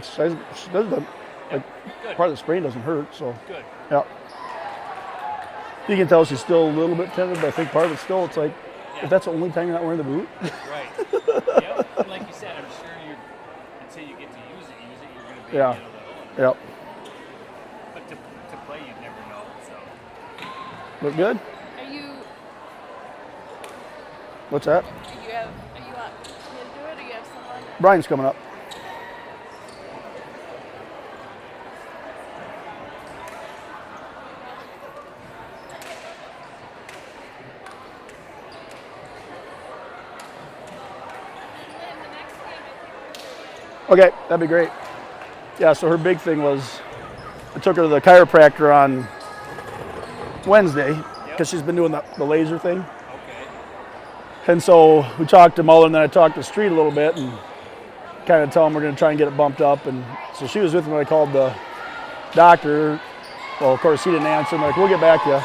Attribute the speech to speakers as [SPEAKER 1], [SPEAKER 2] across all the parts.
[SPEAKER 1] She doesn't, like, part of the sprain doesn't hurt, so.
[SPEAKER 2] Good.
[SPEAKER 1] Yeah. You can tell she's still a little bit tender, but I think part of it still, it's like, if that's the only time you're not wearing the boot.
[SPEAKER 2] Right. Yep. And like you said, I'm sure until you get to use it, you're going to be able to own it.
[SPEAKER 1] Yep.
[SPEAKER 2] But to play, you never know. So.
[SPEAKER 1] Look good?
[SPEAKER 3] Are you?
[SPEAKER 1] What's that?
[SPEAKER 3] Are you want me to do it, or you have someone?
[SPEAKER 1] Brian's coming up. Okay, that'd be great. Yeah, so her big thing was, I took her to the chiropractor on Wednesday because she's been doing the laser thing.
[SPEAKER 2] Okay.
[SPEAKER 1] And so we talked to Muller, and then I talked to Street a little bit and kind of tell him we're going to try and get it bumped up. And so she was with me when I called the doctor. Well, of course, he didn't answer. I'm like, we'll get back to you.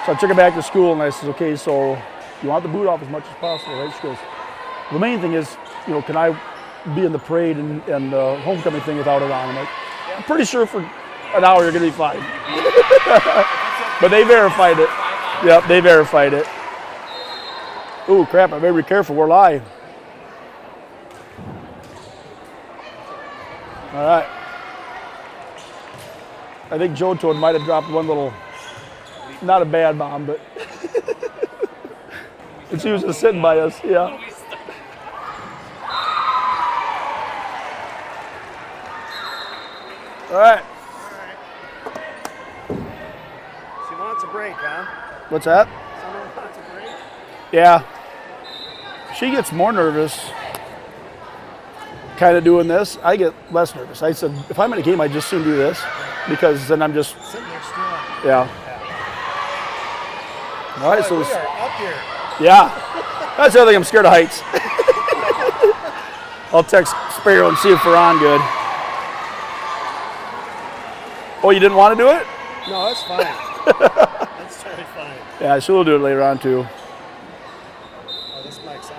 [SPEAKER 1] So I took her back to school, and I said, okay, so you want the boot off as much as possible, right? She goes, the main thing is, can I be in the parade and homecoming thing without it on? I'm like, I'm pretty sure for an hour you're going to be fine. But they verified it. Yep, they verified it. Ooh, crap, I better be careful. We're live. All right. I think Joe Toad might have dropped one little, not a bad bomb, but and she was just sitting by us, yeah. All right.
[SPEAKER 4] She wants a break, huh?
[SPEAKER 1] What's that?
[SPEAKER 4] Someone wants a break?
[SPEAKER 1] Yeah. She gets more nervous kind of doing this. I get less nervous. I said, if I'm in a game, I'd just soon do this because then I'm just
[SPEAKER 4] sitting there still.
[SPEAKER 1] Yeah. All right, so
[SPEAKER 4] we are up here.
[SPEAKER 1] Yeah. That's the other thing. I'm scared of heights. I'll text Sparrow and see if we're on good. Oh, you didn't want to do it?
[SPEAKER 4] No, that's fine. That's totally fine.
[SPEAKER 1] Yeah, she'll do it later on too.
[SPEAKER 4] Oh, this mic's on.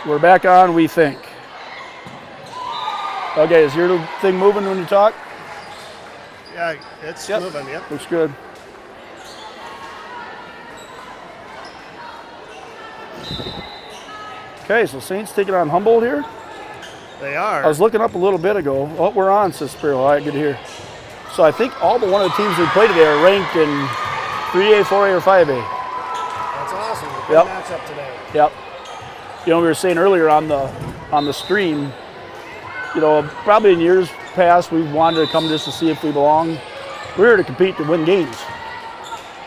[SPEAKER 1] We're back on, we think. Okay, is your thing moving when you talk?
[SPEAKER 4] Yeah, it's moving, yep.
[SPEAKER 1] Looks good. Okay, so Saints taking on Humboldt here.
[SPEAKER 4] They are.
[SPEAKER 1] I was looking up a little bit ago. Oh, we're on, says Sparrow. All right, good to hear. So I think all but one of the teams we played today are ranked in 3A, 4A, or 5A.
[SPEAKER 4] That's awesome. Good
[SPEAKER 1] Yep.
[SPEAKER 4] matchup today.
[SPEAKER 1] Yep. We were saying earlier on the stream, probably in years past we've wanted to come just to see if we belong. We're here to compete to win games.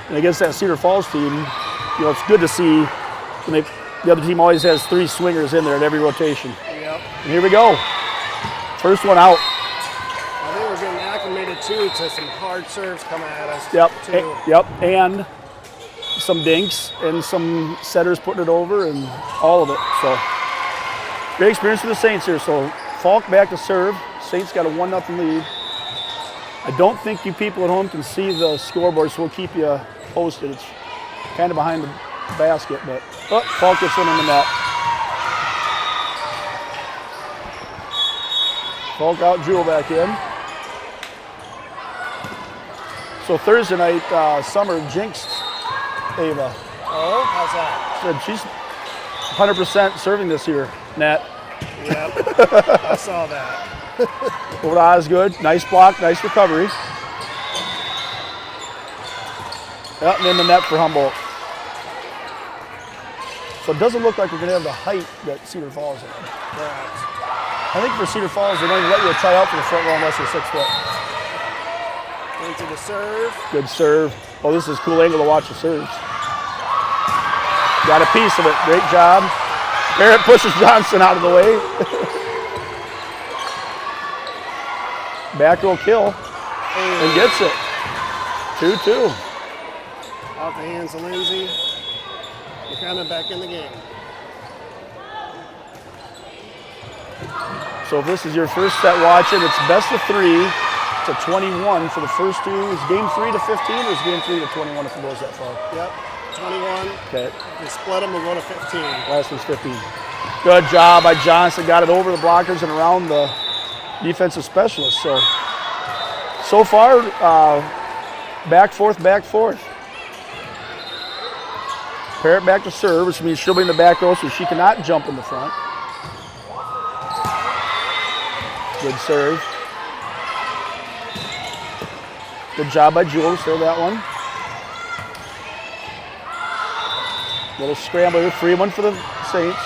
[SPEAKER 1] And against that Cedar Falls team, it's good to see when the other team always has 3 swingers in there at every rotation.
[SPEAKER 4] Yep.
[SPEAKER 1] And here we go. First one out.
[SPEAKER 4] I think we're getting acclimated too to some hard serves coming at us.
[SPEAKER 1] Yep.
[SPEAKER 4] Too.
[SPEAKER 1] Yep. And some dinks and some setters putting it over and all of it. So great experience for the Saints here. So Falk back to serve. Saints got a 1-0 lead. I don't think you people at home can see the scoreboard, so we'll keep you posted. It's kind of behind the basket, but Falk gets one in the net. Falk out, Jewel back in. So Thursday night, Summer jinxed Ava.
[SPEAKER 4] Oh, how's that?
[SPEAKER 1] Said she's 100% serving this year, Nat.
[SPEAKER 4] Yep, I saw that.
[SPEAKER 1] Over to Osgood. Nice block, nice recovery. Yep, and then the net for Humboldt. So it doesn't look like we're going to have the height that Cedar Falls had.
[SPEAKER 4] Correct.
[SPEAKER 1] I think for Cedar Falls, they don't even let you try out for the front row unless you're 6 foot.
[SPEAKER 4] Into the serve.
[SPEAKER 1] Good serve. Oh, this is a cool angle to watch the serves. Got a piece of it. Great job. Barrett pushes Johnston out of the way. Back row kill. And gets it. 2-2.
[SPEAKER 4] Off the hands of Lindsay. We're kind of back in the game.
[SPEAKER 1] So if this is your first set watching, it's best of 3. to 21 for the first two. Is game 3 to 15 or is game 3 to 21 if it goes that far?
[SPEAKER 4] Yep, 21.
[SPEAKER 1] Okay.
[SPEAKER 4] If you split them, we'll go to 15.
[SPEAKER 1] Last one's 15. Good job by Johnston. Got it over the blockers and around the defensive specialist. So far, back fourth. Parrott back to serve, which means she'll be in the back row, so she cannot jump in the front. Good serve. Good job by Jewel to serve that one. Little scrambler, free one for the Saints.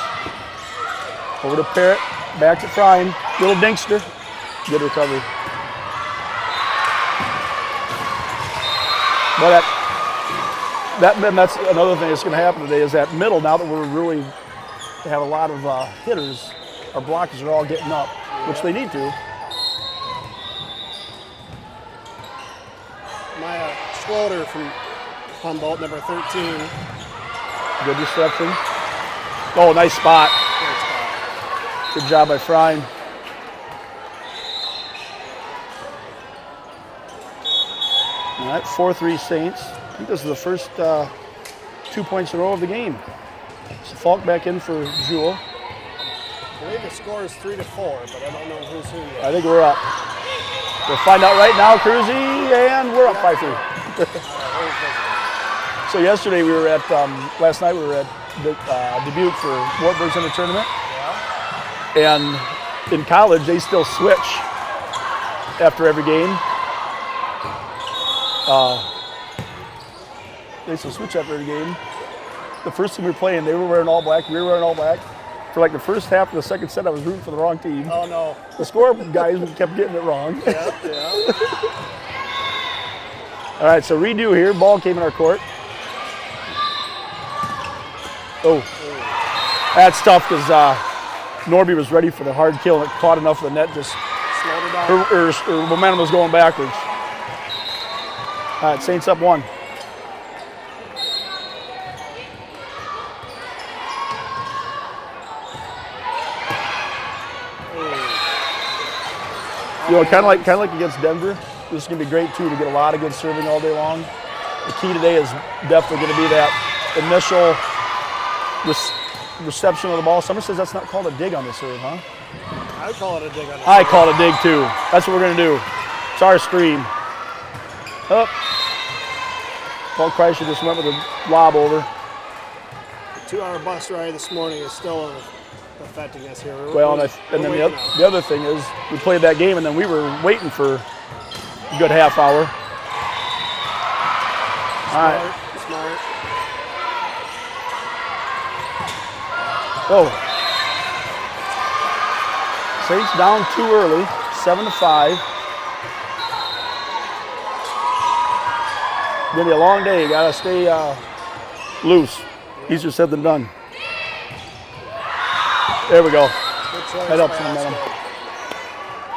[SPEAKER 1] Over to Parrott, back to Frying. Little dinkster. Good recovery. Well, that's another thing that's going to happen today is that middle, now that we're really have a lot of hitters, our blockers are all getting up, which they need to.
[SPEAKER 4] Maya Schroeder from Humboldt, number 13.
[SPEAKER 1] Good reception. Oh, nice spot.
[SPEAKER 4] Great spot.
[SPEAKER 1] Good job by Frying. All right, 4-3 Saints. I think this is the first 2 points in a row of the game. So Falk back in for Jewel.
[SPEAKER 4] I believe the score is 3-4, but I don't know who's who yet.
[SPEAKER 1] I think we're up. We'll find out right now, Cruzy, and we're up 5-3. So yesterday we were at, last night we were at Dubuque for Wartburg's in the tournament. Yeah. And in college they still switch after every game. They still switch after every game. The first time we were playing, they were wearing all black, we were wearing all black. For like the first half of the second set, I was rooting for the wrong team.
[SPEAKER 4] Oh no.
[SPEAKER 1] The score guys kept getting it wrong.
[SPEAKER 4] Yeah, yeah.
[SPEAKER 1] All right, so redo here. Ball came in our court. Oh, that's tough because Norby was ready for the hard kill and it caught enough of the net, just
[SPEAKER 4] Slowed it down.
[SPEAKER 1] her momentum was going backwards. All right, Saints up 1. You know, kind of like against Denver, this is going to be great too to get a lot of good serving all day long. The key today is definitely going to be that initial reception of the ball. Someone says that's not called a dig on the serve, huh?
[SPEAKER 4] I call it a dig on the
[SPEAKER 1] I call it a dig too. That's what we're going to do. It's our screen. Up. Paul Kreischer just went with a lob over.
[SPEAKER 4] The 2-hour bus ride this morning is still affecting us here.
[SPEAKER 1] Well, and then the other thing is we played that game and then we were waiting for a good half hour. All right.
[SPEAKER 4] Smart.
[SPEAKER 1] Oh. Saints down too early, 7-5. Gonna be a long day. You gotta stay loose. Easier said than done. There we go. That helps the momentum.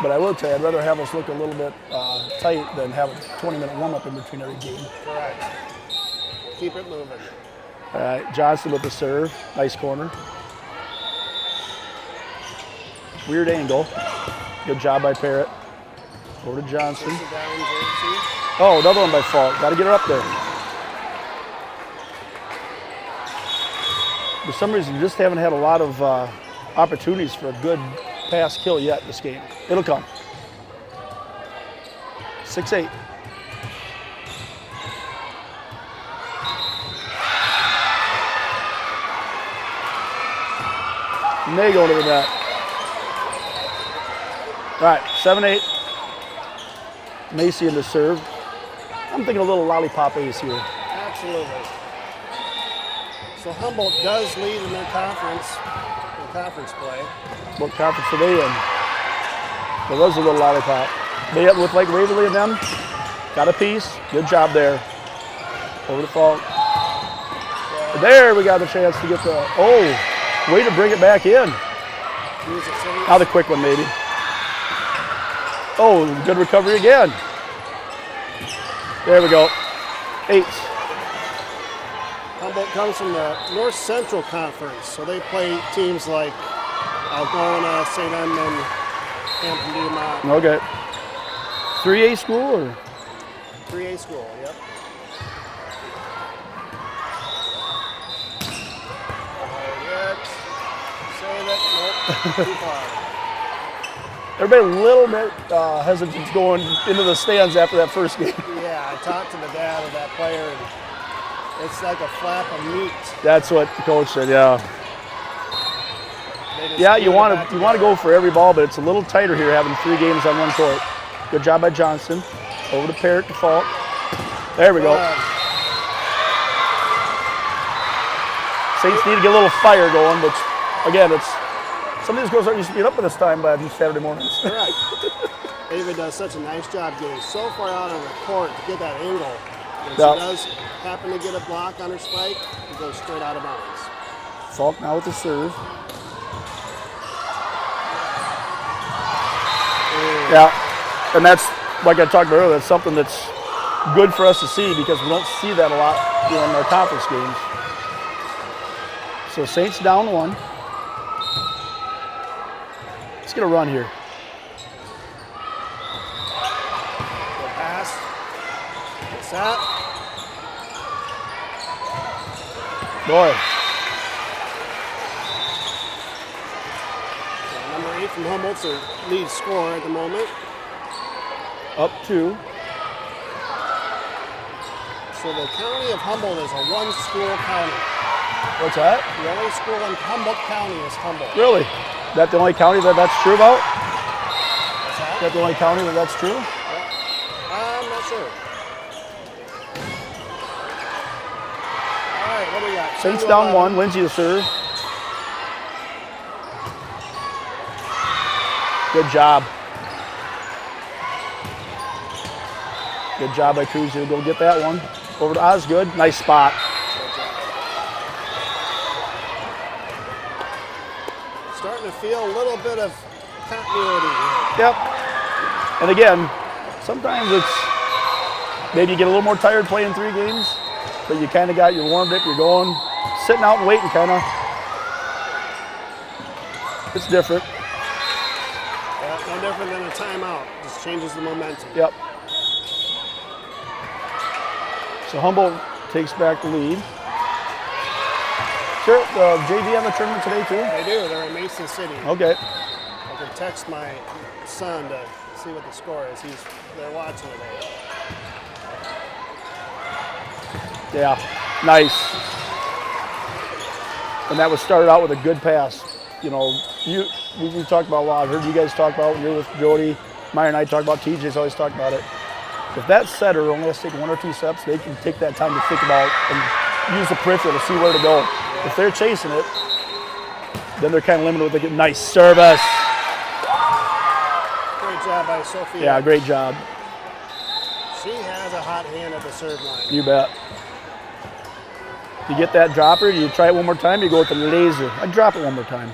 [SPEAKER 1] But I will tell you, I'd rather have us look a little bit tight than have a 20-minute warm-up in between every game.
[SPEAKER 4] Correct. Keep it moving.
[SPEAKER 1] All right, Johnston with the serve. Nice corner. Weird angle. Good job by Parrott. Over to Johnston. Oh, another one by Falk. Got to get her up there. For some reason, you just haven't had a lot of opportunities for a good pass kill yet this game. It'll come. 6-8. And they go to the net. All right, 7-8. Macy in the serve. I'm thinking a little lollipop ace here.
[SPEAKER 4] Absolutely. So Humboldt does lead in their conference play.
[SPEAKER 1] What conference are they in? There was a little lollipop. They up with like Waverly and them. Got a piece. Good job there. Over the Falk. There we got the chance to get the, way to bring it back in. Now the quick one maybe. Oh, good recovery again. There we go. 8.
[SPEAKER 4] Humboldt comes from the North Central Conference, so they play teams like Algona, St. Edmund, Hampton-Dumont.
[SPEAKER 1] Okay. 3A school or?
[SPEAKER 4] 3A school, yep. Save it. Nope. Too far.
[SPEAKER 1] Everybody a little bit hesitant going into the stands after that first game.
[SPEAKER 4] Yeah, I talked to the dad of that player, and it's like a flap of meat.
[SPEAKER 1] That's what the coach said. Yeah.
[SPEAKER 4] They just
[SPEAKER 1] Yeah, you
[SPEAKER 4] glued it
[SPEAKER 1] want
[SPEAKER 4] back
[SPEAKER 1] to go
[SPEAKER 4] together.
[SPEAKER 1] for every ball, but it's a little tighter here having 3 games on one court. Good job by Johnston. Over to Parrott to Falk. There we go. Saints need to get a little fire going, but again, it's some of these girls aren't used to being up at this time by these Saturday mornings.
[SPEAKER 4] Correct. David does such a nice job getting so far out on the court to get that angle. When
[SPEAKER 1] Yeah.
[SPEAKER 4] she does happen to get a block on her spike, it goes straight out of bounds.
[SPEAKER 1] Falk now with the serve. Yeah, and that's, like I talked about earlier, that's something that's good for us to see because we don't see that a lot, in our conference games. So Saints down 1. Let's get a run here.
[SPEAKER 4] Good pass. Good set.
[SPEAKER 1] Boy,
[SPEAKER 4] Number 8 from Humboldt's their lead scorer at the moment.
[SPEAKER 1] up 2.
[SPEAKER 4] So the county of Humboldt is a one-school county.
[SPEAKER 1] What's that?
[SPEAKER 4] The only school in Humboldt County is Humboldt.
[SPEAKER 1] Really? That the only county that's true about?
[SPEAKER 4] What's that?
[SPEAKER 1] That the only county that's true?
[SPEAKER 4] I'm not sure. All right, what do we got?
[SPEAKER 1] Saints
[SPEAKER 4] 2-11.
[SPEAKER 1] down 1. Lindsay to serve. Good job. Good job by Cruz to go get that one. Over to Osgood. Nice spot.
[SPEAKER 4] Starting to feel a little bit of continuity here.
[SPEAKER 1] Yep. And again, sometimes it's maybe you get a little more tired playing 3 games, but you kind of got your warmed up, you're going, sitting out and waiting kind of. It's different.
[SPEAKER 4] Yeah, no different than a timeout. Just changes the momentum.
[SPEAKER 1] Yep. So Humboldt takes back the lead. Sure, JV have a tournament today too?
[SPEAKER 4] They do. They're in Mason City.
[SPEAKER 1] Okay.
[SPEAKER 4] I can text my son to see what the score is. They're watching today.
[SPEAKER 1] Yeah, nice. And that was started out with a good pass. You know, we talked about a lot. I heard you guys talk about when you're with Jody. Meyer and I talk about, TJ's always talked about it. If that setter only has to take 1 or 2 steps, they can take that time to think about and use the peripheral to see where to go. If they're chasing it, then they're kind of limited with a nice service.
[SPEAKER 4] Great job by Sophia.
[SPEAKER 1] Yeah, great job.
[SPEAKER 4] She has a hot hand at the serve line.
[SPEAKER 1] You bet. You get that dropper, you try it one more time, you go with the laser. I drop it one more time.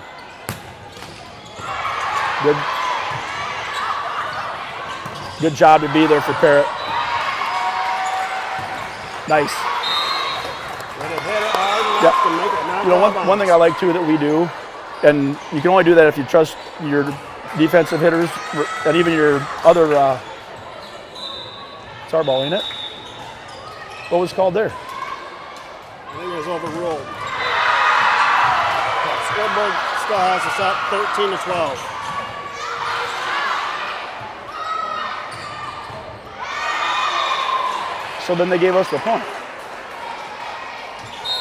[SPEAKER 1] Good job to be there for Parrott. Nice.
[SPEAKER 4] When it hit it hard enough to make it knock
[SPEAKER 1] You know,
[SPEAKER 4] out of
[SPEAKER 1] one thing I like too that we do, and you can only do that if you trust your defensive hitters and even your other. It's our ball, ain't it? What was called there?
[SPEAKER 4] I think it was overruled. Scoreboard still has us up 13-12.
[SPEAKER 1] So then they gave us the point.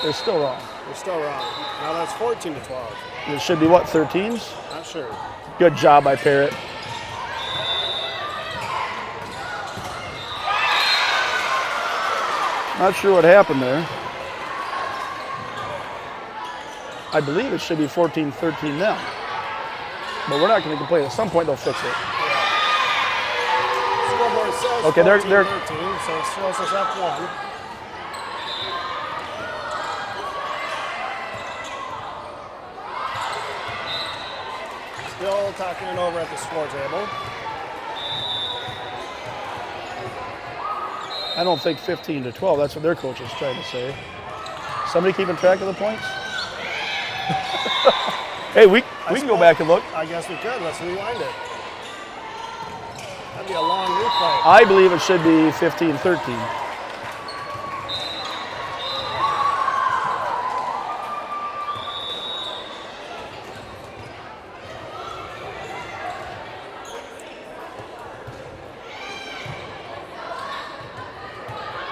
[SPEAKER 1] They're still wrong.
[SPEAKER 4] We're still wrong. Now that's 14-12.
[SPEAKER 1] It should be what, 13s?
[SPEAKER 4] Not sure.
[SPEAKER 1] Good job by Parrott. Not sure what happened there. I believe it should be 14-13 now. But we're not going to complain. At some point they'll fix it.
[SPEAKER 4] Scoreboard says
[SPEAKER 1] Okay, they're
[SPEAKER 4] 14-13, so it shows us up 1. Still talking it over at the score table.
[SPEAKER 1] I don't think 15-12. That's what their coach is trying to say. Somebody keeping track of the points? Hey, we can go back and look.
[SPEAKER 4] I guess we could. Let's rewind it. be a long replay.
[SPEAKER 1] I believe it should be 15-13.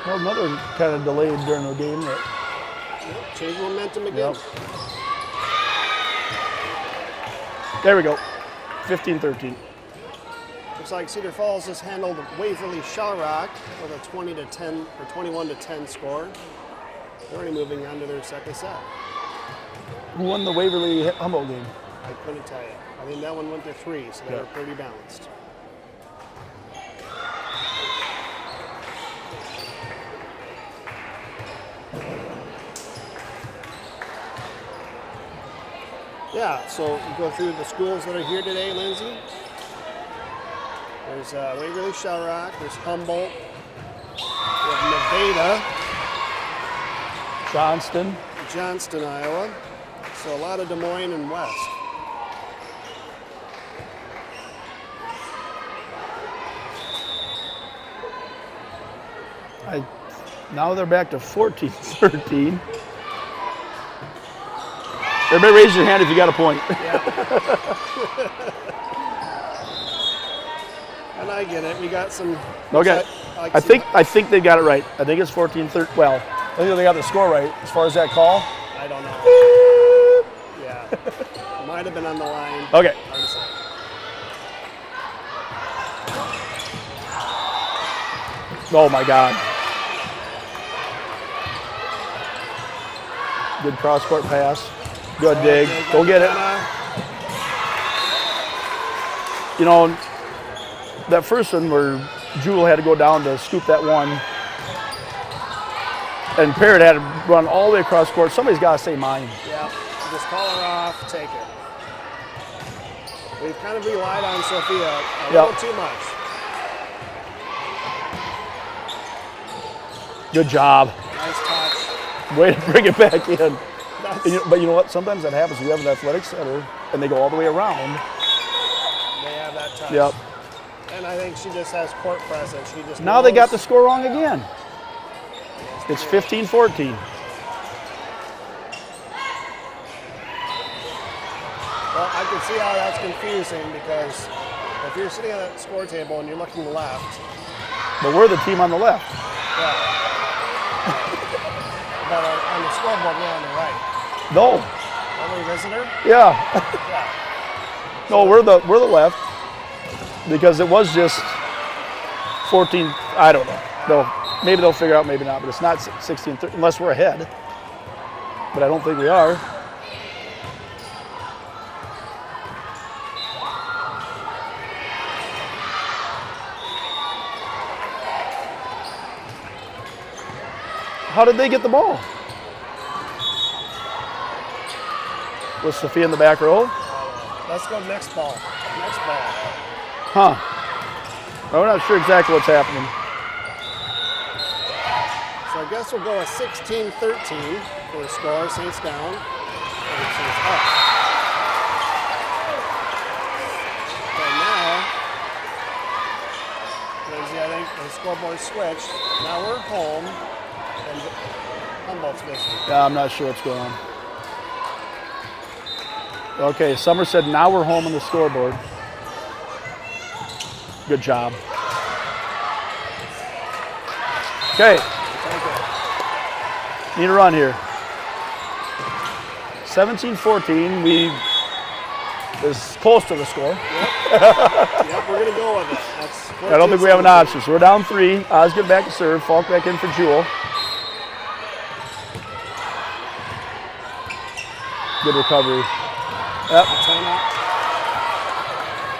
[SPEAKER 1] Well, another kind of delayed during the game.
[SPEAKER 4] Yep, change momentum again.
[SPEAKER 1] Yep. There we go. 15-13.
[SPEAKER 4] Looks like Cedar Falls has handled Waverly-Shell Rock with a 20-10 or 21-10 score. They're already moving on to their second set.
[SPEAKER 1] Who won the Waverly Humboldt game?
[SPEAKER 4] I couldn't tell you. I think that one went to 3, so they
[SPEAKER 1] Yeah.
[SPEAKER 4] were pretty balanced. Yeah, so we go through the schools that are here today, Lindsay. There's Waverly-Shell Rock, there's Humboldt, we have Nevada, Johnston, Iowa. So a lot of Des Moines and West.
[SPEAKER 1] Now they're back to 14-13. Everybody raise your hand if you got a point.
[SPEAKER 4] And I get it. We got some.
[SPEAKER 1] Okay. I think they got it right. I think it's 14-13. Well, I think they got the score right as far as that call.
[SPEAKER 4] I don't know. Yeah. Might have been on the line.
[SPEAKER 1] Okay.
[SPEAKER 4] Hard to say.
[SPEAKER 1] Oh my God. Good cross-court pass. Good dig. Go get it. You know, that first one where Jewel had to go down to scoop that one, and Parrott had to run all the way across court. Somebody's got to say mine.
[SPEAKER 4] Yeah. Just call her off. Take it. We've kind of relied on Sophia a little too much.
[SPEAKER 1] Good job.
[SPEAKER 4] Nice touch.
[SPEAKER 1] Way to bring it back in.
[SPEAKER 4] That's,
[SPEAKER 1] But you know what? Sometimes that happens. You have an athletic center, and they go all the way around.
[SPEAKER 4] they have that touch.
[SPEAKER 1] Yep.
[SPEAKER 4] And I think she just has court presence. She just
[SPEAKER 1] Now they got the
[SPEAKER 4] knows.
[SPEAKER 1] score wrong again. It's 15-14.
[SPEAKER 4] Well, I can see how that's confusing because if you're sitting at that score table and you're looking left,
[SPEAKER 1] But we're the team on the left.
[SPEAKER 4] yeah. But on the scoreboard, we're on the right.
[SPEAKER 1] No.
[SPEAKER 4] Are we visitor?
[SPEAKER 1] Yeah.
[SPEAKER 4] Yeah.
[SPEAKER 1] No, we're the left because it was just 14. I don't know. Maybe they'll figure out, maybe not. But it's not 16-13 unless we're ahead. But I don't think we are. How did they get the ball? Was Sophia in the back row?
[SPEAKER 4] Let's go next ball. Next ball.
[SPEAKER 1] Huh. We're not sure exactly what's happening.
[SPEAKER 4] So I guess we'll go with 16-13 for the score. Saints down. And Saints up. So now, Lindsay, I think the scoreboard switched. Now we're home. And Humboldt's visiting.
[SPEAKER 1] Yeah, I'm not sure what's going on. Okay, Summer said now we're home on the scoreboard. Good job. Okay, need a run here. 17-14, we is close to the score.
[SPEAKER 4] Yep, we're going to go with it. That's
[SPEAKER 1] I don't think we have an option. So we're down 3. Osgood back to serve. Falk back in for Jewel. Good recovery. Yep.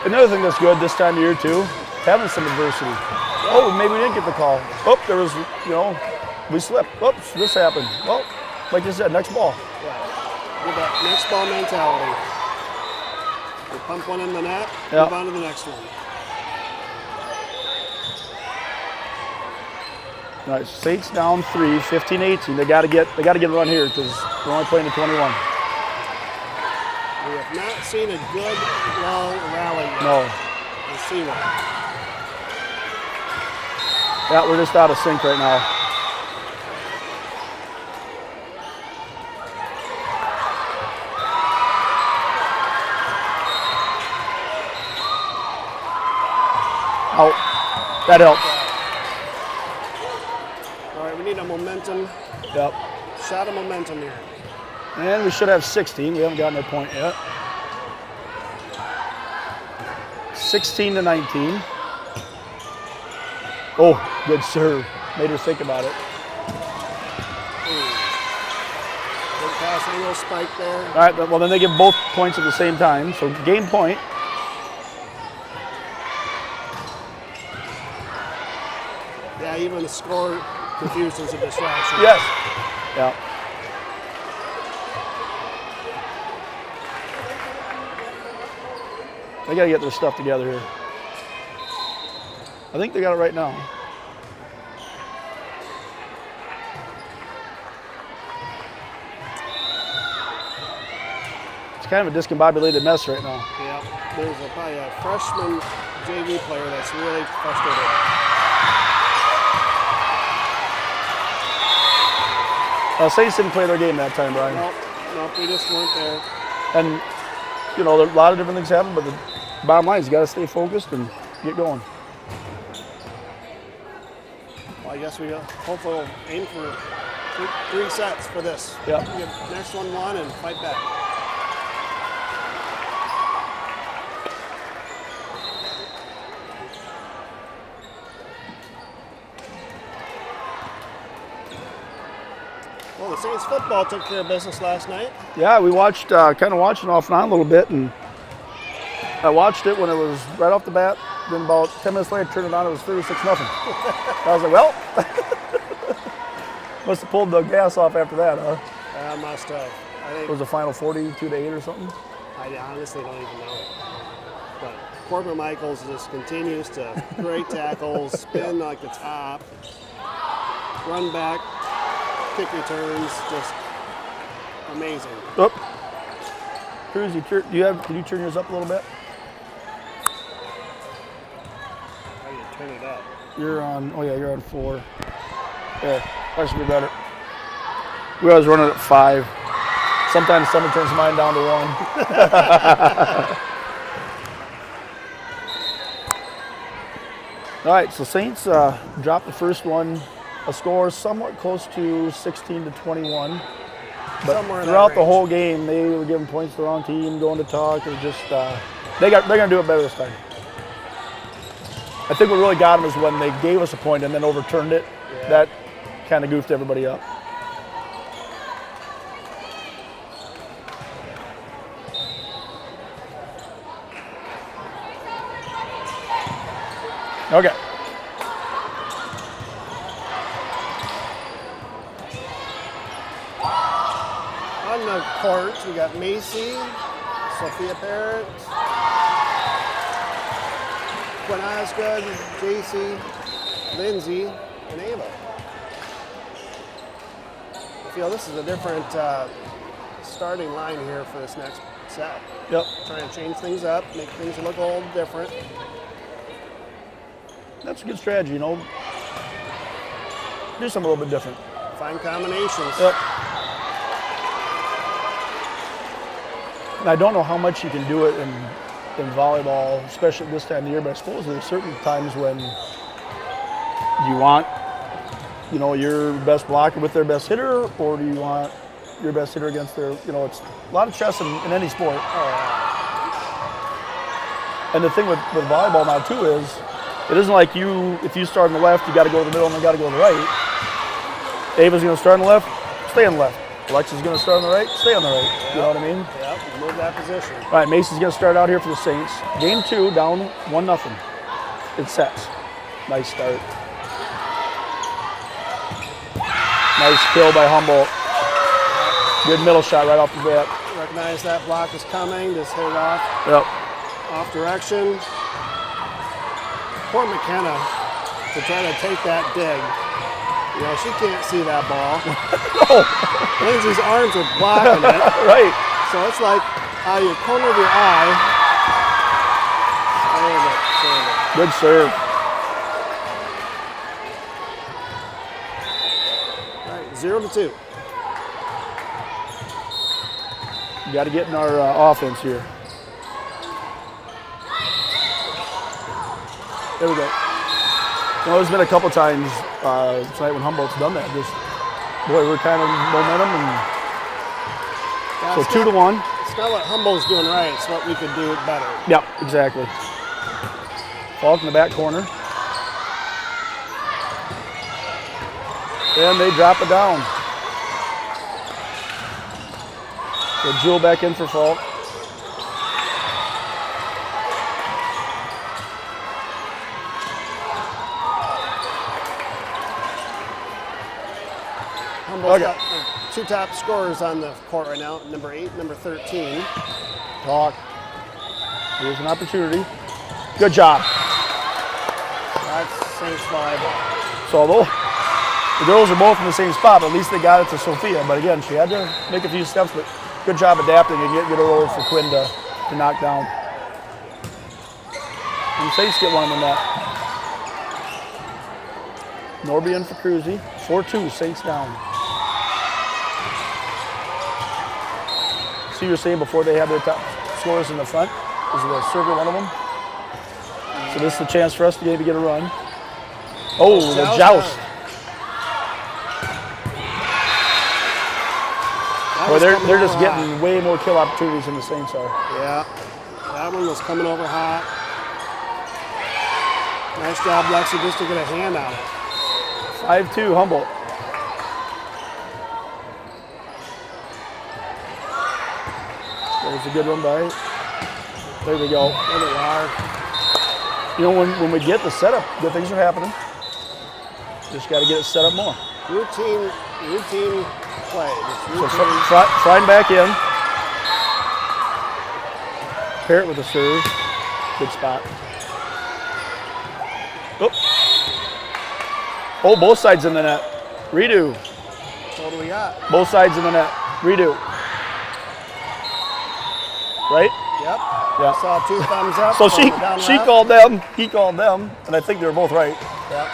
[SPEAKER 1] Another thing that's good this time of year too, having some adversity. Oh, maybe we didn't get the call. Oh, there was, we slipped. Oops, this happened. Well, like you said, next ball.
[SPEAKER 4] Yeah. With that next ball mentality. You pump one in the net,
[SPEAKER 1] Yep.
[SPEAKER 4] move on to the next one.
[SPEAKER 1] All right, Saints down 3, 15-18. They got to get a run here because we're only playing to 21.
[SPEAKER 4] We have not seen a good long rally yet.
[SPEAKER 1] No.
[SPEAKER 4] We'll see one.
[SPEAKER 1] Yeah, we're just out of sync right now. Out. That helps.
[SPEAKER 4] All right, we need a momentum,
[SPEAKER 1] Yep.
[SPEAKER 4] shot of momentum here.
[SPEAKER 1] And we should have 16. We haven't gotten our point yet. 16 to 19. Oh, good serve. Made her think about it.
[SPEAKER 4] Good pass angle spike there.
[SPEAKER 1] All right, well then they give both points at the same time. So game point.
[SPEAKER 4] Yeah, even the score confusion's a distraction.
[SPEAKER 1] Yes. Yeah. They got to get their stuff together here. I think they got it right now. It's kind of a discombobulated mess right now.
[SPEAKER 4] Yeah, there's probably a freshman JV player that's really frustrated.
[SPEAKER 1] Saints didn't play their game that time, Brian.
[SPEAKER 4] Nope, we just weren't there.
[SPEAKER 1] And, you know, a lot of different things happen, but the bottom line is you got to stay focused and get going.
[SPEAKER 4] Well, I guess we hopefully will aim for three sets for this.
[SPEAKER 1] Yeah.
[SPEAKER 4] Get next one won and fight back. Well, the Saints football took care of business last night.
[SPEAKER 1] Yeah, we watched, kind of watching off and on a little bit, and I watched it when it was right off the bat. Then about 10 minutes later, I turned it on, it was 36-0. I was like, well, must have pulled the gas off after that, huh?
[SPEAKER 4] Must have. I think
[SPEAKER 1] It was the final 42-8 or something.
[SPEAKER 4] I honestly don't even know. But Corbin Michaels just continues to great tackles, spin like the top, run back, kick returns, just amazing.
[SPEAKER 1] Oh. Cruz, can you turn yours up a little bit?
[SPEAKER 4] How do you turn it up?
[SPEAKER 1] You're on, oh yeah, you're on 4. Yeah, that should be better. We always run it at 5. Sometimes someone turns mine down to 1. All right, so Saints dropped the first one, a score somewhat close to 16 to 21. But
[SPEAKER 4] Somewhere in that
[SPEAKER 1] throughout the
[SPEAKER 4] range.
[SPEAKER 1] whole game, they were giving points to the wrong team, going to talk. It was just, they're going to do it better this time. I think what really got them is when they gave us a point and then overturned it.
[SPEAKER 4] Yeah.
[SPEAKER 1] That kind of goofed everybody up. Okay.
[SPEAKER 4] On the court, we got Macy, Sophia Parrott, Quinn Osgood, JC, Lindsay, and Ava. I feel this is a different starting line here for this next set.
[SPEAKER 1] Yep.
[SPEAKER 4] Trying to change things up, make things look a little different.
[SPEAKER 1] That's a good strategy, you know. Do something a little bit different.
[SPEAKER 4] Find combinations.
[SPEAKER 1] Yep. And I don't know how much you can do it in volleyball, especially this time of year, but I suppose there's certain times when you want, you know, your best blocker with their best hitter, or do you want your best hitter against their, you know, it's a lot of chess in any sport. And the thing with volleyball now too is, it isn't like if you start on the left, you got to go to the middle and then got to go to the right. Ava's going to start on the left, stay on the left. Alexa's going to start on the right, stay on the right.
[SPEAKER 4] Yep.
[SPEAKER 1] You know what I mean?
[SPEAKER 4] Yep, move that position.
[SPEAKER 1] All right, Macy's going to start out here for the Saints. Game 2, down 1-0. It sets. Nice start. Nice kill by Humboldt. Good middle shot right off the bat.
[SPEAKER 4] Recognize that block is coming, just hit it off.
[SPEAKER 1] Yep.
[SPEAKER 4] Off direction. Poor McKenna to try to take that dig. You know, she can't see that ball.
[SPEAKER 1] No.
[SPEAKER 4] Lindsay's arms are blocking it.
[SPEAKER 1] Right.
[SPEAKER 4] So it's like out of your corner of your eye. Save it.
[SPEAKER 1] Good serve.
[SPEAKER 4] 0-2.
[SPEAKER 1] We got to get in our offense here. There we go. You know, there's been a couple times tonight when Humboldt's done that. Just, boy, we're kind of momentum, and so 2-1.
[SPEAKER 4] It's not what Humboldt's doing right. It's what we could do better.
[SPEAKER 1] Yep, exactly. Falk in the back corner. And they drop it down. So Jewel back in for Falk.
[SPEAKER 4] Humboldt's got the 2 top scorers on the court right now, number 8 and number 13.
[SPEAKER 1] Falk. Here's an opportunity. Good job.
[SPEAKER 4] That's Saints volleyball.
[SPEAKER 1] So the girls are both in the same spot, but at least they got it to Sophia. But again, she had to make a few steps, but good job adapting and get it over for Quinn to knock down. And Saints get one in the net. Norby in for Cruzy. 4-2, Saints down. See, you were saying before they have their top scorers in the front. Is the server one of them? So this is the chance for us to maybe get a run. Oh, the joust. Boy, they're just getting way more kill opportunities than the Saints are.
[SPEAKER 4] Yeah, that one was coming over hot. Nice job, Lexi, just to get a hand on it.
[SPEAKER 1] 5-2 Humboldt. There's a good one by. There we go.
[SPEAKER 4] There they are.
[SPEAKER 1] You know, when we get the setup, good things are happening. Just got to get it set up more.
[SPEAKER 4] Routine play.
[SPEAKER 1] So Frying back in. Parrott with a serve. Good spot. Oh, both sides in the net. Redo.
[SPEAKER 4] What do we got?
[SPEAKER 1] Both sides in the net. Redo. Right?
[SPEAKER 4] Yep.
[SPEAKER 1] Yeah.
[SPEAKER 4] Saw 2 thumbs up.
[SPEAKER 1] So she called them, he called them, and I think they were both right.
[SPEAKER 4] Yep.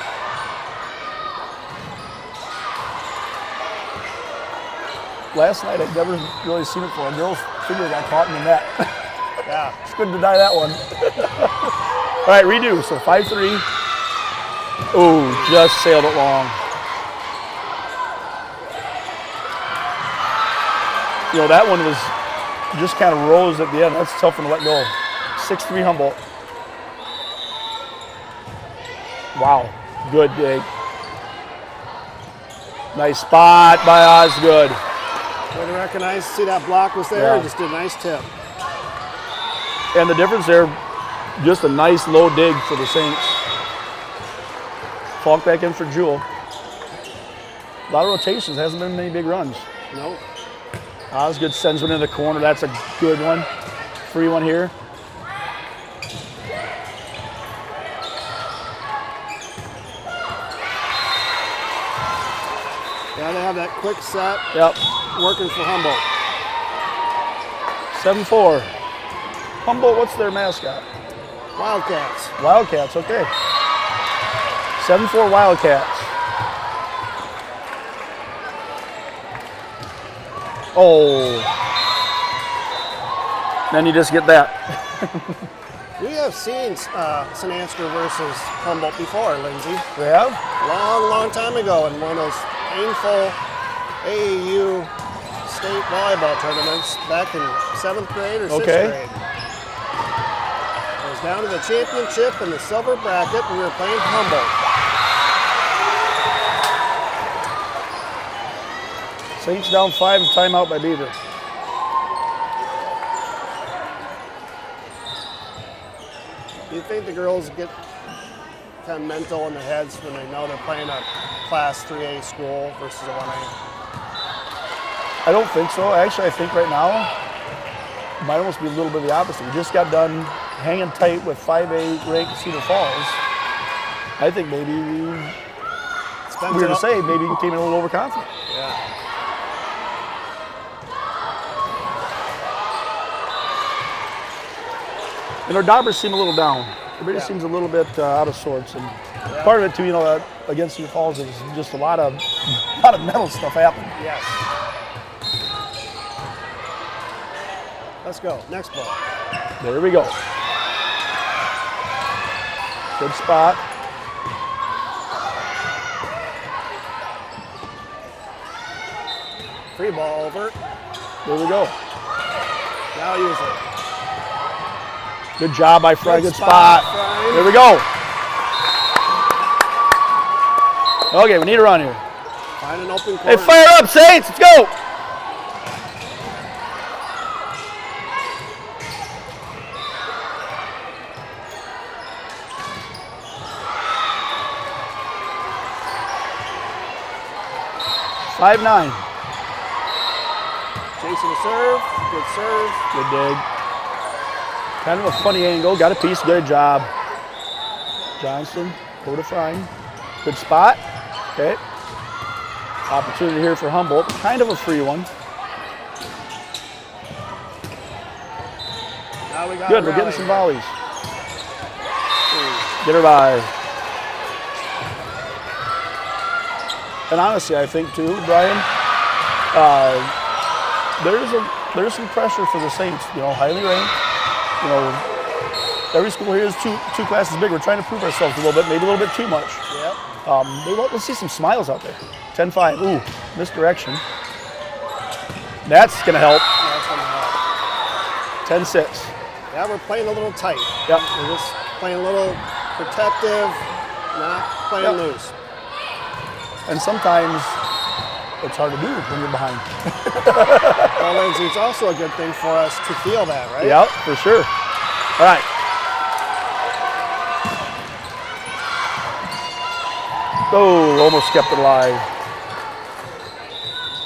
[SPEAKER 1] Last night I'd never really seen it for a girl's finger got caught in the net.
[SPEAKER 4] Yeah.
[SPEAKER 1] Just couldn't deny that one. All right, redo. So 5-3. Oh, just sailed it long. You know, that one was just kind of rose at the end. That's tough one to let go. 6-3 Humboldt. Wow, good dig. Nice spot by Osgood.
[SPEAKER 4] Way to recognize, see that block was there,
[SPEAKER 1] Yeah.
[SPEAKER 4] just did a nice tip.
[SPEAKER 1] And the difference there, just a nice low dig for the Saints. Falk back in for Jewel. A lot of rotations, hasn't been many big runs.
[SPEAKER 4] Nope.
[SPEAKER 1] Osgood sends one in the corner. That's a good one. Free one here.
[SPEAKER 4] Gotta have that quick set.
[SPEAKER 1] Yep.
[SPEAKER 4] Working for Humboldt.
[SPEAKER 1] 7-4. Humboldt, what's their mascot?
[SPEAKER 4] Wildcats.
[SPEAKER 1] Wildcats, okay. 7-4 Wildcats. Oh. Then you just get that.
[SPEAKER 4] We have seen St. Ansgar versus Humboldt before, Lindsay.
[SPEAKER 1] We have?
[SPEAKER 4] Long time ago in one of those painful AAU state volleyball tournaments back in 7th grade or 6th
[SPEAKER 1] Okay.
[SPEAKER 4] grade. It was down to the championship in the silver bracket, and we were playing Humboldt.
[SPEAKER 1] Saints down 5, timeout by Beaver.
[SPEAKER 4] Do you think the girls get kind of mental in their heads when they know they're playing a Class 3A school versus a 1A?
[SPEAKER 1] I don't think so. Actually, I think right now it might almost be a little bit of the opposite. We just got done hanging tight with 5A ranked Cedar Falls. I think maybe, weird to say, maybe we came in a little overconfident.
[SPEAKER 4] Yeah.
[SPEAKER 1] And our Daubers seem a little down. Everybody
[SPEAKER 4] Yeah.
[SPEAKER 1] seems a little bit out of sorts. And Part of it too, you know, against Cedar Falls, there's just a lot of mental stuff happening.
[SPEAKER 4] Yes. Let's go. Next ball.
[SPEAKER 1] There we go. Good spot.
[SPEAKER 4] Free ball over.
[SPEAKER 1] There we go.
[SPEAKER 4] Now use it.
[SPEAKER 1] Good job by Fry. Good
[SPEAKER 4] spot,
[SPEAKER 1] spot.
[SPEAKER 4] Fry.
[SPEAKER 1] There we go. Okay, we need a run here.
[SPEAKER 4] Find an open
[SPEAKER 1] Hey,
[SPEAKER 4] corner.
[SPEAKER 1] fire up, Saints. Let's go. Five-9.
[SPEAKER 4] Chasing the serve. Good serve.
[SPEAKER 1] Good dig. Kind of a funny angle. Got a piece. Good job. Johnston, over to Frying. Good spot. Okay. Opportunity here for Humboldt. Kind of a free one.
[SPEAKER 4] Now we got
[SPEAKER 1] Good.
[SPEAKER 4] a
[SPEAKER 1] We're getting
[SPEAKER 4] rally.
[SPEAKER 1] some volleys. Get her by. And honestly, I think too, Brian, there's some pressure for the Saints. You know, highly ranked. You know, every school here is two classes big. We're trying to prove ourselves a little bit, maybe a little bit too much.
[SPEAKER 4] Yep.
[SPEAKER 1] Let's see some smiles out there. 10-5. Ooh, misdirection. That's gonna help.
[SPEAKER 4] That's gonna help.
[SPEAKER 1] 10-6.
[SPEAKER 4] Yeah, we're playing a little tight.
[SPEAKER 1] Yep.
[SPEAKER 4] We're just playing a little protective, not playing
[SPEAKER 1] Yep.
[SPEAKER 4] loose.
[SPEAKER 1] And sometimes it's hard to do when you're behind.
[SPEAKER 4] Well, Lindsay, it's also a good thing for us to feel that, right?
[SPEAKER 1] Yep, for sure. All right. Oh, almost kept it alive.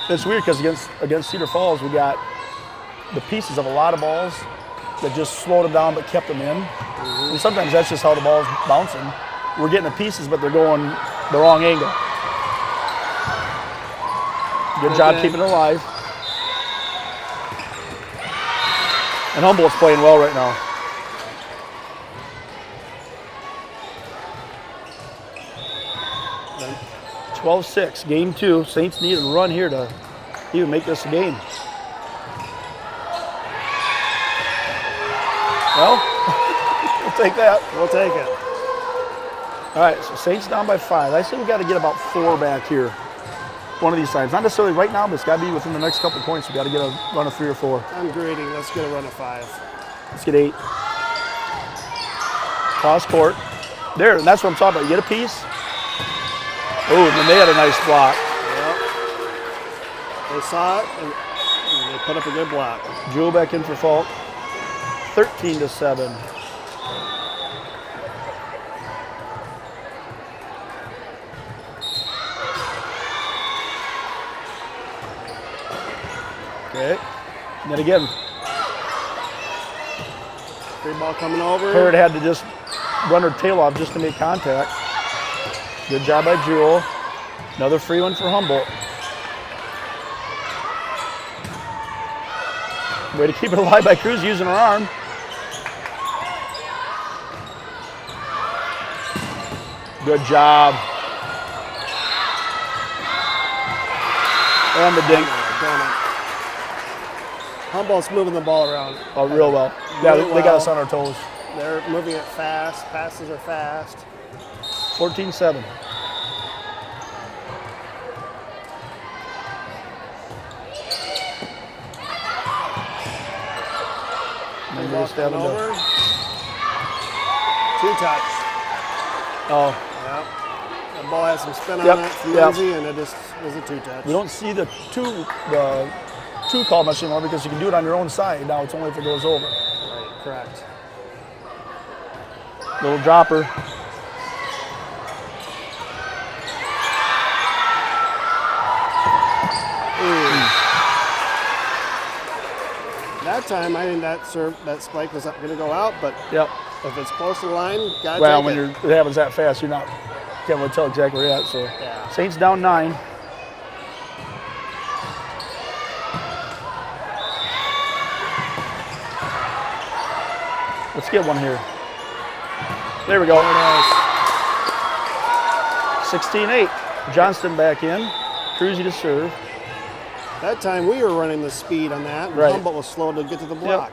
[SPEAKER 1] It's weird because against Cedar Falls, we got the pieces of a lot of balls that just slowed them down but kept them in. And sometimes that's just how the ball's bouncing. We're getting the pieces, but they're going the wrong angle. Good job keeping it alive. And Humboldt's playing well right now. Then 12-6, game 2. Saints need a run here to even make this a game. Well, we'll take that.
[SPEAKER 4] We'll take it.
[SPEAKER 1] All right, so Saints down by 5. I say we got to get about 4 back here. One of these times. Not necessarily right now, but it's got to be within the next couple points. We got to get a run of 3 or 4.
[SPEAKER 4] I'm greedy. Let's get a run of 5.
[SPEAKER 1] Let's get 8. Cross court. There, and that's what I'm talking about. You get a piece. Oh, and then they had a nice block.
[SPEAKER 4] Yep. They saw it, and they put up a good block.
[SPEAKER 1] Jewel back in for fault. 13-7. Okay. And then again,
[SPEAKER 4] Free ball coming over.
[SPEAKER 1] Parrott had to just run her tail off just to make contact. Good job by Jewel. Another free one for Humboldt. Way to keep it alive by Cruz using her arm. Good job. And the dink.
[SPEAKER 4] Humboldt's moving the ball around.
[SPEAKER 1] Oh, real well. Yeah,
[SPEAKER 4] Really
[SPEAKER 1] they got us
[SPEAKER 4] well.
[SPEAKER 1] on our toes.
[SPEAKER 4] They're moving it fast. Passes are fast.
[SPEAKER 1] 14-7.
[SPEAKER 4] Free ball coming over. 2-touch.
[SPEAKER 1] Oh,
[SPEAKER 4] Yep. The ball has some spin
[SPEAKER 1] Yep,
[SPEAKER 4] on it from
[SPEAKER 1] yep.
[SPEAKER 4] Lindsay, and it just was a 2-touch.
[SPEAKER 1] we don't see the two call much anymore because you can do it on your own side. Now it's only if it goes over.
[SPEAKER 4] Right, correct.
[SPEAKER 1] Little dropper.
[SPEAKER 4] That time, I think that spike was going to go out, but
[SPEAKER 1] Yep.
[SPEAKER 4] if it's close to the line, gotta
[SPEAKER 1] Well,
[SPEAKER 4] take
[SPEAKER 1] when
[SPEAKER 4] it.
[SPEAKER 1] it happens that fast, you're not can't really tell exactly where you're at. So
[SPEAKER 4] Yeah.
[SPEAKER 1] Saints down 9. Let's get one here. There we go.
[SPEAKER 4] There it is.
[SPEAKER 1] 16-8. Johnston back in. Cruzy to serve.
[SPEAKER 4] That time we were running the speed on that, and
[SPEAKER 1] Right.
[SPEAKER 4] Humboldt was slow to get to the block.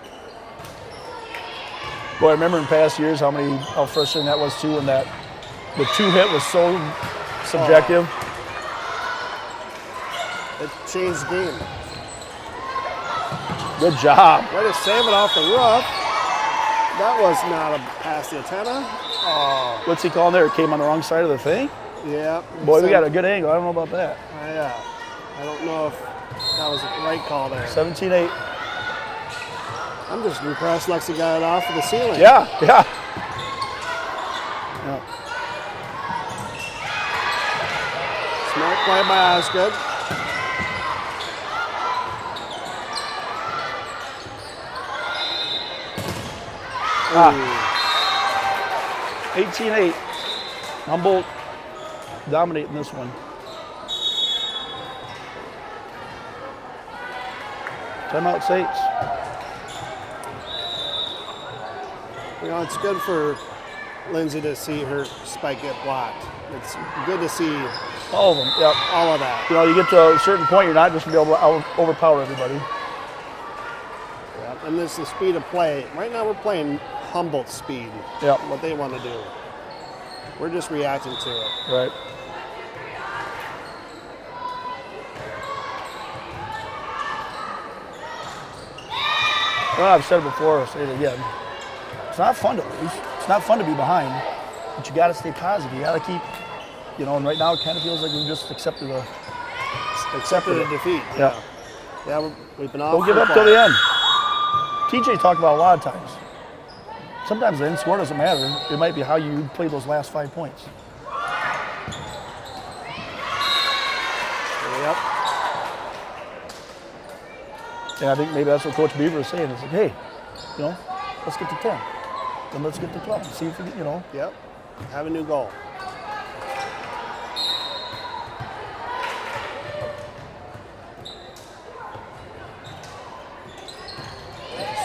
[SPEAKER 1] Boy, I remember in past years how frustrating that was too when the two hit was so subjective.
[SPEAKER 4] It changed the game.
[SPEAKER 1] Good job.
[SPEAKER 4] Way to save it off the roof. That was not a past the antenna. Oh,
[SPEAKER 1] What's he calling there? It came on the wrong side of the thing?
[SPEAKER 4] yeah.
[SPEAKER 1] Boy, we got a good angle. I don't know about that.
[SPEAKER 4] I don't know if that was the right call there.
[SPEAKER 1] 17-8.
[SPEAKER 4] I'm just impressed Lexi got it off of the ceiling.
[SPEAKER 1] Yeah.
[SPEAKER 4] Smart play by Osgood. Ooh.
[SPEAKER 1] 18-8. Humboldt dominating this one. Timeout Saints.
[SPEAKER 4] You know, it's good for Lindsay to see her spike get blocked. It's good to see
[SPEAKER 1] All of them. Yep.
[SPEAKER 4] all of that.
[SPEAKER 1] You know, you get to a certain point, you're not just going to be able to overpower everybody.
[SPEAKER 4] And this is the speed of play. Right now we're playing Humboldt speed.
[SPEAKER 1] Yep.
[SPEAKER 4] What they want to do. We're just reacting to it.
[SPEAKER 1] Right. Well, I've said it before, I'll say it again. It's not fun to lose. It's not fun to be behind, but you got to stay positive. You got to keep, and right now it kind of feels like we've just accepted
[SPEAKER 4] a defeat.
[SPEAKER 1] Yeah.
[SPEAKER 4] Yeah, we've been off.
[SPEAKER 1] Don't give up till the end. TJ talked about a lot of times. Sometimes the end score doesn't matter. It might be how you play those last 5 points.
[SPEAKER 4] Yep.
[SPEAKER 1] And I think maybe that's what Coach Beaver is saying. It's like, hey, let's get to 10. Then let's get to 12. See if we get,
[SPEAKER 4] Yep. Have a new goal.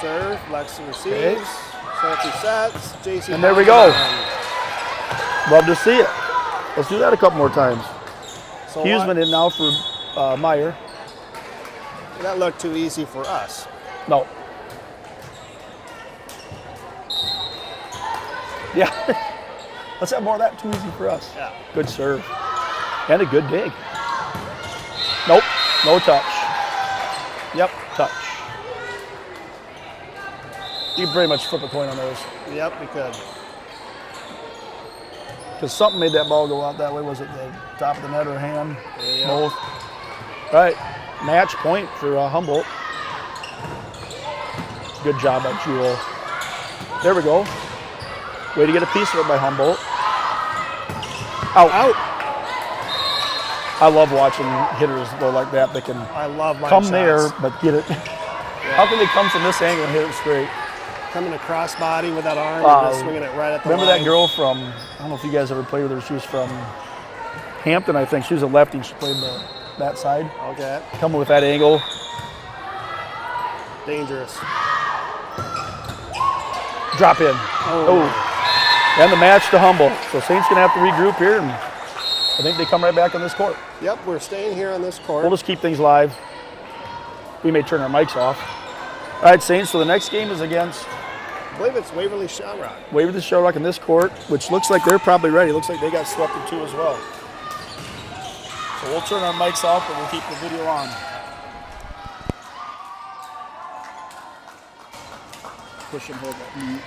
[SPEAKER 4] Serve, Lexi receives, Sophie sets, JC.
[SPEAKER 1] And there we go. Love to see it. Let's do that a couple more times.
[SPEAKER 4] So
[SPEAKER 1] Huseman in now for Meyer.
[SPEAKER 4] that looked too easy for us.
[SPEAKER 1] No. Yeah. Let's have more of that. Too easy for us.
[SPEAKER 4] Yeah.
[SPEAKER 1] Good serve. And a good dig. Nope. No touch. Yep. Touch. You can pretty much flip a coin on those.
[SPEAKER 4] Yep, we could.
[SPEAKER 1] Because something made that ball go out that way. Was it the top of the net or hand?
[SPEAKER 4] Yeah.
[SPEAKER 1] Both. All right. Match point for Humboldt. Good job by Jewel. There we go. Way to get a piece of it by Humboldt. Out. I love watching hitters go like that. They can
[SPEAKER 4] I love line
[SPEAKER 1] come
[SPEAKER 4] shots.
[SPEAKER 1] there, but get it. How can they come from this angle and hit it straight?
[SPEAKER 4] Coming across body with that arm and just swinging it right at the
[SPEAKER 1] Remember
[SPEAKER 4] line.
[SPEAKER 1] that girl from, I don't know if you guys ever played with her. She was from Hampton, I think. She was a lefty and she played that side.
[SPEAKER 4] Okay.
[SPEAKER 1] Coming with that angle.
[SPEAKER 4] Dangerous.
[SPEAKER 1] Drop in. Oh. And the match to Humboldt. So Saints going to have to regroup here, and I think they come right back on this court.
[SPEAKER 4] Yep, we're staying here on this court.
[SPEAKER 1] We'll just keep things live. We may turn our mics off. All right, Saints, so the next game is against
[SPEAKER 4] I believe it's Waverly-Shell Rock.
[SPEAKER 1] Waverly-Shell Rock in this court, which looks like they're probably ready. Looks like they got swept in two as well. So we'll turn our mics off, but we'll keep the video on. Push and hold that mute.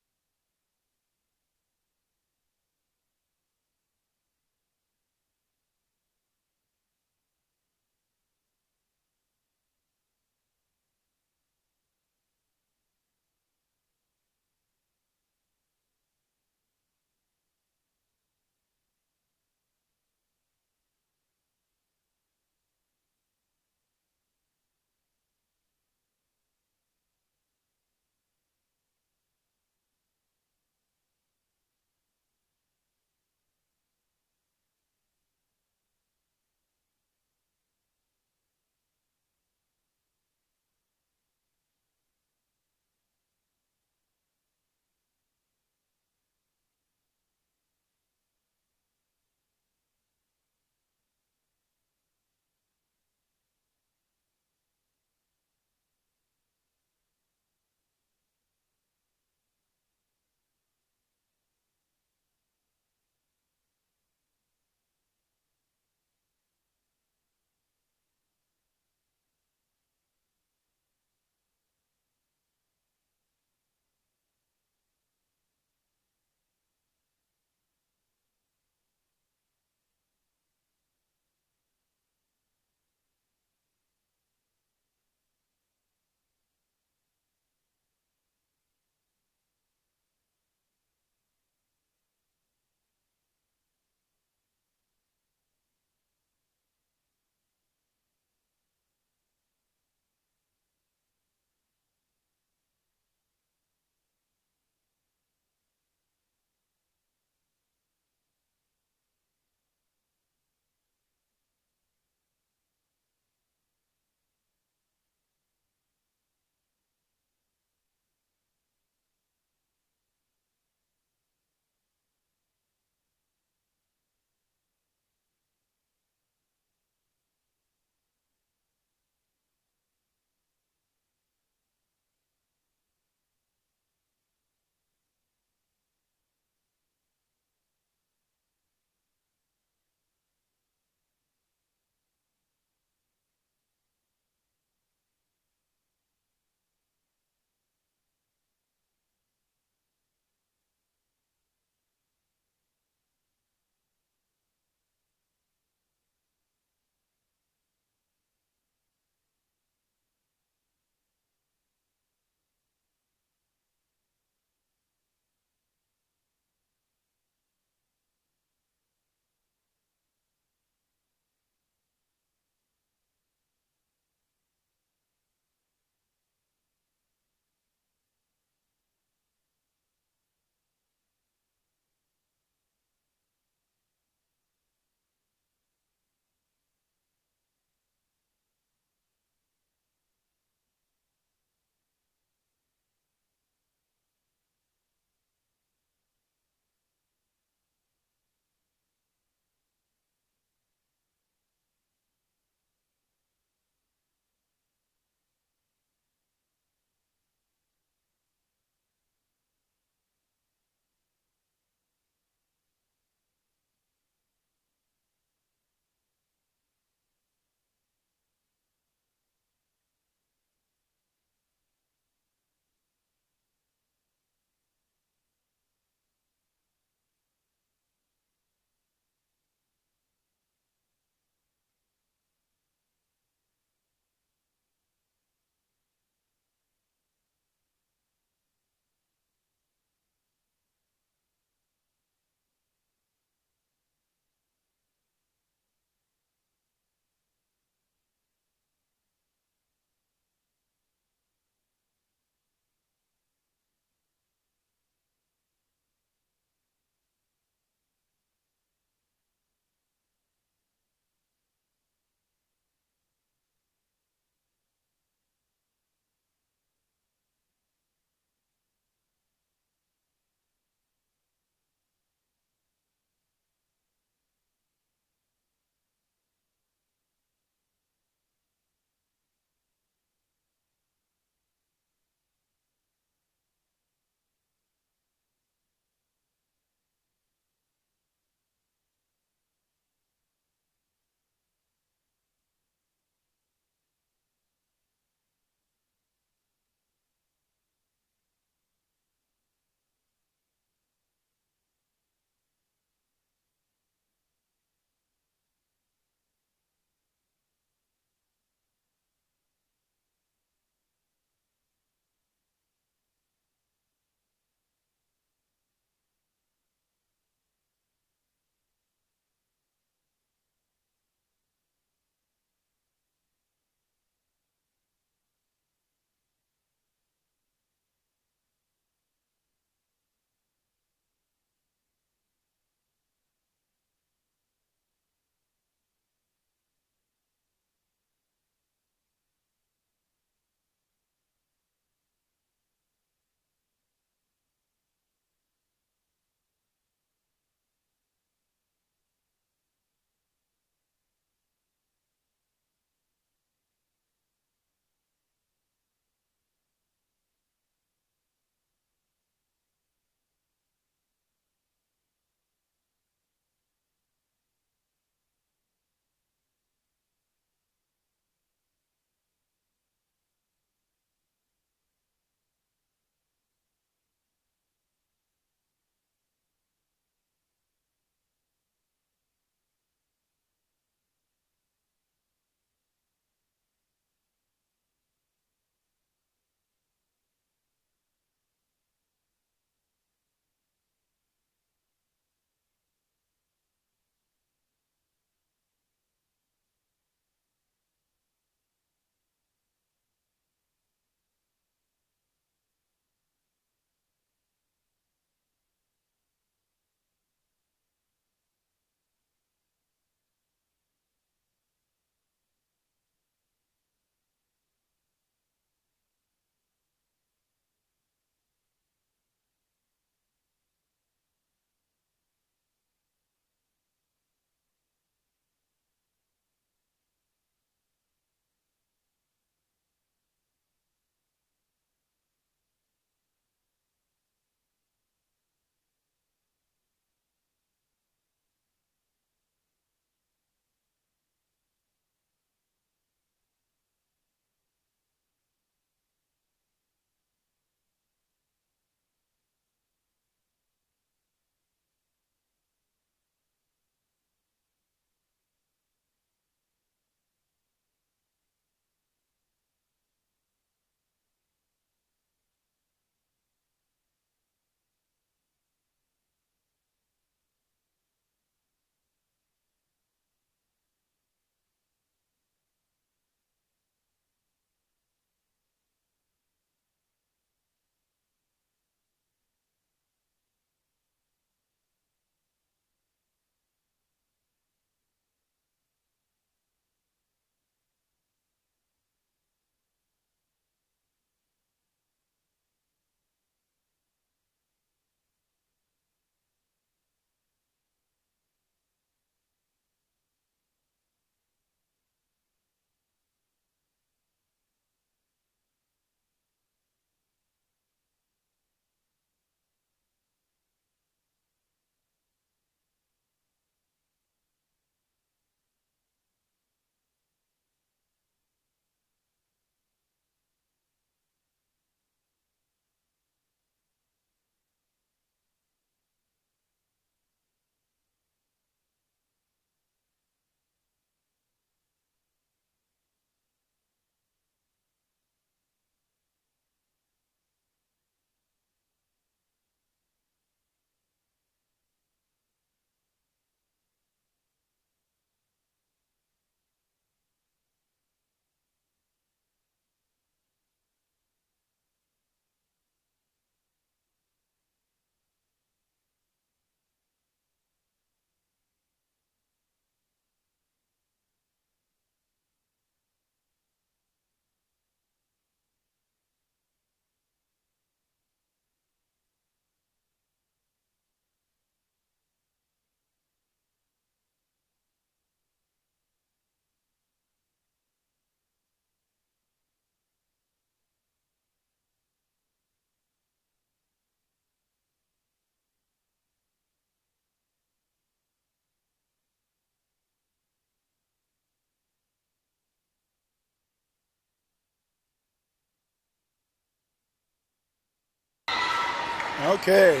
[SPEAKER 1] Okay.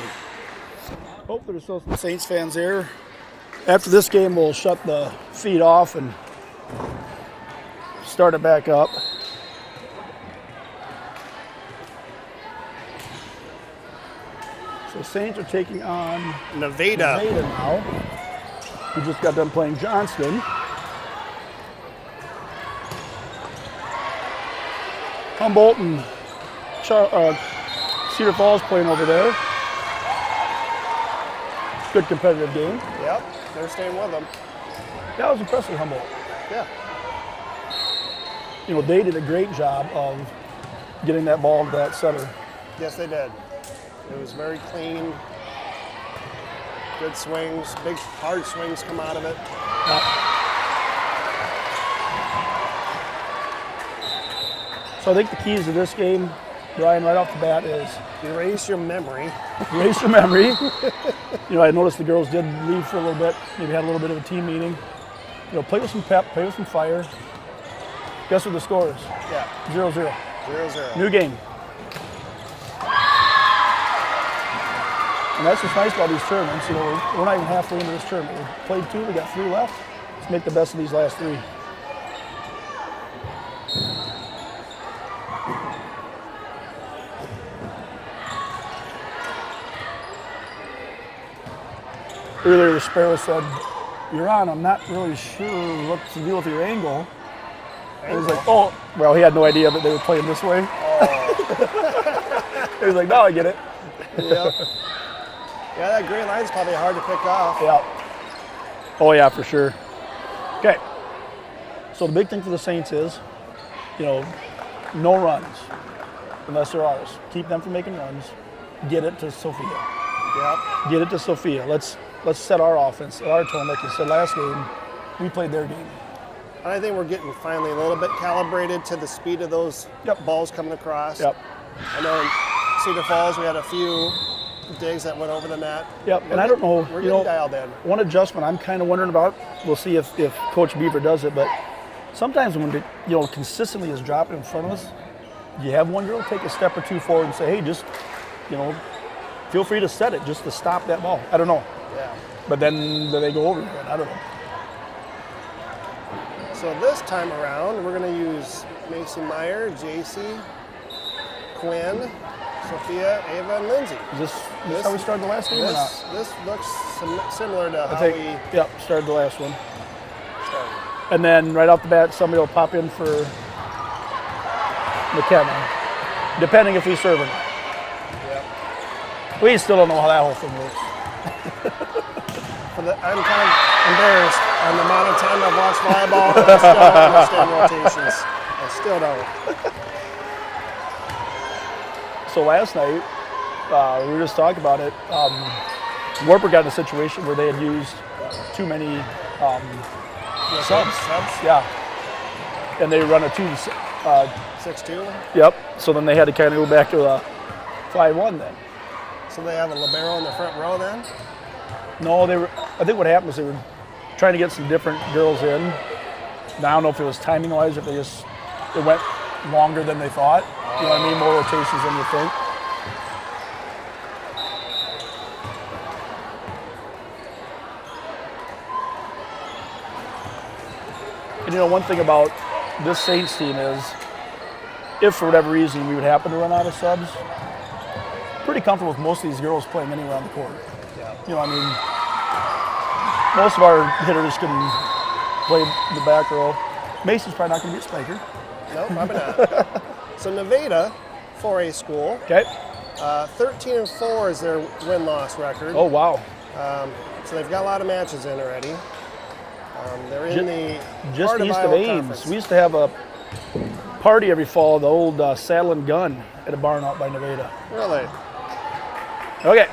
[SPEAKER 1] Hope there's still some Saints fans here. After this game, we'll shut the feed off and start it back up. So Saints are taking on
[SPEAKER 4] Nevada
[SPEAKER 1] now. We just got done playing Johnston. Humboldt and Cedar Falls playing over there. Good competitive game.
[SPEAKER 4] Yep, they're staying with them.
[SPEAKER 1] That was impressive, Humboldt.
[SPEAKER 4] Yeah.
[SPEAKER 1] You know, they did a great job of getting that ball to that center.
[SPEAKER 4] Yes, they did. It was very clean. Good swings, big hard swings come out of it.
[SPEAKER 1] So I think the keys to this game, Brian, right off the bat is
[SPEAKER 4] Erase your memory.
[SPEAKER 1] erase your memory. You know, I noticed the girls did leave for a little bit, maybe had a little bit of a team meeting. You know, play with some pep, play with some fire. Guess what the score is?
[SPEAKER 4] Yeah.
[SPEAKER 1] 0-0.
[SPEAKER 4] 0-0.
[SPEAKER 1] New game. And that's what's nice about these tournaments. You know, we're not even halfway into this tournament. We played 2, we got 3 left. Let's make the best of these last 3. Earlier, Sparrow said, "You're on. I'm not really sure what to do with your angle." I was like, "Oh, well." He had no idea that they were playing this way. He was like, "No, I get it."
[SPEAKER 4] Yep. Yeah, that green line's probably hard to pick off.
[SPEAKER 1] Yeah. Oh yeah, for sure. Okay. So the big thing for the Saints is, you know, no runs unless they're ours. Keep them from making runs. Get it to Sophia.
[SPEAKER 4] Yep.
[SPEAKER 1] Get it to Sophia. Let's set our offense, our tone. Like you said last game, we played their game.
[SPEAKER 4] And I think we're getting finally a little bit calibrated to the speed of those balls coming across.
[SPEAKER 1] Yep.
[SPEAKER 4] I know in Cedar Falls we had a few digs that went over the net.
[SPEAKER 1] Yep. And I don't know.
[SPEAKER 4] We're getting dialed in.
[SPEAKER 1] One adjustment I'm kind of wondering about. We'll see if Coach Beaver does it, but sometimes when consistently is dropping in front of us, you have one girl take a step or 2 forward and say, "Hey, just feel free to set it just to stop that ball." I don't know.
[SPEAKER 4] Yeah.
[SPEAKER 1] But then they go over again. I don't know.
[SPEAKER 4] So this time around, we're going to use Macy Meyer, JC, Quinn, Sophia, Ava, and Lindsay.
[SPEAKER 1] Is this how we started the last game or not?
[SPEAKER 4] This looks similar to how we
[SPEAKER 1] started the last one.
[SPEAKER 4] started.
[SPEAKER 1] And then right off the bat, somebody will pop in for McKenna, depending if we serve or not.
[SPEAKER 4] Yep.
[SPEAKER 1] We still don't know how that whole thing works.
[SPEAKER 4] I'm kind of embarrassed on the amount of time I've watched volleyball. I still don't understand rotations. I still don't.
[SPEAKER 1] So last night, we were just talking about it. Warper got in a situation where they had used too many subs. Yeah. And they run a
[SPEAKER 4] 6-2.
[SPEAKER 1] Yep. So then they had to kind of go back to a 5-1 then.
[SPEAKER 4] So they have a libero in the front row then?
[SPEAKER 1] No, I think what happened was they were trying to get some different girls in. Now, I don't know if it was timing wise, if it went longer than they thought. You know what I mean? More rotations than you think. And one thing about this Saints team is, if for whatever reason we would happen to run out of subs, pretty comfortable with most of these girls playing anywhere on the court. Yeah. Most of our hitters can play the back row. Mason's probably not going to be a spiker.
[SPEAKER 4] No, probably not. So Nevada, 4A school.
[SPEAKER 1] Okay.
[SPEAKER 4] 13-4 is their win-loss record.
[SPEAKER 1] Oh, wow.
[SPEAKER 4] So they've got a lot of matches in already. They're in the
[SPEAKER 1] just
[SPEAKER 4] part
[SPEAKER 1] east
[SPEAKER 4] of
[SPEAKER 1] of
[SPEAKER 4] Iowa
[SPEAKER 1] Ames.
[SPEAKER 4] Conference.
[SPEAKER 1] We used to have a party every fall, the old Saddle and Gun at a barn out by Nevada.
[SPEAKER 4] Really?
[SPEAKER 1] Okay.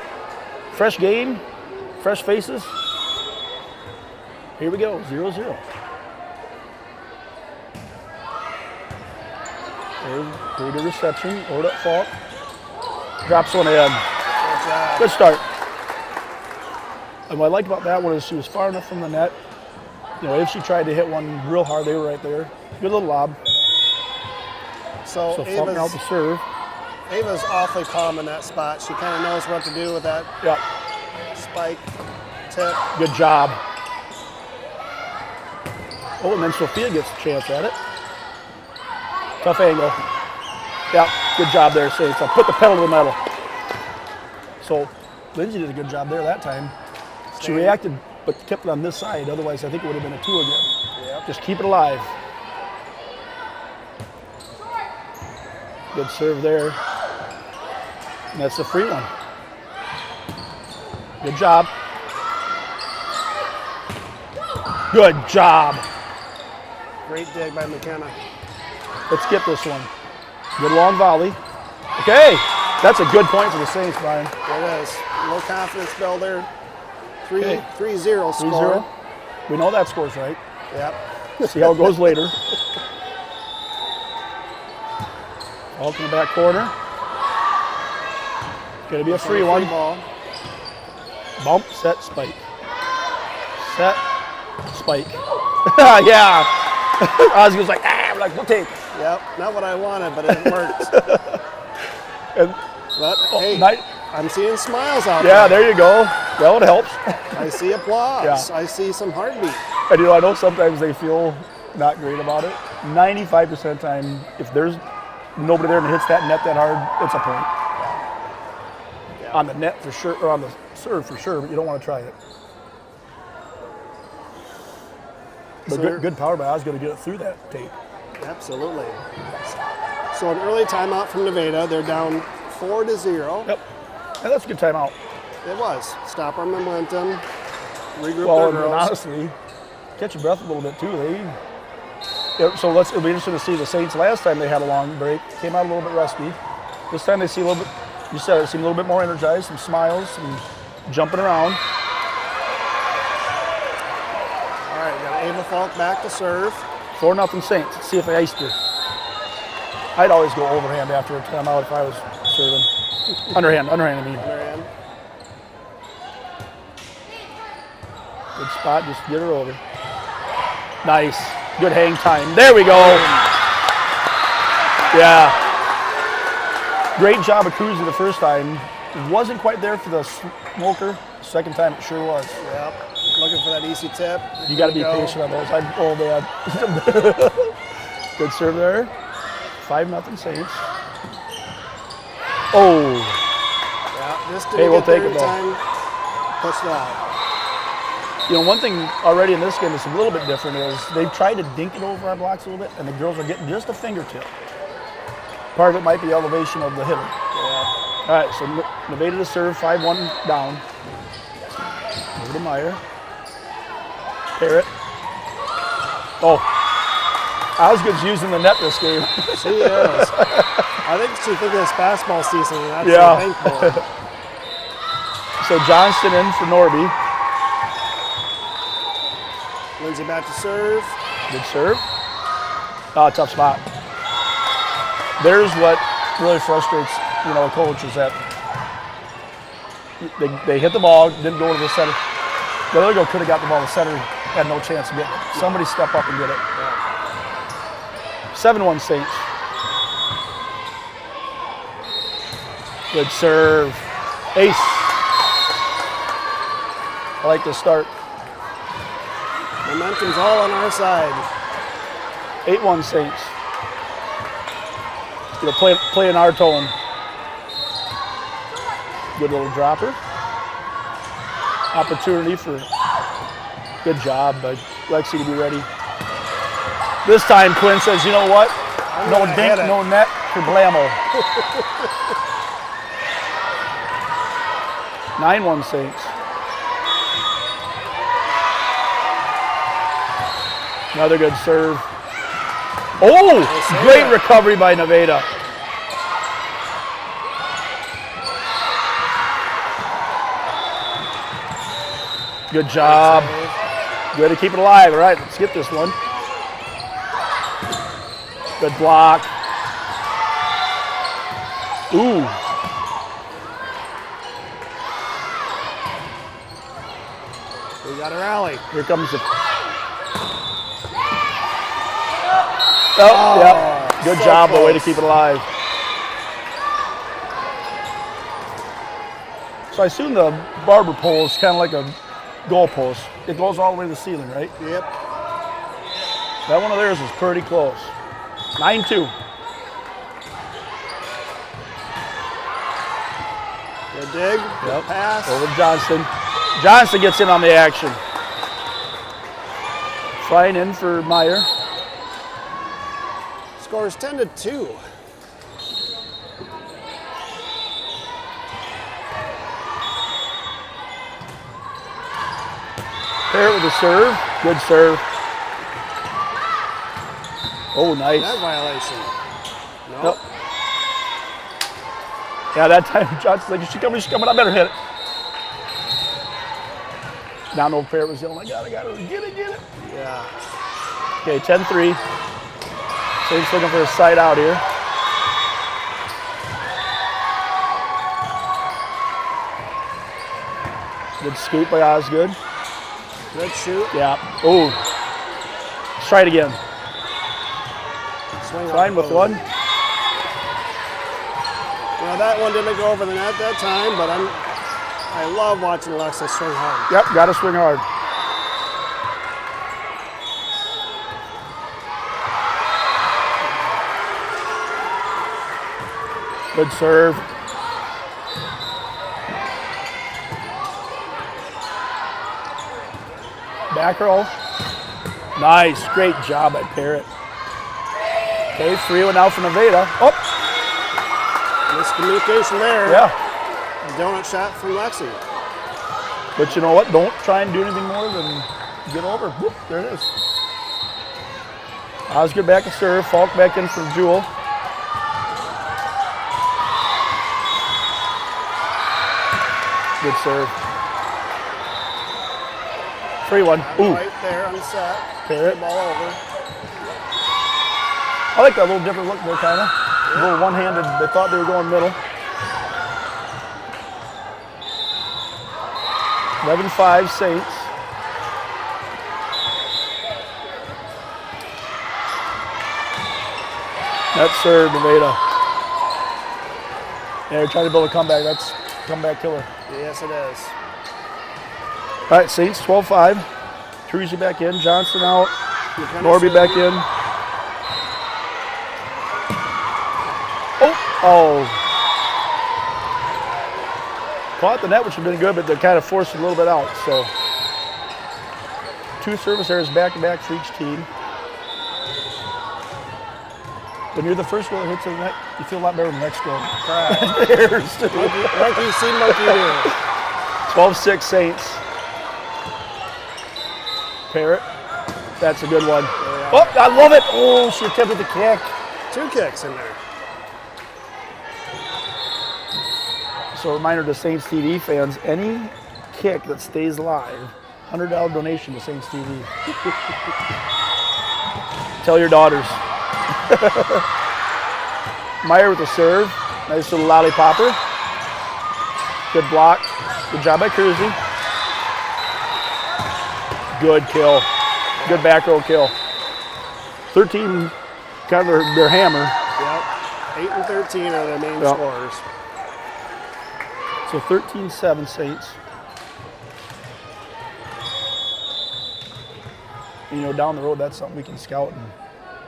[SPEAKER 1] Fresh game, fresh faces. Here we go, 0-0. There's the reception, Orda fault. Drops one in.
[SPEAKER 4] Good job.
[SPEAKER 1] Good start. And what I liked about that one is she was far enough from the net. If she tried to hit one real hard, they were right there. Good little lob.
[SPEAKER 4] So
[SPEAKER 1] Faulkner out
[SPEAKER 4] Ava's,
[SPEAKER 1] to serve.
[SPEAKER 4] Ava's awfully calm in that spot. She kind of knows what to do with that
[SPEAKER 1] Yep.
[SPEAKER 4] spike tip.
[SPEAKER 1] Good job. Oh, and then Sophia gets a chance at it. Tough angle. Yeah, good job there, Saints. I'll put the pedal to the metal. So Lindsay did a good job there that time. She reacted, but kept it on this side. Otherwise, I think it would have been a 2 again.
[SPEAKER 4] Yep.
[SPEAKER 1] Just keep it alive. Good serve there. And that's the free one. Good job. Good job.
[SPEAKER 4] Great dig by McKenna.
[SPEAKER 1] Let's get this one. Good long volley. Okay, that's a good point for the Saints, Brian.
[SPEAKER 4] It is. Low confidence builder.
[SPEAKER 1] Okay.
[SPEAKER 4] 3-0 score.
[SPEAKER 1] 3-0. We know that score's right.
[SPEAKER 4] Yep.
[SPEAKER 1] See how it goes later. Ball in the back corner. Gonna be a free one.
[SPEAKER 4] Ball.
[SPEAKER 1] Bump, set, spike. Set, spike. Yeah. Ozzy was like, we're like, we'll take.
[SPEAKER 4] Yep. Not what I wanted, but it worked.
[SPEAKER 1] And,
[SPEAKER 4] But hey, I'm seeing smiles out
[SPEAKER 1] yeah,
[SPEAKER 4] there.
[SPEAKER 1] there you go. Well, it helps.
[SPEAKER 4] I see applause.
[SPEAKER 1] Yeah.
[SPEAKER 4] I see some heartbeat.
[SPEAKER 1] And I know sometimes they feel not great about it. 95% of the time, if there's nobody there and it hits that net that hard, it's a point.
[SPEAKER 4] Yeah.
[SPEAKER 1] On the net for sure, or on the serve for sure, but you don't want to try it. But
[SPEAKER 4] So
[SPEAKER 1] good power by Oz going to get it through that tape.
[SPEAKER 4] Absolutely. So an early timeout from Nevada. They're down 4-0.
[SPEAKER 1] Yep. And that's a good timeout.
[SPEAKER 4] It was. Stop our momentum. Regroup
[SPEAKER 1] Well,
[SPEAKER 4] their
[SPEAKER 1] and
[SPEAKER 4] girls.
[SPEAKER 1] honestly, catch your breath a little bit too. So it'll be interesting to see the Saints. Last time they had a long break, came out a little bit rusty. This time they see a little bit. You said it seemed a little bit more energized, some smiles, some jumping around.
[SPEAKER 4] All right, got Ava Falk back to serve.
[SPEAKER 1] 4-0 Saints. Let's see if I iced her. I'd always go overhand after a timeout if I was serving. Underhand, I mean.
[SPEAKER 4] Marianne.
[SPEAKER 1] Good spot, just get her over. Nice. Good hang time. There we go. Yeah. Great job of cruising the first time. Wasn't quite there for the smoker. Second time it sure was.
[SPEAKER 4] Yep. Looking for that easy tip.
[SPEAKER 1] You got to be patient on those. Oh, man. Good serve there. 5-0 Saints. Oh.
[SPEAKER 4] Yeah, just
[SPEAKER 1] Hey,
[SPEAKER 4] didn't
[SPEAKER 1] we'll
[SPEAKER 4] get there
[SPEAKER 1] take it,
[SPEAKER 4] in
[SPEAKER 1] though.
[SPEAKER 4] time. Pushed it out.
[SPEAKER 1] You know, one thing already in this game that's a little bit different is they've tried to dink it over our blocks a little bit, and the girls are getting just a fingertip. Part of it might be elevation of the hitter.
[SPEAKER 4] Yeah.
[SPEAKER 1] All right, so Nevada to serve, 5-1 down. Over to Meyer. Parrott. Oh, Osgood's using the net this game.
[SPEAKER 4] She is. I think she thinking it's basketball season, and that's
[SPEAKER 1] Yeah.
[SPEAKER 4] thankful.
[SPEAKER 1] So Johnston in for Norby.
[SPEAKER 4] Lindsay back to serve.
[SPEAKER 1] Good serve. Oh, tough spot. There's what really frustrates, a coach is that they hit the ball, didn't go to the center. The other girl could have got the ball to center, had no chance of getting it. Somebody step up and get it. 7-1 Saints. Good serve. Ace. I like this start.
[SPEAKER 4] Momentum's all on our side.
[SPEAKER 1] 8-1 Saints. Play in our tone. Good little dropper. Opportunity for good job by Lexi to be ready. This time Quinn says, you know what? No dink, no net for Blamo. 9-1 Saints. Another good serve. Oh, great recovery by Nevada. Good job. Way to keep it alive. All right, let's get this one. Good block. Ooh.
[SPEAKER 4] We got a rally.
[SPEAKER 1] Here comes the. Oh, yeah. Good job, but way to keep it alive. So I assume the barber pole is kind of like a goal post. It goes all the way to the ceiling, right?
[SPEAKER 4] Yep.
[SPEAKER 1] That one of theirs is pretty close. 9-2.
[SPEAKER 4] Good dig. Good pass.
[SPEAKER 1] Over to Johnston. Johnston gets in on the action. Flying in for Meyer.
[SPEAKER 4] Scores 10-2.
[SPEAKER 1] Parrott with a serve. Good serve. Oh, nice.
[SPEAKER 4] That violation. Nope.
[SPEAKER 1] Nope. Yeah, that time Johnson's like, she's coming, I better hit it. Now no Parrott was yelling, I got it, get it.
[SPEAKER 4] Yeah.
[SPEAKER 1] Okay, 10-3. Saints looking for a side out here. Good scoop by Osgood.
[SPEAKER 4] Good shoot.
[SPEAKER 1] Yeah. Oh. Let's try it again.
[SPEAKER 4] Swing
[SPEAKER 1] Fine with one.
[SPEAKER 4] Now that one didn't go over the net that time, but I love watching Alexis swing hard.
[SPEAKER 1] Yep, got to swing hard. Good serve. Back roll. Nice, great job by Parrott. Okay, 3-1 now for Nevada. Oh,
[SPEAKER 4] Miscommunication there.
[SPEAKER 1] yeah.
[SPEAKER 4] Donut shot from Lexi.
[SPEAKER 1] But you know what? Don't try and do anything more than get over. Whoop, there it is. Osgood back to serve. Falk back in for Jewel. Good serve. 3-1. Ooh.
[SPEAKER 4] Right there on the set.
[SPEAKER 1] Parrott.
[SPEAKER 4] Ball over.
[SPEAKER 1] I like that little different look there, kind of. A little one-handed. They thought they were going middle. 11-5 Saints. That's serve, Nevada. Yeah, they're trying to build a comeback. That's comeback killer.
[SPEAKER 4] Yes, it is.
[SPEAKER 1] All right, Saints 12-5. Truzy back in. Johnston out. Norby back in. Oh. Caught the net, which would have been good, but they kind of forced it a little bit out. So 2 service errors back-to-back for each team. When you're the first goal that hits the net, you feel a lot better than the next goal. Errors.
[SPEAKER 4] Monkey see, monkey do.
[SPEAKER 1] 12-6 Saints. Parrott. That's a good one. Oh, I love it. Oh, she attempted the kick.
[SPEAKER 4] 2 kicks in there.
[SPEAKER 1] So a reminder to Saints TV fans, any kick that stays live, $100 donation to Saints TV. Tell your daughters. Meyer with the serve. Nice little lollipopper. Good block. Good job by Cruzy. Good kill. Good back row kill. 13, kind of their hammer.
[SPEAKER 4] Yep. 8 and 13 are their main scorers.
[SPEAKER 1] So 13-7 Saints. You know, down the road, that's something we can scout. And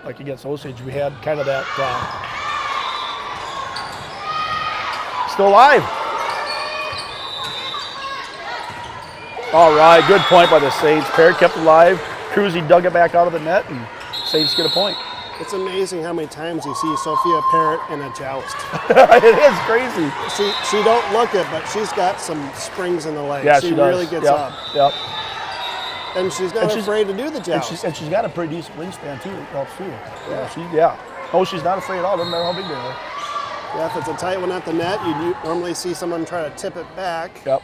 [SPEAKER 1] like against Osage, we had kind of that. Still alive. All right, good point by the Saints. Parrott kept it alive. Cruzy dug it back out of the net, and Saints get a point.
[SPEAKER 4] It's amazing how many times you see Sophia Parrott in a joust.
[SPEAKER 1] It is crazy.
[SPEAKER 4] She don't look it, but she's got some springs in the legs.
[SPEAKER 1] Yeah,
[SPEAKER 4] she
[SPEAKER 1] she does.
[SPEAKER 4] really gets
[SPEAKER 1] Yep.
[SPEAKER 4] up.
[SPEAKER 1] Yep.
[SPEAKER 4] And she's not afraid to do the joust.
[SPEAKER 1] And she's got a pretty decent wingspan too. It helps too. Yeah. Oh, she's not afraid at all. Doesn't matter how big they are.
[SPEAKER 4] Yeah, if it's a tight one at the net, you normally see someone try to tip it back.
[SPEAKER 1] Yep.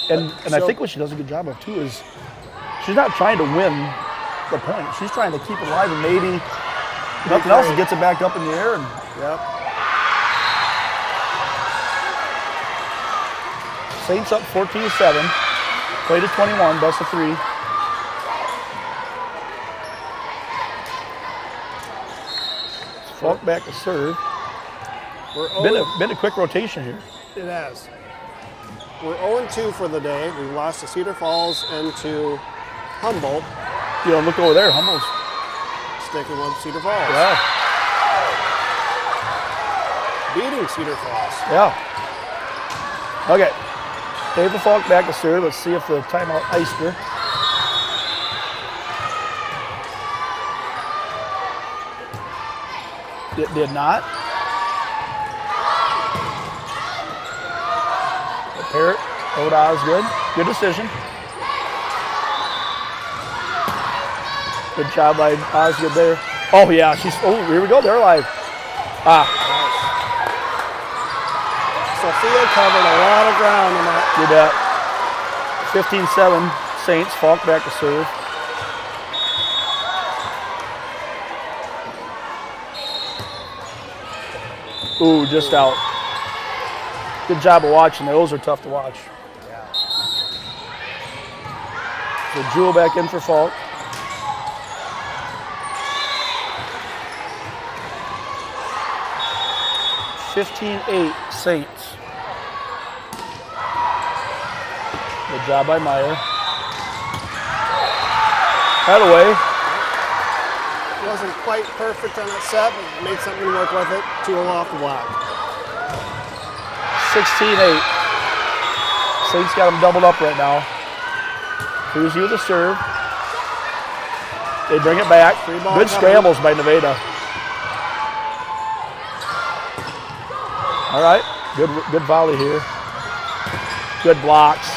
[SPEAKER 1] And I think what she does a good job of too is she's not trying to win the point. She's trying to keep it alive and maybe nothing else, gets it back up in the air. And
[SPEAKER 4] Yep.
[SPEAKER 1] Saints up 14-7. Play to 21, best of 3. Falk back to serve.
[SPEAKER 4] We're
[SPEAKER 1] Been a quick rotation here.
[SPEAKER 4] It has. we're 0-2 for the day. We lost to Cedar Falls and to Humboldt.
[SPEAKER 1] You know, look over there. Humboldt's.
[SPEAKER 4] Sticking with Cedar Falls.
[SPEAKER 1] Yeah.
[SPEAKER 4] Beating Cedar Falls.
[SPEAKER 1] Yeah. Okay. Ava Falk back to serve. Let's see if the timeout iced her. It did not. The Parrott over to Osgood. Good decision. Good job by Osgood there. Oh yeah, here we go. They're alive.
[SPEAKER 4] Sophia covered a lot of ground in that.
[SPEAKER 1] Do that. 15-7 Saints. Falk back to serve. Ooh, just out. Good job of watching. Those are tough to watch.
[SPEAKER 4] Yeah.
[SPEAKER 1] So Jewel back in for Falk. (15-8) Saints. Good job by Meyer. That away.
[SPEAKER 4] Wasn't quite perfect on that set, but made something work with it. 2 off the block.
[SPEAKER 1] 16-8. Saints got them doubled up right now. Cruzy with the serve. They bring it back. Good scrambles by Nevada. All right, good volley here. Good blocks.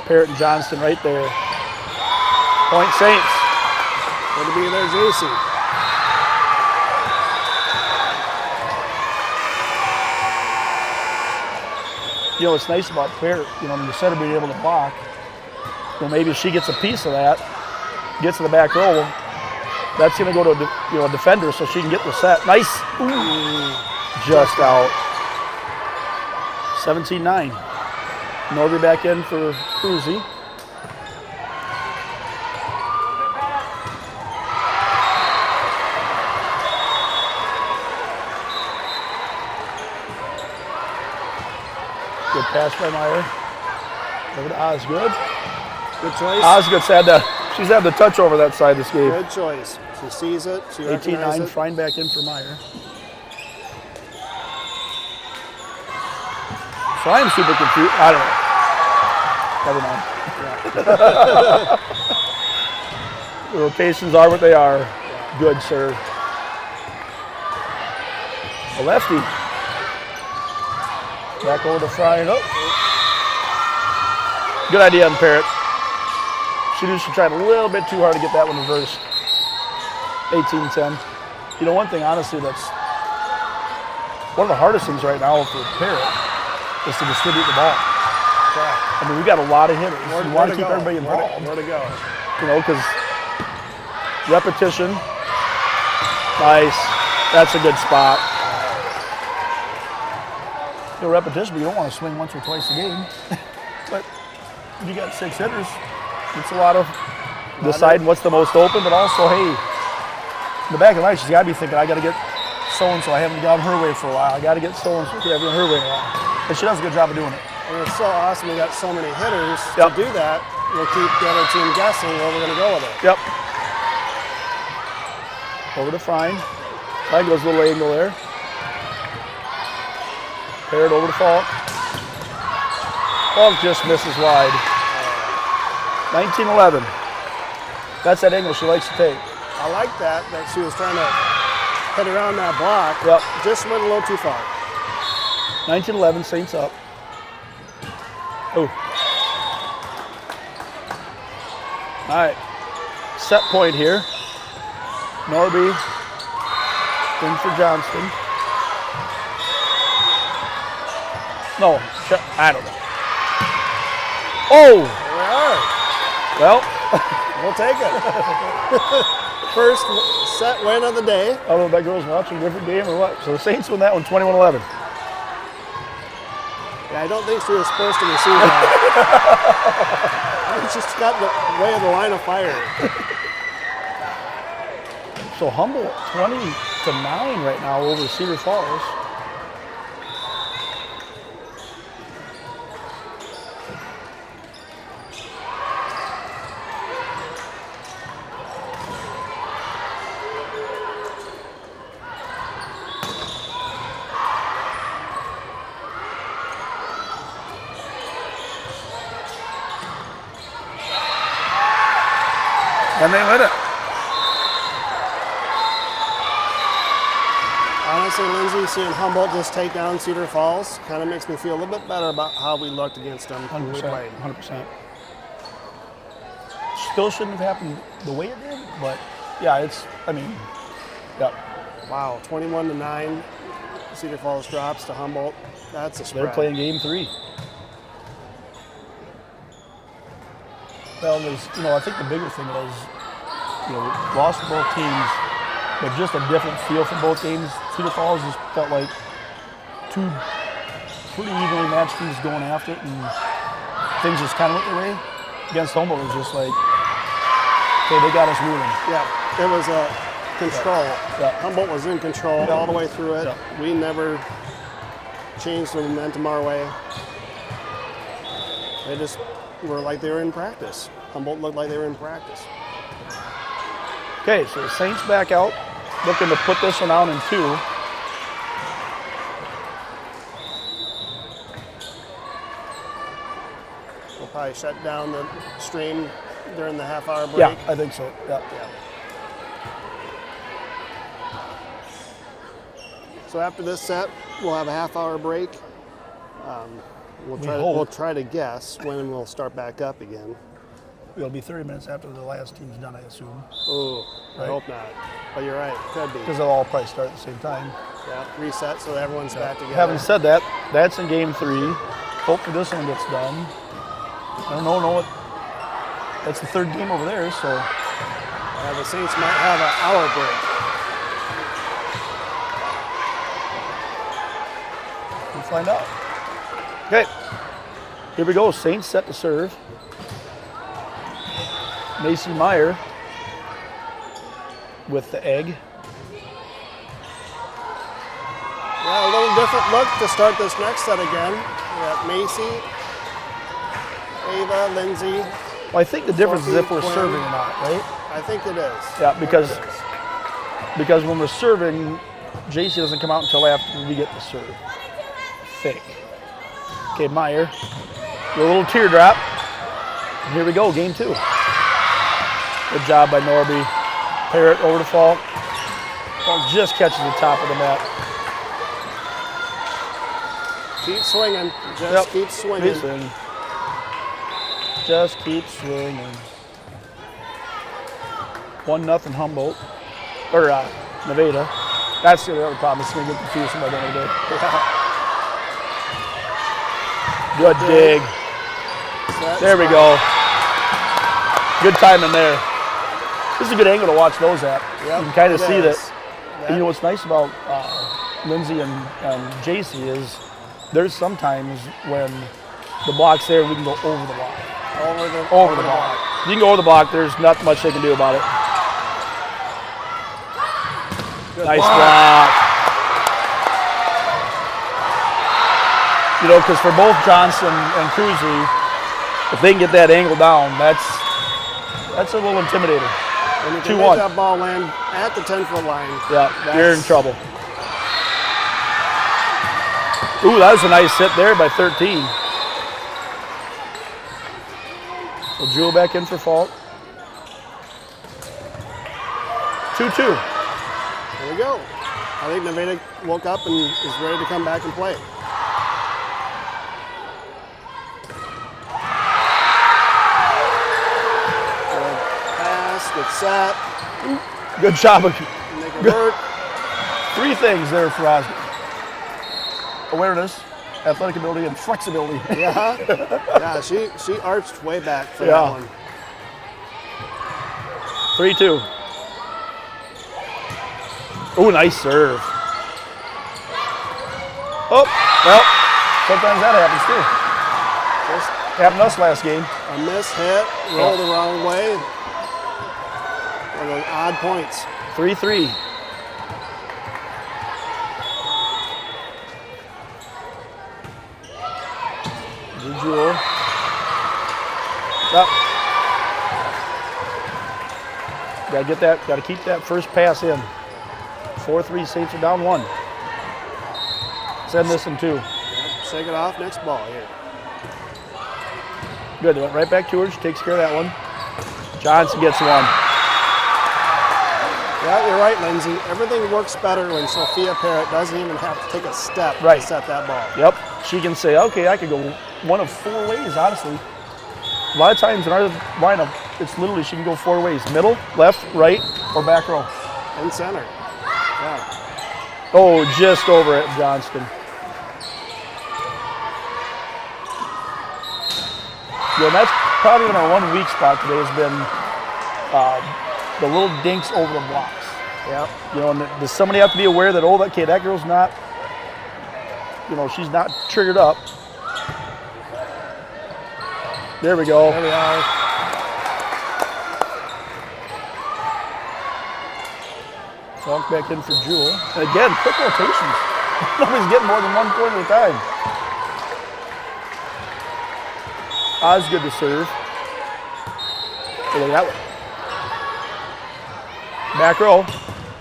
[SPEAKER 1] Parrott and Johnston right there. Point Saints.
[SPEAKER 4] Good to be there, JC.
[SPEAKER 1] You know what's nice about Parrott, you know, instead of being able to block, well, maybe if she gets a piece of that, gets to the back row, that's going to go to a defender so she can get the set. Nice. Ooh. Just out. 17-9. Norby back in for Cruzy. Good pass by Meyer. Over to Osgood.
[SPEAKER 4] Good choice.
[SPEAKER 1] Osgood's she's had the touch over that side this game.
[SPEAKER 4] Good choice. She sees it. She recognizes
[SPEAKER 1] 18-9.
[SPEAKER 4] it.
[SPEAKER 1] Frine back in for Meyer. So I am super confused. I don't know. Never mind. The rotations are what they are. Good serve. A lefty. Back over to Frine. Oh. Good idea on Parrott. She tried a little bit too hard to get that one reversed. 18-10. You know, one thing, honestly, that's one of the hardest things right now for Parrott is to distribute the ball. I mean, we got a lot of hitters. You want to keep everybody involved.
[SPEAKER 4] Where to go?
[SPEAKER 1] You know, because repetition. Nice. That's a good spot. You know, repetition, but you don't want to swing once or twice a game. But if you got 6 hitters, it's a lot of deciding what's the most open, but also, hey, in the back of the mind, she's got to be thinking, I got to get so-and-so. I haven't gotten her way for a while. I got to get so-and-so. I haven't gotten her way in a while. And she does a good job of doing it.
[SPEAKER 4] And it's so awesome we got so many hitters to do that. We'll keep the other team guessing where we're going to go with it.
[SPEAKER 1] Yep. Over to Frine. Frine goes a little angle there. Parrott over to Falk. Falk just misses wide. 19-11. That's that angle she likes to take.
[SPEAKER 4] I like that she was trying to hit around that block.
[SPEAKER 1] Yep.
[SPEAKER 4] Just went a little too far.
[SPEAKER 1] 19-11, Saints up. Oh. All right. Set point here. Norby in for Johnston. No, I don't know. Oh!
[SPEAKER 4] There we are.
[SPEAKER 1] Well,
[SPEAKER 4] we'll take it. First set win of the day.
[SPEAKER 1] I don't know if that girl's watching a different game or what. So the Saints win that one 21-11.
[SPEAKER 4] Yeah, I don't think she was supposed to receive that. I think she's got the way of the line of fire.
[SPEAKER 1] So Humboldt 20-9 right now over Cedar Falls. And they win it.
[SPEAKER 4] Honestly, Lindsay, seeing Humboldt just take down Cedar Falls kind of makes me feel a little bit better about how we looked against them when we
[SPEAKER 1] 100%.
[SPEAKER 4] played.
[SPEAKER 1] 100%. Still shouldn't have happened the way it did, but yeah, yeah.
[SPEAKER 4] Wow, 21-9. Cedar Falls drops to Humboldt. That's a spread.
[SPEAKER 1] They're playing game 3. Well, I think the bigger thing was, lost to both teams, but just a different feel for both games. Cedar Falls just felt like 2 pretty evenly matched teams going after it, and things just kind of went their way. Against Humboldt, it was just like, okay, they got us moving.
[SPEAKER 4] Yeah, it was a control.
[SPEAKER 1] Yeah.
[SPEAKER 4] Humboldt was in control all the way through it.
[SPEAKER 1] Yeah.
[SPEAKER 4] We never changed the momentum our way. They just were like they were in practice. Humboldt looked like they were in practice.
[SPEAKER 1] Okay, so the Saints back out, looking to put this one out in 2.
[SPEAKER 4] We'll probably shut down the stream during the half-hour break.
[SPEAKER 1] Yeah, I think so. Yeah.
[SPEAKER 4] So after this set, we'll have a half-hour break. We'll try to guess when we'll start back up again.
[SPEAKER 1] It'll be 30 minutes after the last team's done, I assume.
[SPEAKER 4] Oh,
[SPEAKER 1] Right?
[SPEAKER 4] I hope not. But you're right, could be.
[SPEAKER 1] Because they'll all probably start at the same time.
[SPEAKER 4] Yeah, reset so everyone's back together.
[SPEAKER 1] Having said that, that's in game 3. Hopefully this one gets done. I don't know. That's the 3rd game over there, so.
[SPEAKER 4] The Saints might have an hour break.
[SPEAKER 1] We'll find out. Okay, here we go. Saints set to serve. Macy Meyer with the egg.
[SPEAKER 4] Yeah, a little different look to start this next set again. We got Macy, Ava, Lindsay.
[SPEAKER 1] Well, I think the difference is if we're
[SPEAKER 4] Quinn.
[SPEAKER 1] serving or not, right?
[SPEAKER 4] I think it is.
[SPEAKER 1] Yeah, because when we're serving, JC doesn't come out until after we get the serve. I think. Okay, Meyer, a little teardrop. And here we go, game 2. Good job by Norby. Parrott over to Falk. Falk just catches the top of the net.
[SPEAKER 4] Keep swinging. Just keep swinging.
[SPEAKER 1] Keep swinging. Just keep swinging. 1-0 Humboldt. Or Nevada. That's the other problem. It's going to get confused by the end of the day. Good dig. There we go. Good timing there. This is a good angle to watch those at.
[SPEAKER 4] Yep,
[SPEAKER 1] you can kind of see that.
[SPEAKER 4] that.
[SPEAKER 1] What's nice about Lindsay and JC is there's sometimes when the block's there and we can go over the block. Over the block. You can go over the block. There's not much they can do about it.
[SPEAKER 4] Good
[SPEAKER 1] Nice block. Because for both Johnston and Cruzy, if they can get that angle down, that's a little intimidating.
[SPEAKER 4] And you can
[SPEAKER 1] 2-1.
[SPEAKER 4] make that ball land at the 10-foot line.
[SPEAKER 1] Yeah, you're in trouble. Ooh, that was a nice hit there by 13. So Jewel back in for Falk. 2-2.
[SPEAKER 4] There we go. I think Nevada woke up and is ready to come back and play. Good pass, good set.
[SPEAKER 1] Good job.
[SPEAKER 4] Make it work.
[SPEAKER 1] 3 things there for Osgood. Awareness, athletic ability, and flexibility.
[SPEAKER 4] Yeah, yeah. She arched way back for that one.
[SPEAKER 1] 3-2. Ooh, nice serve. Oh, well, sometimes that happens too.
[SPEAKER 4] Just
[SPEAKER 1] Happened to us last game.
[SPEAKER 4] a miss hit, roll the wrong way. One of those odd points.
[SPEAKER 1] 3-3. Jewel. Up. Gotta get that, gotta keep that first pass in. 4-3, Saints are down 1. Send this in 2.
[SPEAKER 4] Shake it off, next ball here.
[SPEAKER 1] Good, they went right back to her. She takes care of that one. Johnston gets 1.
[SPEAKER 4] Yeah, you're right, Lindsay. Everything works better when Sophia Parrott doesn't even have to take a step
[SPEAKER 1] Right.
[SPEAKER 4] to set that ball.
[SPEAKER 1] Yep. She can say, okay, I could go one of 4 ways, honestly. A lot of times in our lineup, it's literally she can go 4 ways. Middle, left, right, or back row.
[SPEAKER 4] And center. Yeah.
[SPEAKER 1] Oh, just over at Johnston. Yeah, that's probably been our one weak spot today has been the little dinks over the blocks.
[SPEAKER 4] Yep.
[SPEAKER 1] You know, and does somebody have to be aware that, oh, that girl's not, you know, she's not triggered up. There we go.
[SPEAKER 4] There we are.
[SPEAKER 1] Falk back in for Jewel. And again, quick rotations. Nobody's getting more than 1 point at a time. Osgood to serve. Oh, look at that one. Back row.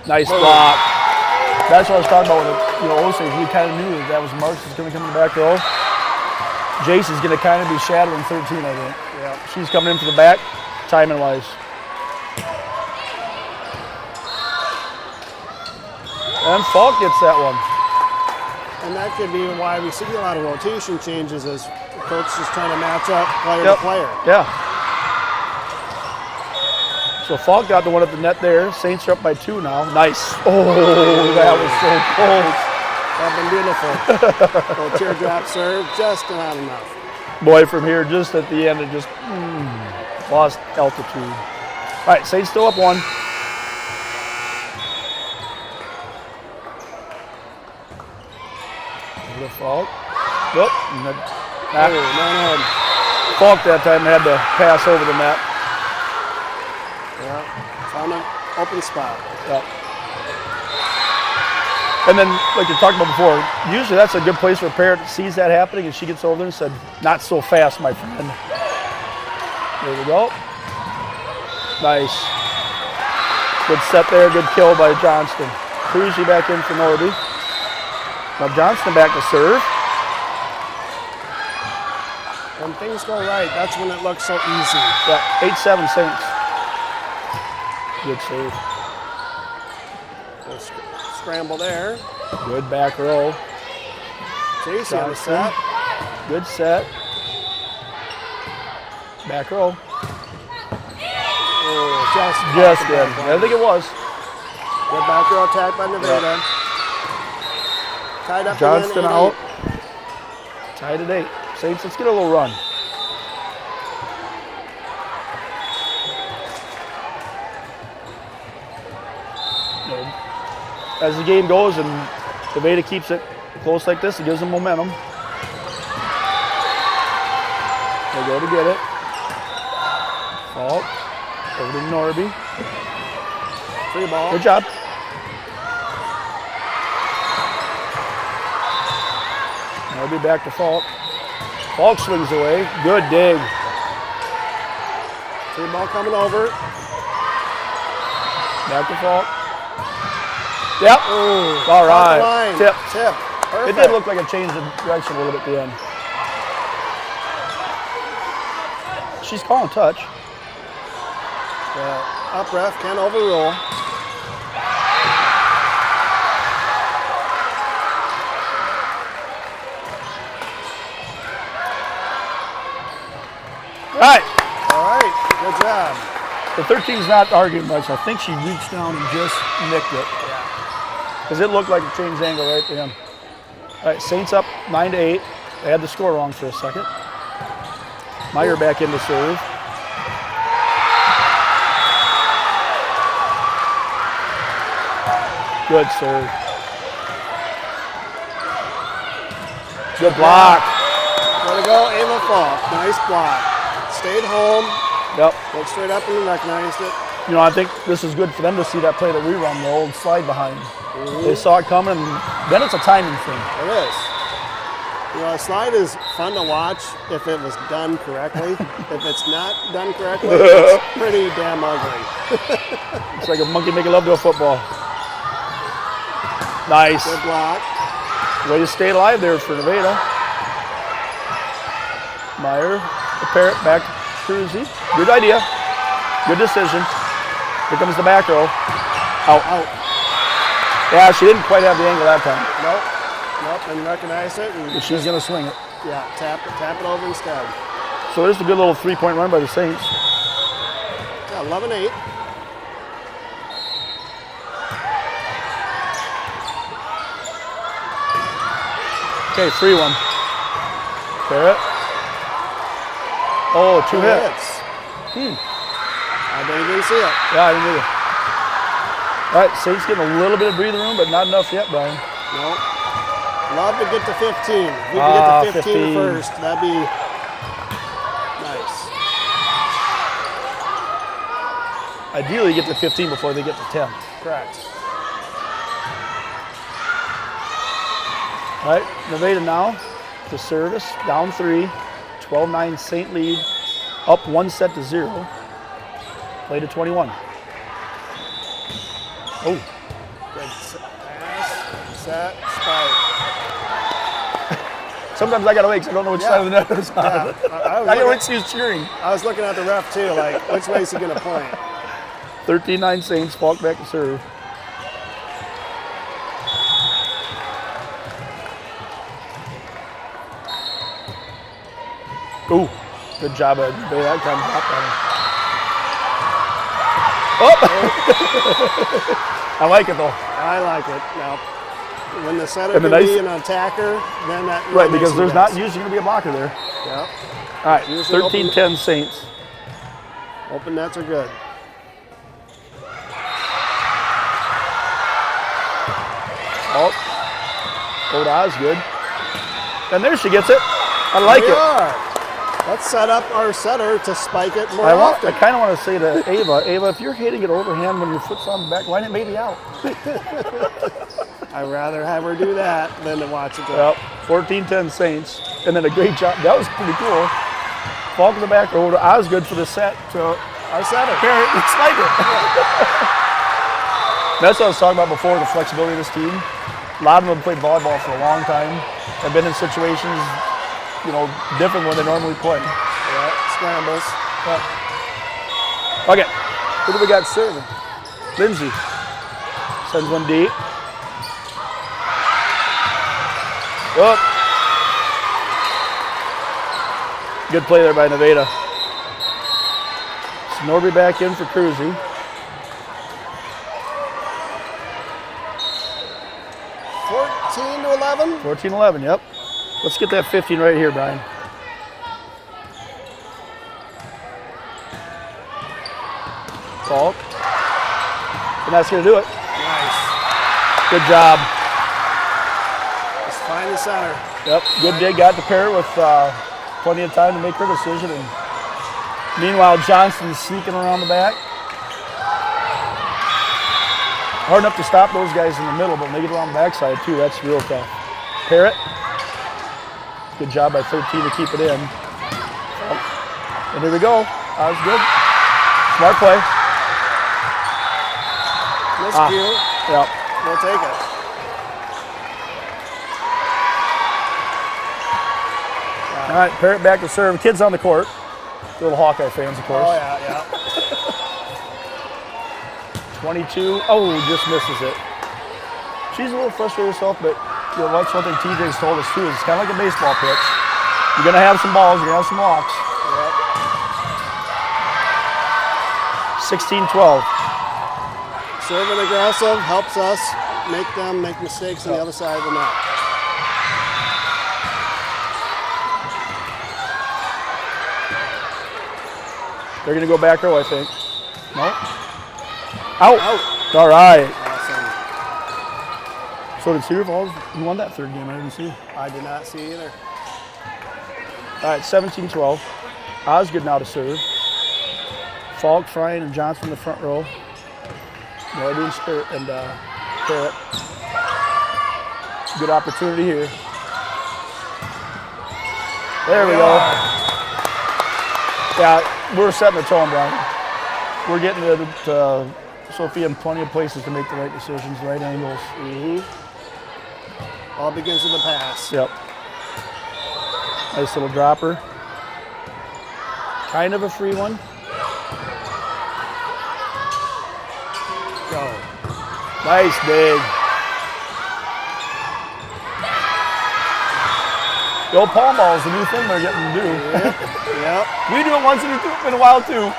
[SPEAKER 1] Nice block. That's what I was talking about with it. You know, Osage, we kind of knew that was Marks is going to come in the back row. Jace is going to kind of be shadowing 13, I think.
[SPEAKER 4] Yeah.
[SPEAKER 1] She's coming in for the back, timing-wise. And Falk gets that one.
[SPEAKER 4] And that could be why we see a lot of rotation changes as the coach is trying to match up player to player.
[SPEAKER 1] Yeah. So Falk got the one at the net there. Saints are up by 2 now. Nice. Oh, that was so close.
[SPEAKER 4] That'd been beautiful. Little teardrop serve, just not enough.
[SPEAKER 1] Boy, from here, just at the end, it just lost altitude. All right, Saints still up 1. The Falk. Whoop. No. Falk that time had to pass over the net.
[SPEAKER 4] Yeah, found an open spot.
[SPEAKER 1] Yep. And then, like you talked about before, usually that's a good place where a parent sees that happening and she gets over there and said, not so fast, my friend. There we go. Nice. Good set there, good kill by Johnston. Cruzy back in for Norby. Now Johnston back to serve.
[SPEAKER 4] When things go right, that's when it looks so easy.
[SPEAKER 1] Yeah, 8-7 Saints. Good save.
[SPEAKER 4] Scramble there.
[SPEAKER 1] Good back row.
[SPEAKER 4] Casey on the set.
[SPEAKER 1] Good set. Back row.
[SPEAKER 4] Oh,
[SPEAKER 1] just in. I think it was.
[SPEAKER 4] Good back row attack by Nevada.
[SPEAKER 1] Yep.
[SPEAKER 4] Tied up
[SPEAKER 1] Johnston
[SPEAKER 4] again,
[SPEAKER 1] out. Tied at 8. Saints, let's get a little run. As the game goes and Nevada keeps it close like this, it gives them momentum. They go to get it. Falk. Over to Norby.
[SPEAKER 4] Free ball.
[SPEAKER 1] Good job. Norby back to Falk. Falk swings away. Good dig.
[SPEAKER 4] Free ball coming over.
[SPEAKER 1] Back to Falk. Yep.
[SPEAKER 4] Ooh,
[SPEAKER 1] all right. Tip.
[SPEAKER 4] Tip. Perfect.
[SPEAKER 1] It did look like a change of direction a little bit at the end. She's calling touch.
[SPEAKER 4] Up ref can't overrule.
[SPEAKER 1] Right.
[SPEAKER 4] All right. Good job.
[SPEAKER 1] The 13's not arguing much. I think she reached down and just nicked it. Because it looked like a change angle right there. All right, Saints up 9-8. They had the score wrong for a second. Meyer back in to serve. Good serve. Good block.
[SPEAKER 4] Way to go, Ava Falk. Nice block. Stayed home.
[SPEAKER 1] Yep.
[SPEAKER 4] Looked straight up and recognized it.
[SPEAKER 1] You know, I think this is good for them to see that play that we run, the old slide behind. They saw it coming, and then it's a timing thing.
[SPEAKER 4] It is. You know, a slide is fun to watch if it was done correctly. If it's not done correctly, it's pretty damn ugly.
[SPEAKER 1] It's like a monkey making love to a football. Nice.
[SPEAKER 4] Good block.
[SPEAKER 1] Way to stay alive there for Nevada. Meyer, the Parrott back to Cruzy. Good idea. Good decision. Here comes the back row. Out.
[SPEAKER 4] Out.
[SPEAKER 1] Yeah, she didn't quite have the angle that time.
[SPEAKER 4] Nope, and recognized it. And
[SPEAKER 1] But she's going to swing it.
[SPEAKER 4] yeah, tap it over instead.
[SPEAKER 1] So there's a good little 3-point run by the Saints.
[SPEAKER 4] Yeah, 11-8.
[SPEAKER 1] Okay, 3-1. Barrett. Oh, two hits.
[SPEAKER 4] I didn't even see it.
[SPEAKER 1] Yeah, I didn't either. All right, Saints getting a little bit of breathing room, but not enough yet, Brian.
[SPEAKER 4] Nope. Love to get to 15. If we can get to 15 first, that'd be nice.
[SPEAKER 1] Ideally, get to 15 before they get to 10.
[SPEAKER 4] Correct.
[SPEAKER 1] All right, Nevada now to service, down 3, 12-9 Saint lead, up 1-0. Play to 21. Oh.
[SPEAKER 4] Good pass, set, spike.
[SPEAKER 1] Sometimes I gotta wait because I don't know which side of the net it's on.
[SPEAKER 4] Yeah,
[SPEAKER 1] I gotta wait till he's cheering.
[SPEAKER 4] I was looking at the ref too, like, which way is he gonna point?
[SPEAKER 1] 13-9 Saints, Falk back to serve. Ooh, good job at that kind of drop on him. Oh! I like it though.
[SPEAKER 4] I like it. Now, when the setter
[SPEAKER 1] And the
[SPEAKER 4] can
[SPEAKER 1] nice-
[SPEAKER 4] be an attacker, then that
[SPEAKER 1] Right,
[SPEAKER 4] makes
[SPEAKER 1] because
[SPEAKER 4] you
[SPEAKER 1] there's
[SPEAKER 4] best.
[SPEAKER 1] not usually going to be a blocker there.
[SPEAKER 4] Yep.
[SPEAKER 1] All right,
[SPEAKER 4] Usually
[SPEAKER 1] 13-10 Saints.
[SPEAKER 4] Open nets are good.
[SPEAKER 1] Oh, Osgood. And there she gets it. I like
[SPEAKER 4] We
[SPEAKER 1] it.
[SPEAKER 4] are. Let's set up our setter to spike it more
[SPEAKER 1] I
[SPEAKER 4] often.
[SPEAKER 1] kind of want to say to Ava, if you're hitting it overhand when your foot's on the back, why not maybe out?
[SPEAKER 4] I'd rather have her do that than to watch it go.
[SPEAKER 1] Yep, 14-10 Saints. And then a great job. That was pretty cool. Falk in the back over to Osgood for the set. So
[SPEAKER 4] Our setter.
[SPEAKER 1] Barrett, it's like it. That's what I was talking about before, the flexibility of this team. A lot of them have played volleyball for a long time. Have been in situations, different when they normally play.
[SPEAKER 4] Yeah, scrambles.
[SPEAKER 1] Okay, who do we got serving? Lindsay sends one deep. Up. Good play there by Nevada. Snorby back in for Cruzy.
[SPEAKER 4] 14-11.
[SPEAKER 1] 14-11, yep. Let's get that 15 right here, Brian. Falk. And that's going to do it.
[SPEAKER 4] Nice.
[SPEAKER 1] Good job.
[SPEAKER 4] Just find the center.
[SPEAKER 1] Yep, good dig. Got to pair it with plenty of time to make her decision. And meanwhile, Johnston's sneaking around the back. Hard enough to stop those guys in the middle, but when they get around the backside too, that's real tough. Parrott. Good job by 13 to keep it in. And here we go. That was good. Smart play.
[SPEAKER 4] Miscue.
[SPEAKER 1] Yep.
[SPEAKER 4] We'll take it.
[SPEAKER 1] All right, Parrott back to serve. Kids on the court. Little Hawkeye fans, of course.
[SPEAKER 4] Oh, yeah.
[SPEAKER 1] 22. Oh, just misses it. She's a little frustrated herself, but that's one thing TJ's told us too. It's kind of like a baseball pitch. You're going to have some balls. You're going to have some walks.
[SPEAKER 4] Yep.
[SPEAKER 1] 16-12.
[SPEAKER 4] Serving aggressive helps us make them make mistakes on the other side of the net.
[SPEAKER 1] They're going to go back row, I think. No? Out. All right.
[SPEAKER 4] Awesome.
[SPEAKER 1] So did Cedar Falls, who won that third game? I didn't see.
[SPEAKER 4] I did not see either.
[SPEAKER 1] All right, 17-12. Osgood now to serve. Falk, Fryan, and Johnston in the front row. Norby and Spirit and Parrott. Good opportunity here. There we go. Yeah, we're setting the tone, Brian. We're getting to Sophia in plenty of places to make the right decisions, right angles.
[SPEAKER 4] All begins with a pass.
[SPEAKER 1] Yep. Nice little dropper. Kind of a free one.
[SPEAKER 4] Go.
[SPEAKER 1] Nice dig. The old palm ball is the new thing they're getting to do.
[SPEAKER 4] Yep.
[SPEAKER 1] We do it once in a while too.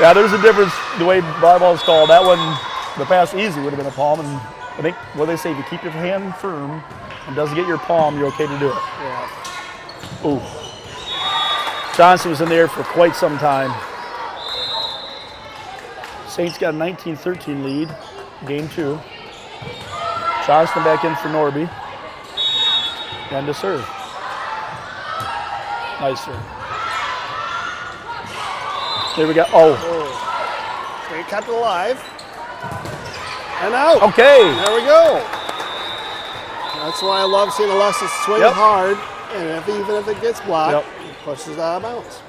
[SPEAKER 1] Yeah, there's a difference the way volleyball is called. That one, the pass easy would have been a palm, and I think what they say, if you keep your hand firm and doesn't get your palm, you're okay to do it.
[SPEAKER 4] Yeah.
[SPEAKER 1] Ooh. Johnston was in there for quite some time. Saints got a 19-13 lead, game 2. Johnston back in for Norby. And to serve. Nice serve. There we go. Oh.
[SPEAKER 4] They kept it alive. And out.
[SPEAKER 1] Okay.
[SPEAKER 4] There we go. That's why I love seeing Alessis swing hard. And even if it gets blocked, it pushes it out of bounds.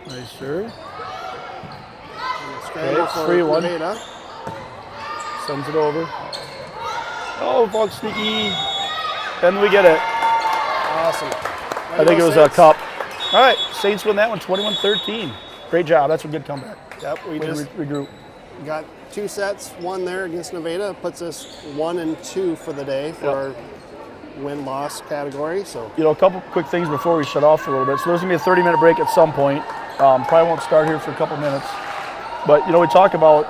[SPEAKER 1] Nice serve.
[SPEAKER 4] Okay,
[SPEAKER 1] it's 3-1.
[SPEAKER 4] Nevada.
[SPEAKER 1] Sends it over. Oh, ball sneaky. And we get it.
[SPEAKER 4] Awesome.
[SPEAKER 1] I think it was a cup. All right, Saints win that one 21-13. Great job. That's a good comeback.
[SPEAKER 4] Yep, we
[SPEAKER 1] Way to
[SPEAKER 4] just
[SPEAKER 1] regroup.
[SPEAKER 4] got 2 sets, 1 there against Nevada. Puts us 1 and 2 for the day for our win-loss category. So,
[SPEAKER 1] You know, a couple quick things before we shut off for a little bit. So there's going to be a 30-minute break at some point. Probably won't start here for a couple minutes. But, you know, we talk about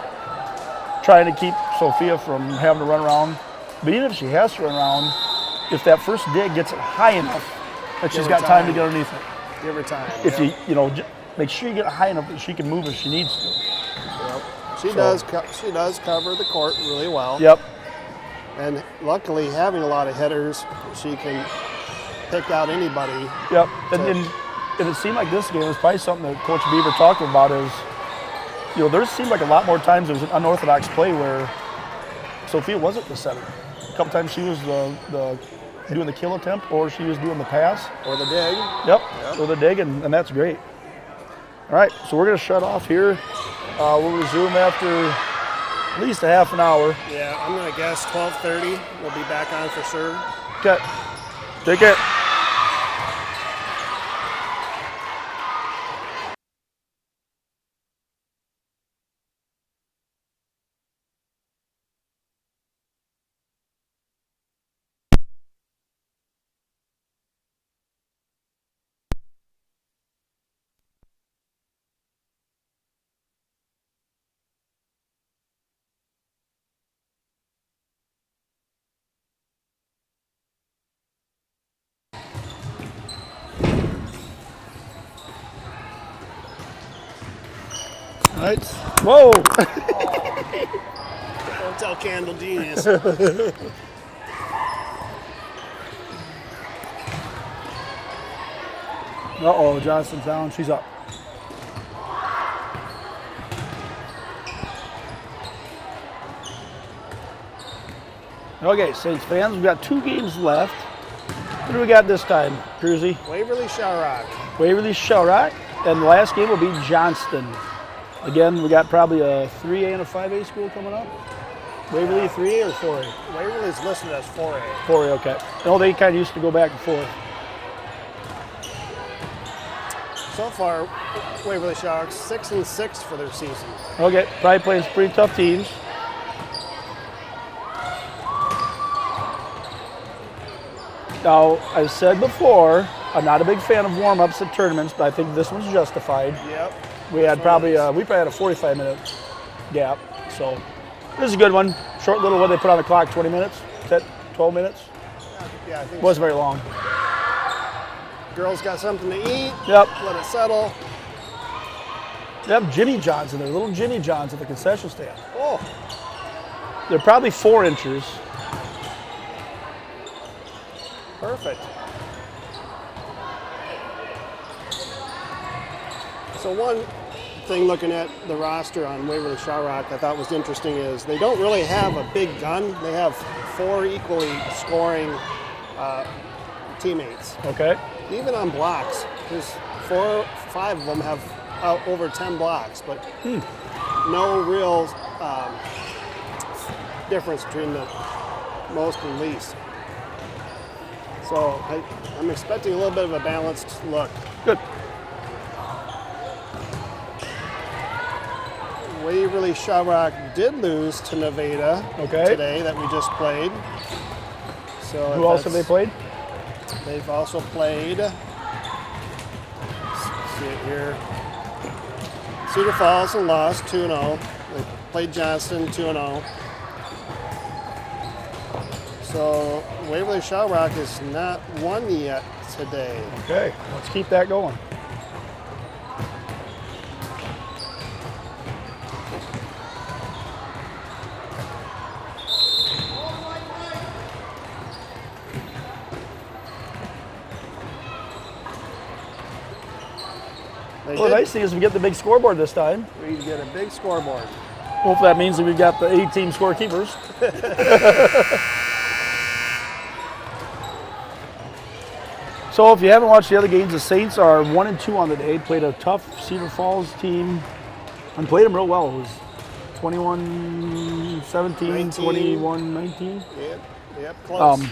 [SPEAKER 1] trying to keep Sophia from having to run around. But even if she has to run around, if that first dig gets it high enough that she's got time to get underneath it.
[SPEAKER 4] give her time.
[SPEAKER 1] If you know, make sure you get it high enough that she can move if she needs to.
[SPEAKER 4] Yep. She does cover the court really well.
[SPEAKER 1] Yep.
[SPEAKER 4] And luckily, having a lot of hitters, she can pick out anybody.
[SPEAKER 1] Yep. And it seemed like this game was probably something that Coach Beaver talked about is, you know, there seemed like a lot more times there was an unorthodox play where Sophia wasn't the center. A couple times she was the doing the kill attempt, or she was doing the pass.
[SPEAKER 4] Or the dig.
[SPEAKER 1] Yep. Or the dig, and that's great. All right, so we're going to shut off here. We'll resume after at least a half an hour.
[SPEAKER 4] Yeah, I'm going to guess 12:30. We'll be back on for sure.
[SPEAKER 1] Okay. Take it. All right. Whoa.
[SPEAKER 4] Don't tell Candle Genius.
[SPEAKER 1] Uh-oh, Johnston's down. She's up. Okay, Saints fans, we've got 2 games left. What do we got this time, Cruzy?
[SPEAKER 4] Waverly-Shell Rock.
[SPEAKER 1] Waverly-Shell Rock, and the last game will be Johnston. Again, we got probably a 3A and a 5A school coming up. Waverly 3A or 4A?
[SPEAKER 4] Waverly's listed as 4A.
[SPEAKER 1] 4A, okay. No, they kind of used to go back and forth.
[SPEAKER 4] So far, Waverly-Shell Rock's 6-6 for their season.
[SPEAKER 1] Okay, probably playing some pretty tough teams. Now, I've said before, I'm not a big fan of warm-ups at tournaments, but I think this one's justified.
[SPEAKER 4] Yep.
[SPEAKER 1] We probably had a 45-minute gap, so this is a good one. Short little, what they put on the clock, 20 minutes? Is that 12 minutes?
[SPEAKER 4] Yeah, I think
[SPEAKER 1] It wasn't very long.
[SPEAKER 4] Girls got something to eat.
[SPEAKER 1] Yep.
[SPEAKER 4] Let it settle.
[SPEAKER 1] They have Jimmy Johns in there, little Jimmy Johns at the concession stand.
[SPEAKER 4] Oh,
[SPEAKER 1] They're probably 4 inches.
[SPEAKER 4] perfect. So one thing looking at the roster on Waverly-Shell Rock I thought was interesting is they don't really have a big gun. They have 4 equally scoring teammates.
[SPEAKER 1] Okay.
[SPEAKER 4] Even on blocks, there's 4 or 5 of them have over 10 blocks, but no real difference between the most and least. So I'm expecting a little bit of a balanced look.
[SPEAKER 1] Good.
[SPEAKER 4] Waverly-Shell Rock did lose to Nevada today that we just played. So
[SPEAKER 1] who else have they played?
[SPEAKER 4] They've also played, let's see it here, Cedar Falls and lost 2-0. They played Johnston 2-0. So Waverly-Shell Rock is not won yet today.
[SPEAKER 1] Okay, let's keep that going. Well, the nice thing is we get the big scoreboard this time.
[SPEAKER 4] We get a big scoreboard.
[SPEAKER 1] Hopefully that means that we've got the 8-team scorekeepers. So if you haven't watched the other games, the Saints are 1-2 on the day. Played a tough Cedar Falls team and played them real well. It was 21-17, 21-19.
[SPEAKER 4] Yep, close.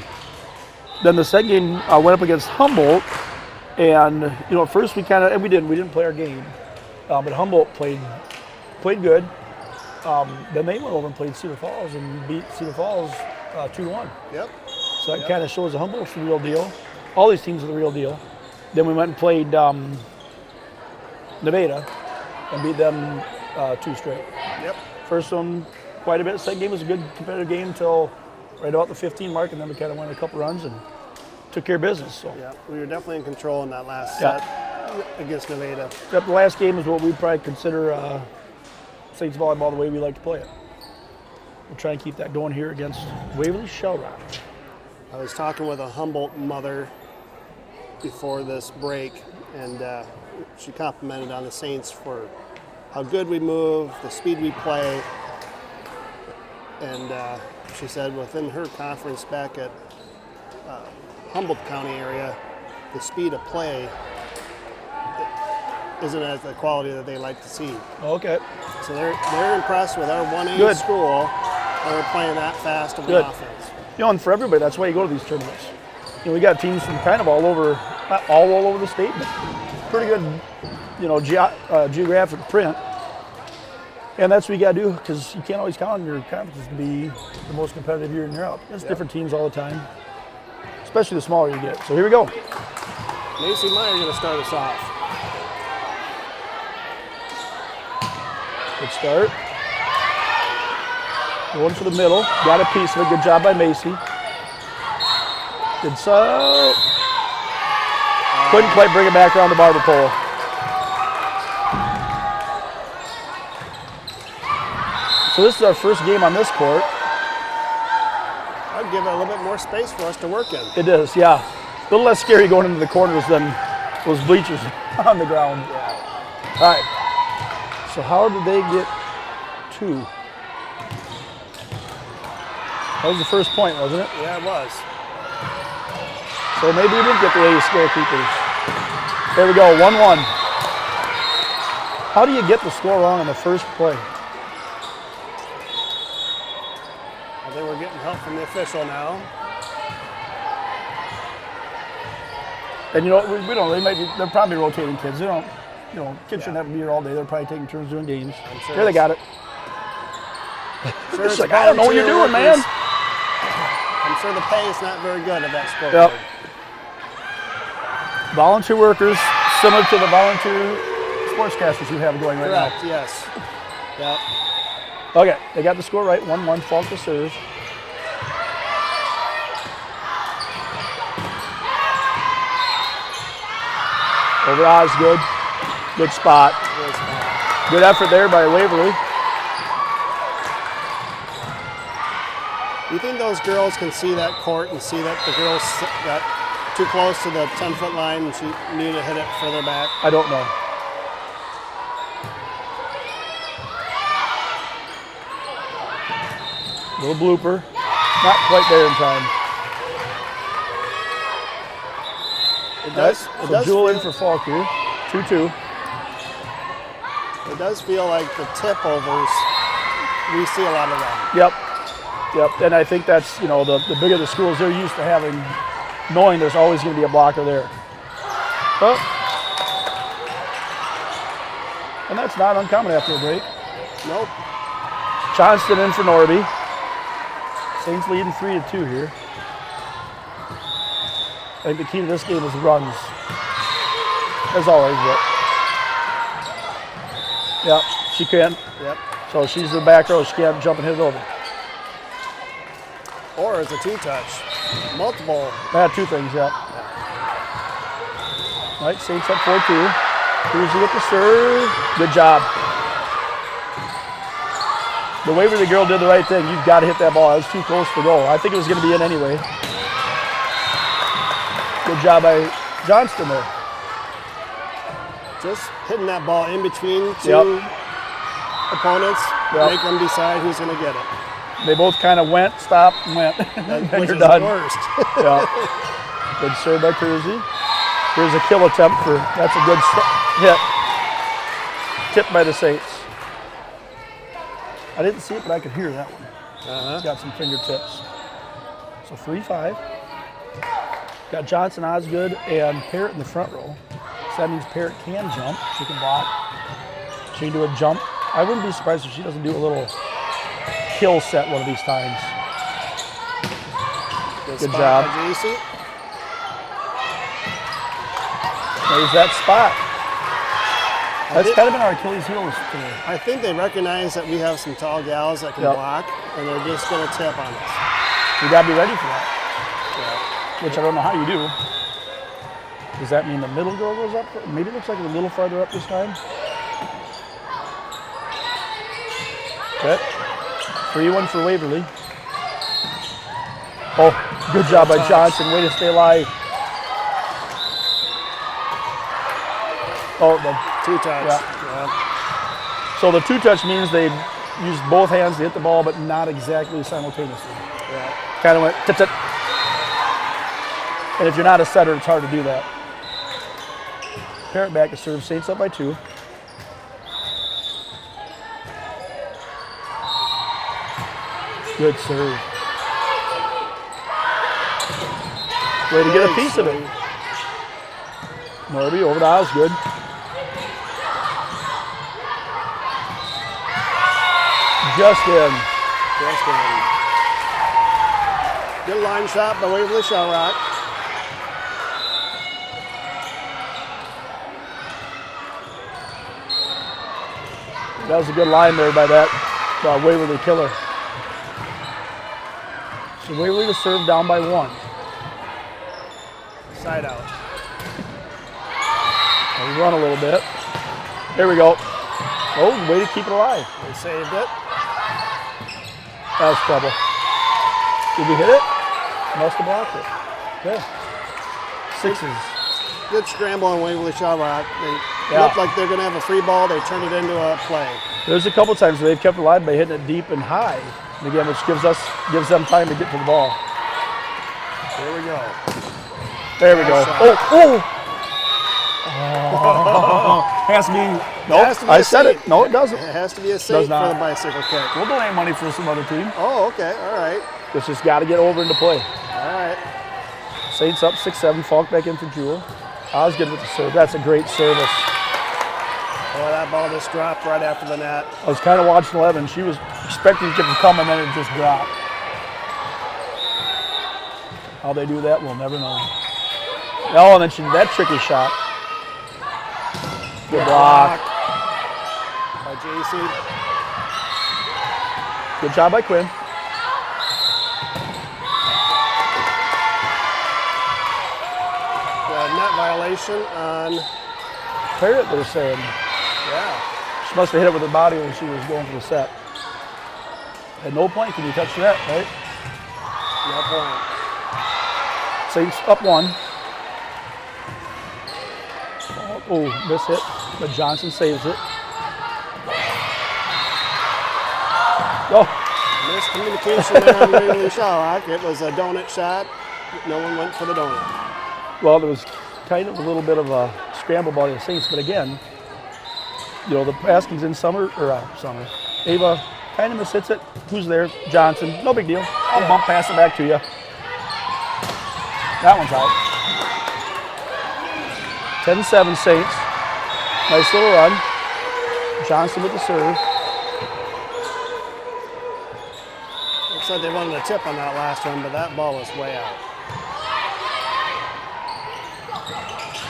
[SPEAKER 1] Then the second game went up against Humboldt. And at first we didn't play our game, but Humboldt played good. Then they went over and played Cedar Falls and beat Cedar Falls 2-1.
[SPEAKER 4] Yep.
[SPEAKER 1] So that kind of shows that Humboldt's the real deal. All these teams are the real deal. Then we went and played Nevada and beat them 2 straight.
[SPEAKER 4] Yep.
[SPEAKER 1] First one quite a bit. Second game was a good competitive game until right about the 15 mark, and then we kind of went a couple runs and took care of business. So
[SPEAKER 4] yeah, we were definitely in control in that last set against Nevada.
[SPEAKER 1] Yep, the last game is what we'd probably consider Saints volleyball the way we like to play it. We'll try and keep that going here against Waverly-Shell Rock.
[SPEAKER 4] I was talking with a Humboldt mother before this break, and she complimented on the Saints for how good we move, the speed we play, and she said within her conference back at Humboldt County area, the speed of play isn't at the quality that they like to see.
[SPEAKER 1] Okay.
[SPEAKER 4] So they're impressed with our 1A school, and we're playing that fast of an offense.
[SPEAKER 1] And for everybody, that's why you go to these tournaments. We got teams from kind of all over, not all over the state, but pretty good, geographic print. And that's what you got to do, because you can't always count on your conferences to be the most competitive year in and year out. There's different teams all the time, especially the smaller you get. So here we go.
[SPEAKER 4] Macy Meyer going to start us off.
[SPEAKER 1] Good start. Going for the middle. Got a piece of it. Good job by Macy. Good so. Couldn't quite bring it back around the barber pole. So this is our first game on this court.
[SPEAKER 4] I'd give it a little bit more space for us to work in.
[SPEAKER 1] It is, yeah. A little less scary going into the corners than those bleachers on the ground.
[SPEAKER 4] Yeah.
[SPEAKER 1] All right. So how did they get 2? That was the first point, wasn't it?
[SPEAKER 4] Yeah, it was.
[SPEAKER 1] So maybe we didn't get the A scorekeepers. There we go, 1-1. How do you get the score wrong on the first play?
[SPEAKER 4] I think we're getting help from the official now.
[SPEAKER 1] And we don't. They're probably rotating kids. They don't. Kids shouldn't have to be here all day. They're probably taking turns doing games.
[SPEAKER 4] Sure
[SPEAKER 1] Here they got it.
[SPEAKER 4] Sure
[SPEAKER 1] it's like, I don't know what you're doing, man.
[SPEAKER 4] I'm sure the pay is not very good at that sport.
[SPEAKER 1] Yep. Volunteer workers, similar to the volunteer sportscasters you have going right
[SPEAKER 4] Correct,
[SPEAKER 1] now.
[SPEAKER 4] yes. Yep.
[SPEAKER 1] Okay, they got the score right. 1-1, fault to serve. Over Oz, good. Good spot. Good effort there by Waverly.
[SPEAKER 4] Do you think those girls can see that court and see that the girls got too close to the 10-foot line and she needed to hit it further back?
[SPEAKER 1] I don't know. Little blooper. Not quite there in time.
[SPEAKER 4] It does
[SPEAKER 1] Jewel in for Falk here. 2-2.
[SPEAKER 4] It does feel like the tip overs, we see a lot of them.
[SPEAKER 1] Yep. And I think that's, the bigger the schools, they're used to having knowing there's always going to be a blocker there. Oh. And that's not uncommon after a break.
[SPEAKER 4] Nope.
[SPEAKER 1] Johnston in for Norby. Saints leading 3-2 here. I think the key to this game is runs. As always, but yeah, she can.
[SPEAKER 4] Yep.
[SPEAKER 1] So she's in the back row. She can't jump and hit it over.
[SPEAKER 4] Or it's a two-touch. Multiple.
[SPEAKER 1] Two things, yeah. All right, Saints up 4-2. Cruzy with the serve. Good job. The Waverly girl did the right thing. You've got to hit that ball. It was too close for goal. I think it was going to be in anyway. Good job by Johnston there.
[SPEAKER 4] Just hitting that ball in between two opponents, make them decide who's going to get it.
[SPEAKER 1] They both kind of went, stopped, and went. And
[SPEAKER 4] Which
[SPEAKER 1] you're
[SPEAKER 4] is
[SPEAKER 1] done.
[SPEAKER 4] the worst.
[SPEAKER 1] Yeah. Good serve by Cruzy. Here's a kill attempt for, that's a good hit. Tipped by the Saints. I didn't see it, but I could hear that one. It's got some fingertips. So 3-5. Got Johnson, Osgood, and Parrott in the front row. So that means Parrott can jump. She can block. She can do a jump. I wouldn't be surprised if she doesn't do a little kill set one of these times. Good job. There's that spot. That's kind of been our Achilles heel today.
[SPEAKER 4] I think they recognize that we have some tall gals that can block, and they're just going to tip on us.
[SPEAKER 1] We got to be ready for that. Which I don't know how you do. Does that mean the middle girl goes up? Maybe it looks like it's a little farther up this time. Okay. 3-1 for Waverly. Oh, good job by Johnson. Way to stay alive. Oh, the
[SPEAKER 4] two-touch.
[SPEAKER 1] Yeah. So the two-touch means they use both hands to hit the ball, but not exactly simultaneously.
[SPEAKER 4] Yeah.
[SPEAKER 1] Kind of went tip-tip. And if you're not a setter, it's hard to do that. Parrott back to serve. Saints up by 2. Good serve. Way to get a piece of it. Norby over to Osgood. Just in.
[SPEAKER 4] Good line shot by Waverly-Shell Rock.
[SPEAKER 1] That was a good line there by that Waverly killer. So Waverly to serve down by 1.
[SPEAKER 4] Side out.
[SPEAKER 1] We run a little bit. There we go. Oh, way to keep it alive.
[SPEAKER 4] They saved it.
[SPEAKER 1] That was trouble. Did we hit it? Must have blocked it. Okay. 6s.
[SPEAKER 4] Good scramble on Waverly-Shell Rock. They look like they're going to have a free ball. They turned it into a play.
[SPEAKER 1] There's a couple times where they've kept it alive by hitting it deep and high. And again, which gives them time to get to the ball.
[SPEAKER 4] There we go.
[SPEAKER 1] There we go. Oh. Has to be. Nope. I said it. No, it doesn't.
[SPEAKER 4] It has to be a safe for the bicycle kick.
[SPEAKER 1] We'll donate money for some other team.
[SPEAKER 4] Oh, okay. All right.
[SPEAKER 1] It's just got to get over into play.
[SPEAKER 4] All right.
[SPEAKER 1] Saints up 6-7. Falk back in for Jewel. Osgood with the serve. That's a great service.
[SPEAKER 4] Boy, that ball just dropped right after the net.
[SPEAKER 1] I was kind of watching 11. She was expecting it to come, and then it just dropped. How they do that, we'll never know. Oh, and then she did that tricky shot. Good block.
[SPEAKER 4] By JC.
[SPEAKER 1] Good job by Quinn.
[SPEAKER 4] Net violation on
[SPEAKER 1] Parrott, they're saying.
[SPEAKER 4] Yeah.
[SPEAKER 1] She must have hit it with her body when she was going for the set. At no point can you touch that, right?
[SPEAKER 4] No point.
[SPEAKER 1] Saints up 1. Oh, miss hit, but Johnson saves it. Oh.
[SPEAKER 4] Miscommunication there on Waverly-Shell Rock. It was a donut shot. No one went for the donut.
[SPEAKER 1] Well, there was kind of a little bit of a scramble by the Saints, but again, you know, the pass comes in Summer. Ava kind of mishits it. Who's there? Johnson. No big deal. I'll bump pass it back to you. That one's out. 10-7 Saints. Nice little run. Johnston with the serve.
[SPEAKER 4] Looks like they wanted a tip on that last one, but that ball was way out.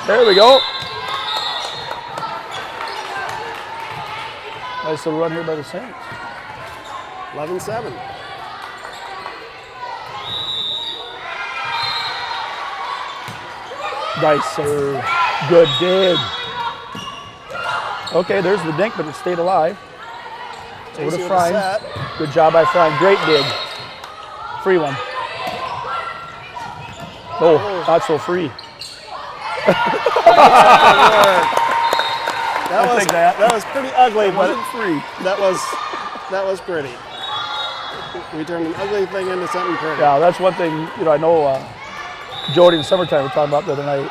[SPEAKER 1] There we go. Nice little run here by the Saints.
[SPEAKER 4] 11-7.
[SPEAKER 1] Nice serve. Good dig. Okay, there's the dink, but it stayed alive. Over to Fry. Good job by Fry. Great dig. Free one. Oh, not so free.
[SPEAKER 4] That was pretty ugly, but
[SPEAKER 1] wasn't free.
[SPEAKER 4] That was pretty. We turned an ugly thing into something pretty.
[SPEAKER 1] Yeah, that's one thing. I know Jody in the summertime we were talking about the other night.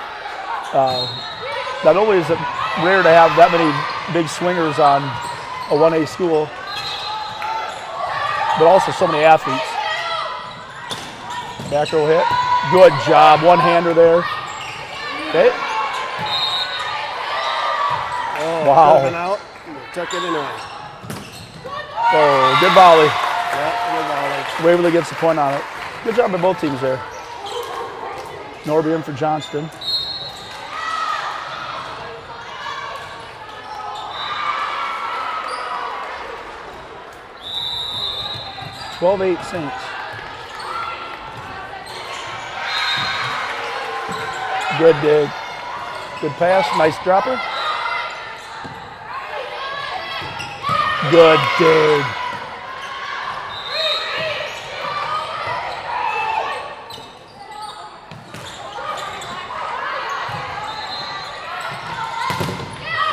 [SPEAKER 1] Not only is it rare to have that many big swingers on a 1A school, but also so many athletes. Back row hit. Good job. One-hander there. Okay.
[SPEAKER 4] Oh,
[SPEAKER 1] wow.
[SPEAKER 4] Been out. Took it anyway.
[SPEAKER 1] Oh, good volley.
[SPEAKER 4] Yeah, good volley.
[SPEAKER 1] Waverly gets the point on it. Good job by both teams there. Norby in for Johnston. (12-8 Saints). Good dig. Good pass. Nice dropper. Good dig.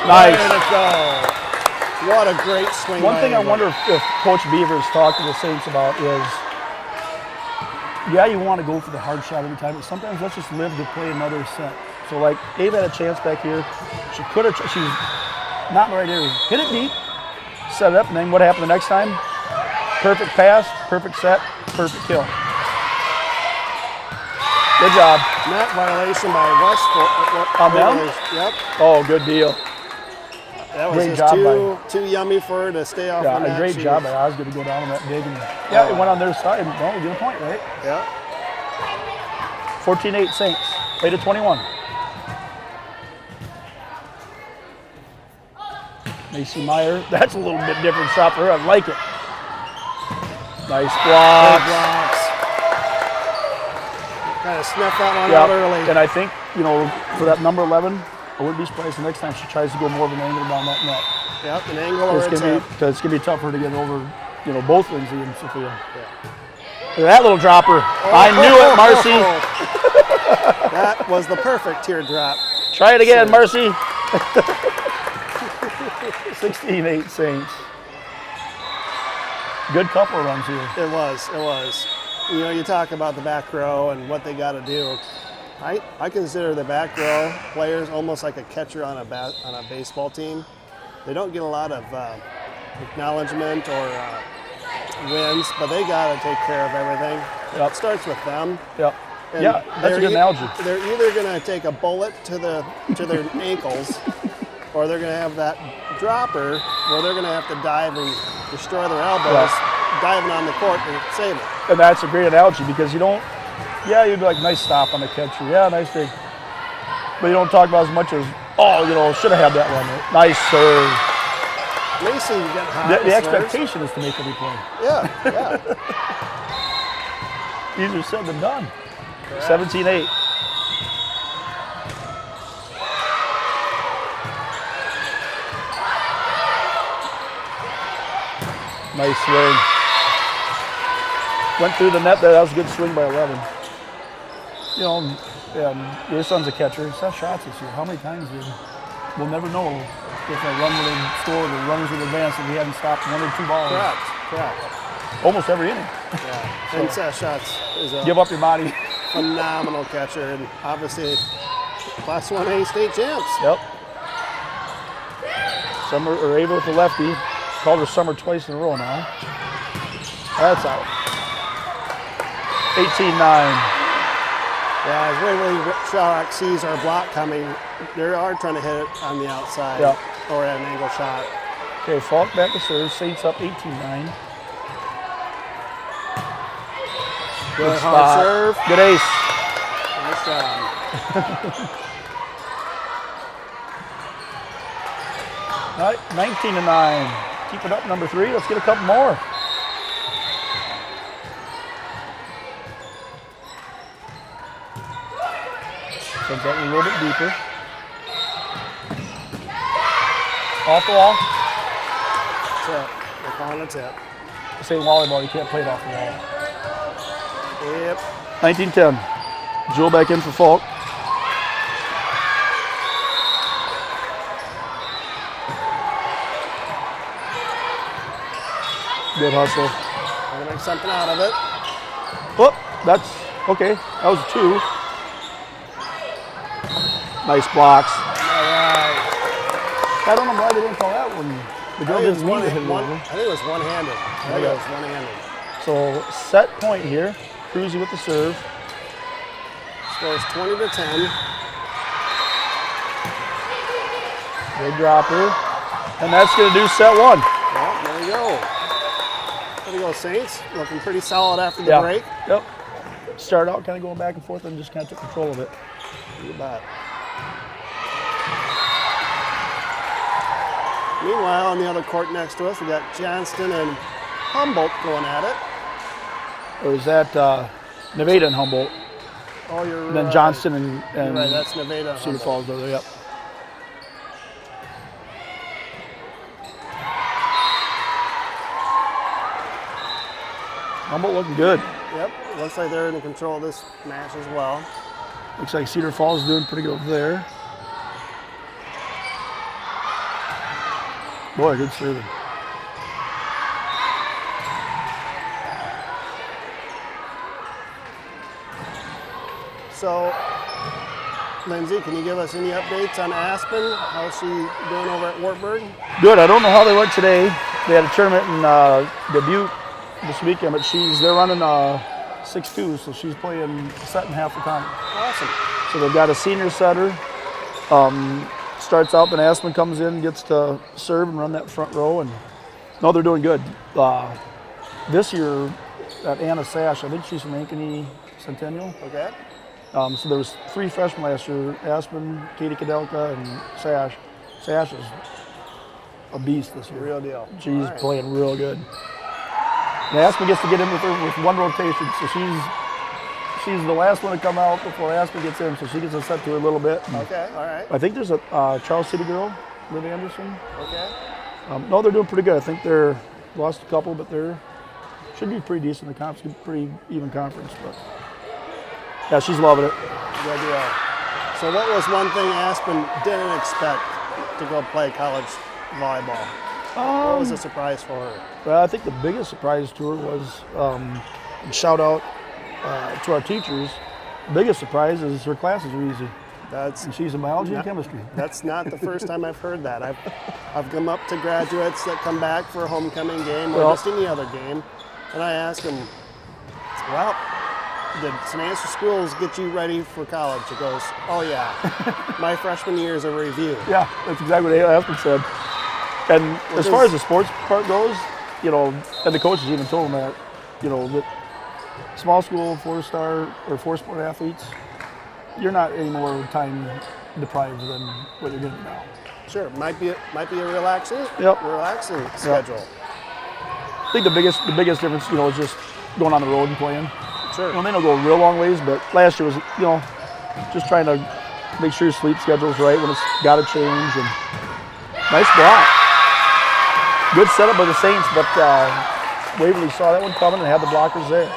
[SPEAKER 1] Nice.
[SPEAKER 4] Way to go. What a great swing.
[SPEAKER 1] One thing I wonder if Coach Beaver's talked to the Saints about is, yeah, you want to go for the hard shot every time, but sometimes let's just live to play another set. So like Ava had a chance back here. She could have, she's not in the right area. Hit it deep, set it up, and then what happened the next time? Perfect pass, perfect set, perfect kill. Good job.
[SPEAKER 4] Net violation by West.
[SPEAKER 1] On them?
[SPEAKER 4] Yep.
[SPEAKER 1] Oh, good deal.
[SPEAKER 4] That was
[SPEAKER 1] Great
[SPEAKER 4] just
[SPEAKER 1] job
[SPEAKER 4] too yummy for her to stay off
[SPEAKER 1] Yeah,
[SPEAKER 4] the net.
[SPEAKER 1] a great job. I was going to go down on that dig. And, yeah, it went on their side. No, we get a point, right?
[SPEAKER 4] Yeah.
[SPEAKER 1] 14-8 Saints. Play to 21. Macy Meyer. That's a little bit different shot for her. I like it. Nice blocks.
[SPEAKER 4] Good blocks. Kind of sniffed that one out early.
[SPEAKER 1] And I think, for that number 11, I wouldn't be surprised the next time she tries to go more of an angle down that net.
[SPEAKER 4] Yep, an angle or a tip.
[SPEAKER 1] Because it's going to be tougher to get over, both Lindsay and Sophia. Yeah. Look at that little dropper. I knew it, Marcy.
[SPEAKER 4] That was the perfect teardrop.
[SPEAKER 1] Try it again, Marcy. 16-8 Saints. Good couple of runs here.
[SPEAKER 4] It was. You talk about the back row and what they got to do. I consider the back row players almost like a catcher on a baseball team. They don't get a lot of acknowledgement or wins, but they got to take care of everything.
[SPEAKER 1] Yep.
[SPEAKER 4] It starts with them.
[SPEAKER 1] Yep.
[SPEAKER 4] And
[SPEAKER 1] yeah, that's a good analogy.
[SPEAKER 4] They're either going to take a bullet to their ankles, or they're going to have that dropper where they're going to have to dive and destroy their elbows, diving on the court and save it.
[SPEAKER 1] And that's a great analogy because you don't. Yeah, you'd be like, nice stop on the catcher. Yeah, nice dig. But you don't talk about as much as, should have had that one. Nice serve.
[SPEAKER 4] Macy, you get hot.
[SPEAKER 1] The expectation is to make every play.
[SPEAKER 4] Yeah.
[SPEAKER 1] Easier said than done.
[SPEAKER 4] Correct.
[SPEAKER 1] 17-8. Nice swing. Went through the net there. That was a good swing by 11. Your son's a catcher. He's had shots this year. How many times we'll never know if a run would have scored or runners would have advanced if he hadn't stopped one or two balls.
[SPEAKER 4] Correct.
[SPEAKER 1] Almost every inning.
[SPEAKER 4] Yeah. And Seth Schatz is a
[SPEAKER 1] Give up your body.
[SPEAKER 4] phenomenal catcher and obviously Class 1A state champs.
[SPEAKER 1] Yep. Summer or Ava with the lefty. Called her Summer twice in a row now. That's out. 18-9.
[SPEAKER 4] Yeah, as Waverly-Shell Rock sees our block coming, they are trying to hit it on the outside or at an angle shot.
[SPEAKER 1] Okay, Falk back to serve. Saints up 18-9.
[SPEAKER 4] Good
[SPEAKER 1] spot.
[SPEAKER 4] hard serve.
[SPEAKER 1] Good ace.
[SPEAKER 4] Nice job.
[SPEAKER 1] All right, 19-9. Keep it up, number 3. Let's get a couple more. Sends that a little bit deeper. Off the wall.
[SPEAKER 4] Tip. We're calling a tip.
[SPEAKER 1] Say volleyball, you can't play it off the wall.
[SPEAKER 4] Yep.
[SPEAKER 1] 19-10. Jewel back in for Falk. Good hustle.
[SPEAKER 4] Trying to make something out of it.
[SPEAKER 1] Oh, that's okay. That was a 2. Nice blocks.
[SPEAKER 4] All right.
[SPEAKER 1] I don't know why they didn't call that one. The girl didn't mean to hit it over.
[SPEAKER 4] I think it was one-handed. I think it was one-handed.
[SPEAKER 1] So set point here. Cruzy with the serve.
[SPEAKER 4] Scores 20-10.
[SPEAKER 1] Good dropper. And that's going to do set 1.
[SPEAKER 4] Well, there you go. There you go, Saints. Looking pretty solid after the break.
[SPEAKER 1] Yep. Start out kind of going back and forth and just kind of took control of it.
[SPEAKER 4] You bet. Meanwhile, on the other court next to us, we got Johnston and Humboldt going at it.
[SPEAKER 1] Or is that Nevada and Humboldt?
[SPEAKER 4] Oh, you're
[SPEAKER 1] And then
[SPEAKER 4] right.
[SPEAKER 1] Johnston and
[SPEAKER 4] You're right, that's Nevada.
[SPEAKER 1] Cedar Falls over there, yep. Humboldt looking good.
[SPEAKER 4] Yep, looks like they're in control of this match as well.
[SPEAKER 1] Looks like Cedar Falls is doing pretty good over there. Boy, good serving.
[SPEAKER 4] So, Lindsay, can you give us any updates on Aspen? How's she doing over at Wartburg?
[SPEAKER 1] Good. I don't know how they went today. They had a tournament in Dubuque this weekend, but they're running 6-2, so she's playing set and half the time.
[SPEAKER 4] Awesome.
[SPEAKER 1] So they've got a senior setter. Starts out, then Aspen comes in, gets to serve and run that front row, and no, they're doing good. This year, at Anna Sash, I think she's from Ankeny Centennial.
[SPEAKER 4] Okay.
[SPEAKER 1] So there was 3 freshmen last year: Aspen, Katie Kadelka, and Sash. Sash is a beast this year.
[SPEAKER 4] Real deal.
[SPEAKER 1] She's
[SPEAKER 4] All right.
[SPEAKER 1] playing real good. And Aspen gets to get in with her with 1 rotation, so she's the last one to come out before Aspen gets in, so she gets a set to her a little bit.
[SPEAKER 4] Okay, all right.
[SPEAKER 1] I think there's a Charles City girl, Liv Anderson.
[SPEAKER 4] Okay.
[SPEAKER 1] No, they're doing pretty good. I think they're lost a couple, but they're should be pretty decent. The conference, pretty even conference, but yeah, she's loving it.
[SPEAKER 4] Good deal. So what was one thing Aspen didn't expect to go play college volleyball? What was a surprise for her?
[SPEAKER 1] Well, I think the biggest surprise to her was, and shout out to our teachers, the biggest surprise is her classes are easy. And she's in biology and chemistry.
[SPEAKER 4] That's not the first time I've heard that. I've come up to graduates that come back for a homecoming game or just any other game, and I ask them, well, did St. Answer Schools get you ready for college? It goes, oh yeah, my freshman year is a review.
[SPEAKER 1] Yeah, that's exactly what Aspen said. And as far as the sports part goes, and the coaches even told them that, that small school 4-star or 4-sport athletes, you're not any more time deprived than what you're going to do now.
[SPEAKER 4] Sure, might be a relaxing schedule.
[SPEAKER 1] I think the biggest difference, is just going on the road and playing.
[SPEAKER 4] Sure.
[SPEAKER 1] They don't go real long ways, but last year was, just trying to make sure your sleep schedule's right when it's got to change. And nice block. Good setup by the Saints, but Waverly saw that one coming and had the blockers there.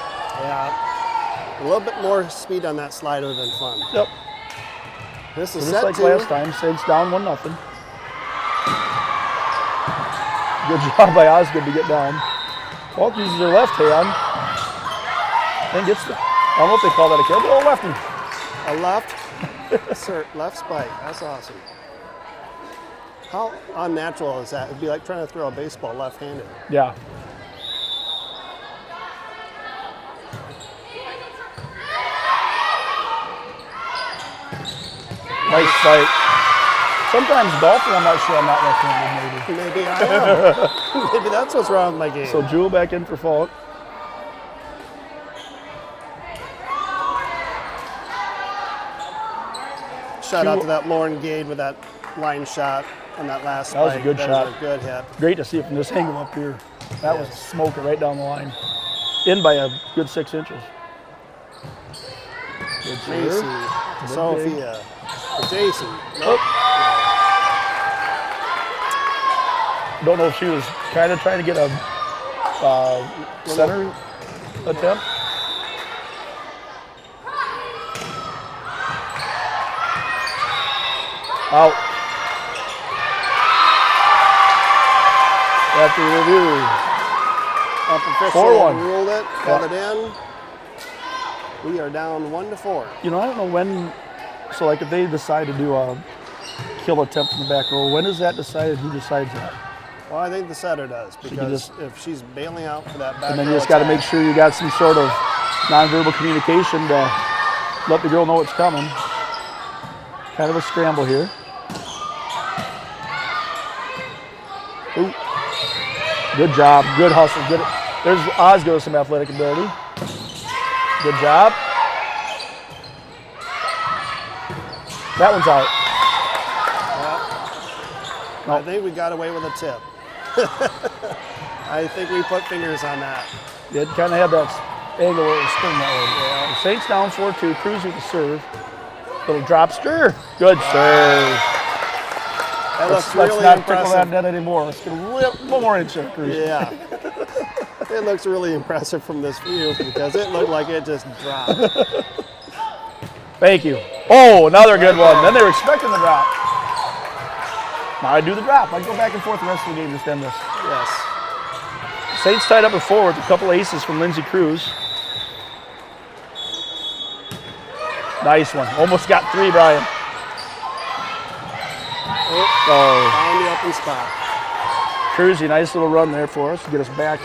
[SPEAKER 4] Yeah. A little bit more speed on that slide would have been fun.
[SPEAKER 1] Yep.
[SPEAKER 4] This is
[SPEAKER 1] So
[SPEAKER 4] set
[SPEAKER 1] just like
[SPEAKER 4] 2.
[SPEAKER 1] last time, Saints down 1-0. Good job by Osgood to get down. Falk uses her left hand and gets the, I don't know if they call that a kill, but lefty.
[SPEAKER 4] A left, left spike. That's awesome. How unnatural is that? It'd be like trying to throw a baseball left-handed.
[SPEAKER 1] Yeah. Nice fight. Sometimes golfing, I'm not sure I'm not left-handed, maybe.
[SPEAKER 4] Maybe I am. Maybe that's what's wrong with my game.
[SPEAKER 1] So Jewel back in for fault.
[SPEAKER 4] Shout out to that Lauren Gade with that line shot on that last
[SPEAKER 1] That was a
[SPEAKER 4] spike.
[SPEAKER 1] good shot.
[SPEAKER 4] Was a good hit.
[SPEAKER 1] Great to see it from this angle up here. That was a smoker right down the line. In by a good 6 inches. Good
[SPEAKER 4] Macy,
[SPEAKER 1] serve.
[SPEAKER 4] Sophia, Jason.
[SPEAKER 1] Oh. Don't know if she was kind of trying to get a center attempt. Out. After review.
[SPEAKER 4] Up official
[SPEAKER 1] 4-1.
[SPEAKER 4] ruled it, called it in. We are down 1-4.
[SPEAKER 1] You know, I don't know when, so like if they decide to do a kill attempt from the back row, when is that decided? Who decides that?
[SPEAKER 4] Well, I think the setter does,
[SPEAKER 1] you
[SPEAKER 4] because
[SPEAKER 1] just-
[SPEAKER 4] if she's bailing out for that back
[SPEAKER 1] And then you
[SPEAKER 4] row
[SPEAKER 1] just got to make
[SPEAKER 4] attack,
[SPEAKER 1] sure you got some sort of nonverbal communication to let the girl know it's coming. Kind of a scramble here. Ooh. Good job, good hustle. Good. There's Osgo with some athletic ability. Good job. That one's out.
[SPEAKER 4] I think we got away with a tip. I think we put fingers on that.
[SPEAKER 1] It kind of had that angle where it was spin that way. Yeah. The Saints down 4-2. Cruz with the serve. Little drop stir. Good serve.
[SPEAKER 4] That looks
[SPEAKER 1] Let's
[SPEAKER 4] really
[SPEAKER 1] not tickle that
[SPEAKER 4] impressive.
[SPEAKER 1] net anymore. Let's get one more inch there, Cruz.
[SPEAKER 4] Yeah. It looks really impressive from this view because it looked like it just dropped.
[SPEAKER 1] Thank you. Oh, another good one. Then they were expecting the drop. Now I do the drop. I go back and forth the rest of the game to stem this.
[SPEAKER 4] Yes.
[SPEAKER 1] Saints tied up at 4 with a couple aces from Lindsey Cruz. Nice one. Almost got 3, Brian. Oh,
[SPEAKER 4] Found the open spot.
[SPEAKER 1] Cruzy, nice little run there for us to get us back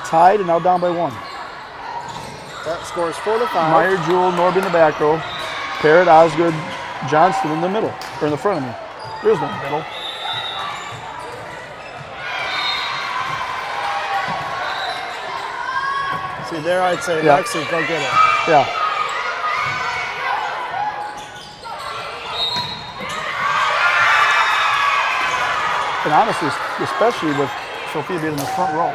[SPEAKER 1] tied and now down by 1.
[SPEAKER 4] That scores 4-5.
[SPEAKER 1] Meyer, Jewel, Norby in the back row. Parrott, Osgood, Johnston in the middle, or in the front of me. There's no middle.
[SPEAKER 4] See, there I'd say,
[SPEAKER 1] Yeah.
[SPEAKER 4] Lexi, go get it.
[SPEAKER 1] Yeah. And honestly, especially with Sophia being in the front row,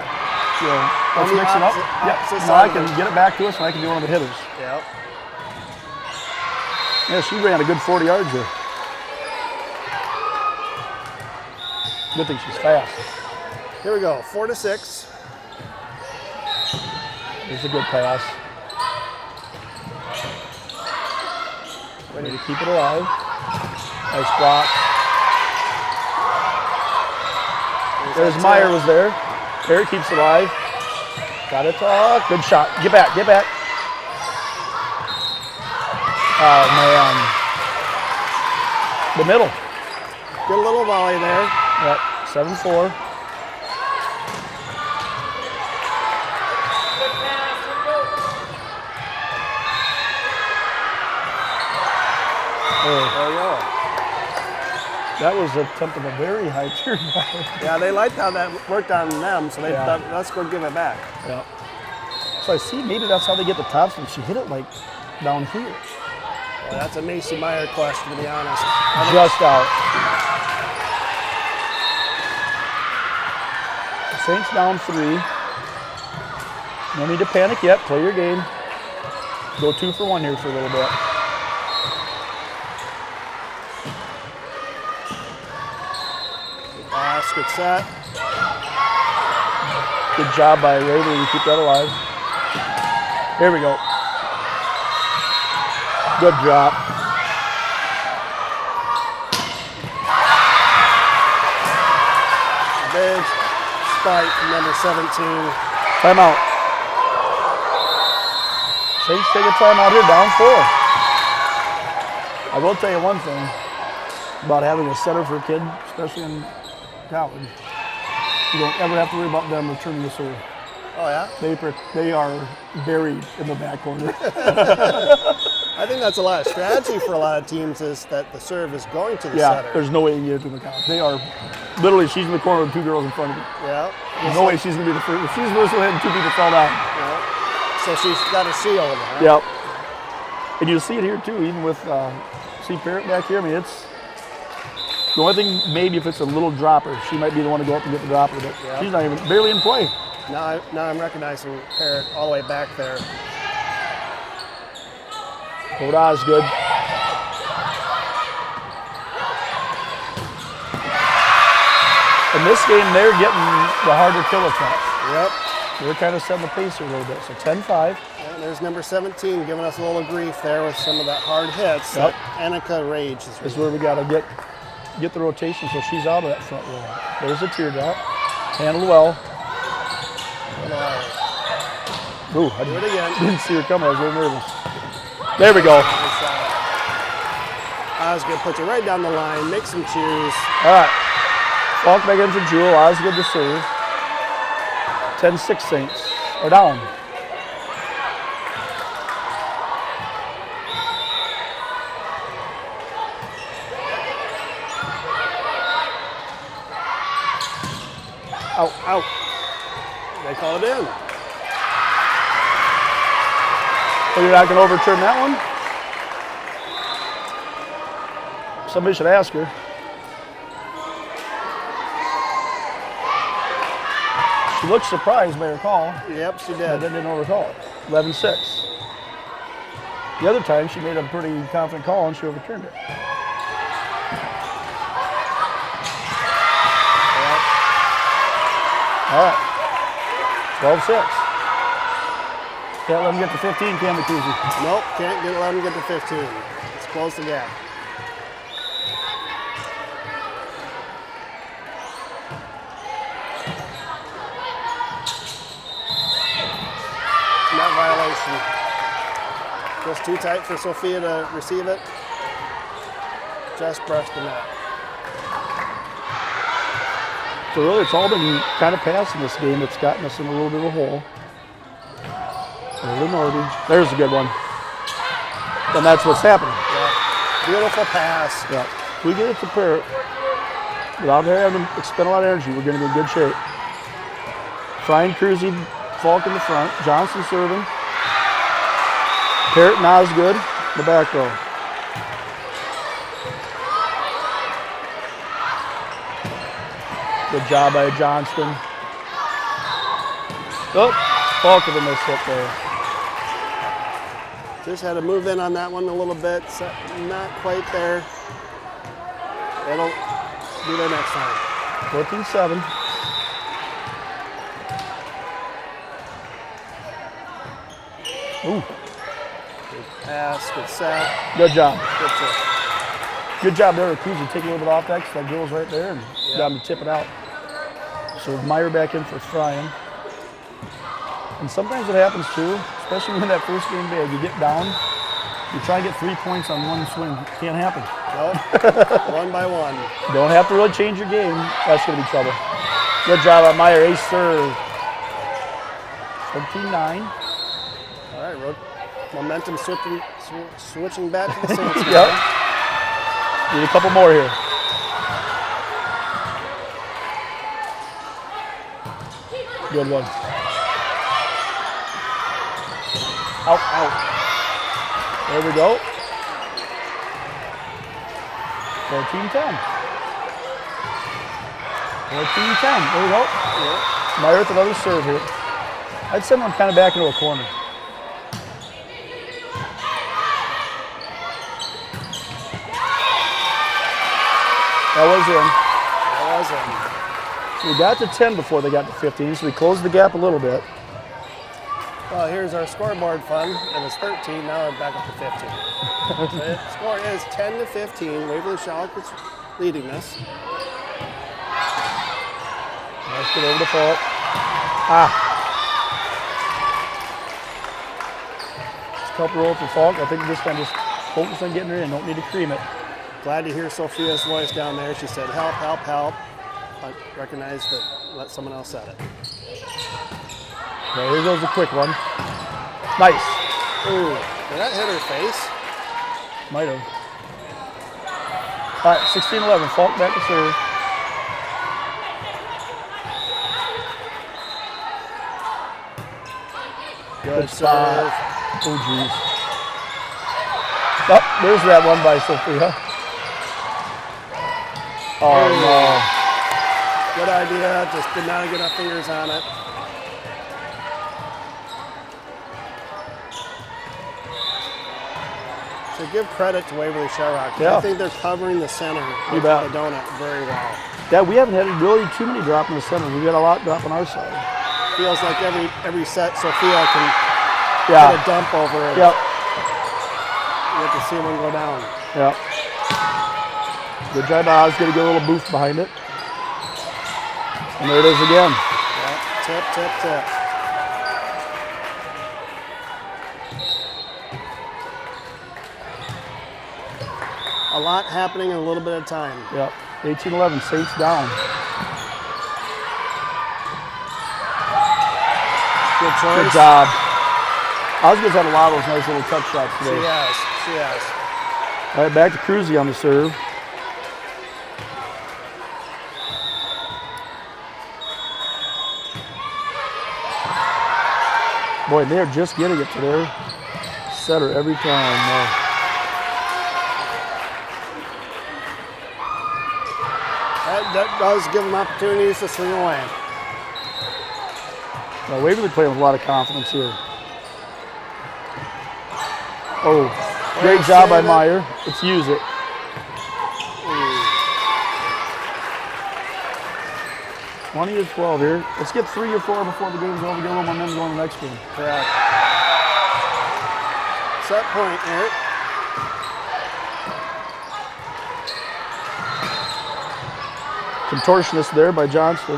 [SPEAKER 1] you know, let's
[SPEAKER 4] the
[SPEAKER 1] mix it up.
[SPEAKER 4] opposite
[SPEAKER 1] Now
[SPEAKER 4] side
[SPEAKER 1] I
[SPEAKER 4] of
[SPEAKER 1] can
[SPEAKER 4] it.
[SPEAKER 1] get it back to us and I can be one of the hitters.
[SPEAKER 4] Yep.
[SPEAKER 1] Yeah, she ran a good 40 yards there. Good thing she's fast.
[SPEAKER 4] Here we go, 4-6.
[SPEAKER 1] There's a good pass. Ready to keep it alive. Nice block. There's Meyer was there. Parrott keeps it alive. Got it. Good shot. Get back. Get back. Oh, man. The middle.
[SPEAKER 4] Good little volley there.
[SPEAKER 1] Yep. 7-4.
[SPEAKER 4] There you go.
[SPEAKER 1] That was an attempt of a very high tier.
[SPEAKER 4] Yeah, they liked how that worked on them, so they
[SPEAKER 1] Yeah.
[SPEAKER 4] thought, let's go give it back.
[SPEAKER 1] Yeah. So I see maybe that's how they get the tops, and she hit it like down here.
[SPEAKER 4] Yeah, that's a Macy Meyer question, to be honest.
[SPEAKER 1] Just out. Saints down 3. No need to panic yet. Play your game. Go 2 for 1 here for a little bit.
[SPEAKER 4] Pass, good set.
[SPEAKER 1] Good job by Waverly to keep that alive. Here we go. Good drop.
[SPEAKER 4] Big spike from number 17.
[SPEAKER 1] Timeout. Saints take a timeout here, down 4. I will tell you one thing about having a center for a kid, especially in college. You don't ever have to worry about them returning the serve.
[SPEAKER 4] Oh, yeah?
[SPEAKER 1] They are buried in the back corner.
[SPEAKER 4] I think that's a lot of strategy for a lot of teams is that the serve is going to the
[SPEAKER 1] Yeah,
[SPEAKER 4] setter.
[SPEAKER 1] there's no way you can get it to the count. They are literally, she's in the corner with two girls in front of her.
[SPEAKER 4] Yeah.
[SPEAKER 1] There's no way she's going to be the first. If she's the first one, two people fell down.
[SPEAKER 4] Yeah. So she's got a seal in there.
[SPEAKER 1] Yep. And you see it here too, even with see Parrott back here. I mean, it's the only thing. Maybe if it's a little dropper, she might be the one to go up and get the dropper, but she's not even barely in play.
[SPEAKER 4] Now I'm recognizing Parrott all the way back there.
[SPEAKER 1] Hold on, is good. In this game, they're getting the harder killer shots.
[SPEAKER 4] Yep.
[SPEAKER 1] They're kind of setting the pace here a little bit. So 10-5.
[SPEAKER 4] And there's number 17 giving us a little grief there with some of that hard hits.
[SPEAKER 1] Yep.
[SPEAKER 4] Annika Rage is
[SPEAKER 1] This is where we got to get the rotation so she's out of that front row. There's a teardrop. Handled well. Ooh, I
[SPEAKER 4] Do it again.
[SPEAKER 1] didn't see her coming. I was a little nervous. There we go.
[SPEAKER 4] Osgood puts it right down the line, makes some cheers.
[SPEAKER 1] All right. Falk back in for Jewel. Osgood to serve. 10-6 Saints are down.
[SPEAKER 4] Out, out. They call it in.
[SPEAKER 1] So you're not going to overturn that one? Somebody should ask her. She looked surprised by her call.
[SPEAKER 4] Yep, she
[SPEAKER 1] But
[SPEAKER 4] did.
[SPEAKER 1] then didn't overcall it. 11-6. The other time she made a pretty confident call and she overturned it. All right. 12-6. Can't let them get to 15, can we, Kuzi?
[SPEAKER 4] Nope, can't let them get to 15. Let's close the gap. Not violation. Just too tight for Sophia to receive it. Just brushed the net.
[SPEAKER 1] So really, it's all been kind of passing this game that's gotten us in a little bit of a hole. There's a good one. And that's what's happening.
[SPEAKER 4] Yeah. Beautiful pass.
[SPEAKER 1] Yeah. If we get it to Parrott, without having to expend a lot of energy, we're going to be in good shape. Fine cruising, Falk in the front, Johnston serving. Parrott and Osgood in the back row. Good job by Johnston. Oh, Falk with a miss hit there.
[SPEAKER 4] Just had to move in on that one a little bit. So not quite there. It'll be there next time.
[SPEAKER 1] 14-7. Ooh,
[SPEAKER 4] Good pass, good set.
[SPEAKER 1] good job.
[SPEAKER 4] Good tip.
[SPEAKER 1] Good job there, Kuzi. Take a little bit off that because that girl's right there and got him to tip it out. So Meyer back in for Fryan. And sometimes it happens too, especially when that first game big. You get down, you try and get 3 points on one swing. Can't happen.
[SPEAKER 4] Nope. One by one.
[SPEAKER 1] You don't have to really change your game. That's going to be trouble. Good job on Meyer. Ace serve. 13-9.
[SPEAKER 4] All right, road momentum switching back to the Saints.
[SPEAKER 1] Yep. Need a couple more here. Good one. Out, out. There we go. 14-10. 14-10. There we go. Meyer with another serve here. I'd send one kind of back into a corner. That was in.
[SPEAKER 4] That was in.
[SPEAKER 1] We got to 10 before they got to 15, so we closed the gap a little bit.
[SPEAKER 4] Well, here's our scoreboard fun. It was 13, now we're back up to 15. The score is 10-15. Waverly-Shell Rock is leading this.
[SPEAKER 1] Let's get over the fault. Ah. Just a couple roll for Falk. I think this time just focus on getting her in. Don't need to cream it.
[SPEAKER 4] Glad to hear Sophia's voice down there. She said, help, help, help. I recognize that let someone else set it.
[SPEAKER 1] Okay, here goes a quick one. Nice.
[SPEAKER 4] Ooh, did that hit her face?
[SPEAKER 1] Might have. All right, 16-11. Falk back to serve.
[SPEAKER 4] Good
[SPEAKER 1] spot.
[SPEAKER 4] serve.
[SPEAKER 1] Oh, geez. Oh, there's that one by Sophia. Oh, no.
[SPEAKER 4] Good idea, just did not get enough fingers on it. So give credit to Waverly-Shell Rock.
[SPEAKER 1] Yeah.
[SPEAKER 4] I think they're covering the center
[SPEAKER 1] You
[SPEAKER 4] of
[SPEAKER 1] bet.
[SPEAKER 4] the donut very well.
[SPEAKER 1] Yeah, we haven't had really too many drop in the center. We've got a lot drop on our side.
[SPEAKER 4] Feels like every set Sophia can
[SPEAKER 1] Yeah.
[SPEAKER 4] put a dump over it.
[SPEAKER 1] Yep.
[SPEAKER 4] You have to see one go down.
[SPEAKER 1] Yep. Good try by Oz. Going to get a little boost behind it. And there it is again.
[SPEAKER 4] Yep. Tip, tip, tip. A lot happening in a little bit of time.
[SPEAKER 1] Yep. 18-11. Saints down.
[SPEAKER 4] Good choice.
[SPEAKER 1] Good job. Osgood's had a lot of those nice little touch shots
[SPEAKER 4] She
[SPEAKER 1] today.
[SPEAKER 4] has. She has.
[SPEAKER 1] All right, back to Cruzy on the serve. Boy, they're just getting it to their setter every time.
[SPEAKER 4] That does give them opportunities to swing away.
[SPEAKER 1] Waverly playing with a lot of confidence here. Oh, great job by Meyer. Let's use it. 20-12 here. Let's get 3 or 4 before the game's over. Get a little momentum going to the next game.
[SPEAKER 4] Correct. Set point, Eric.
[SPEAKER 1] Contortionist there by Johnston.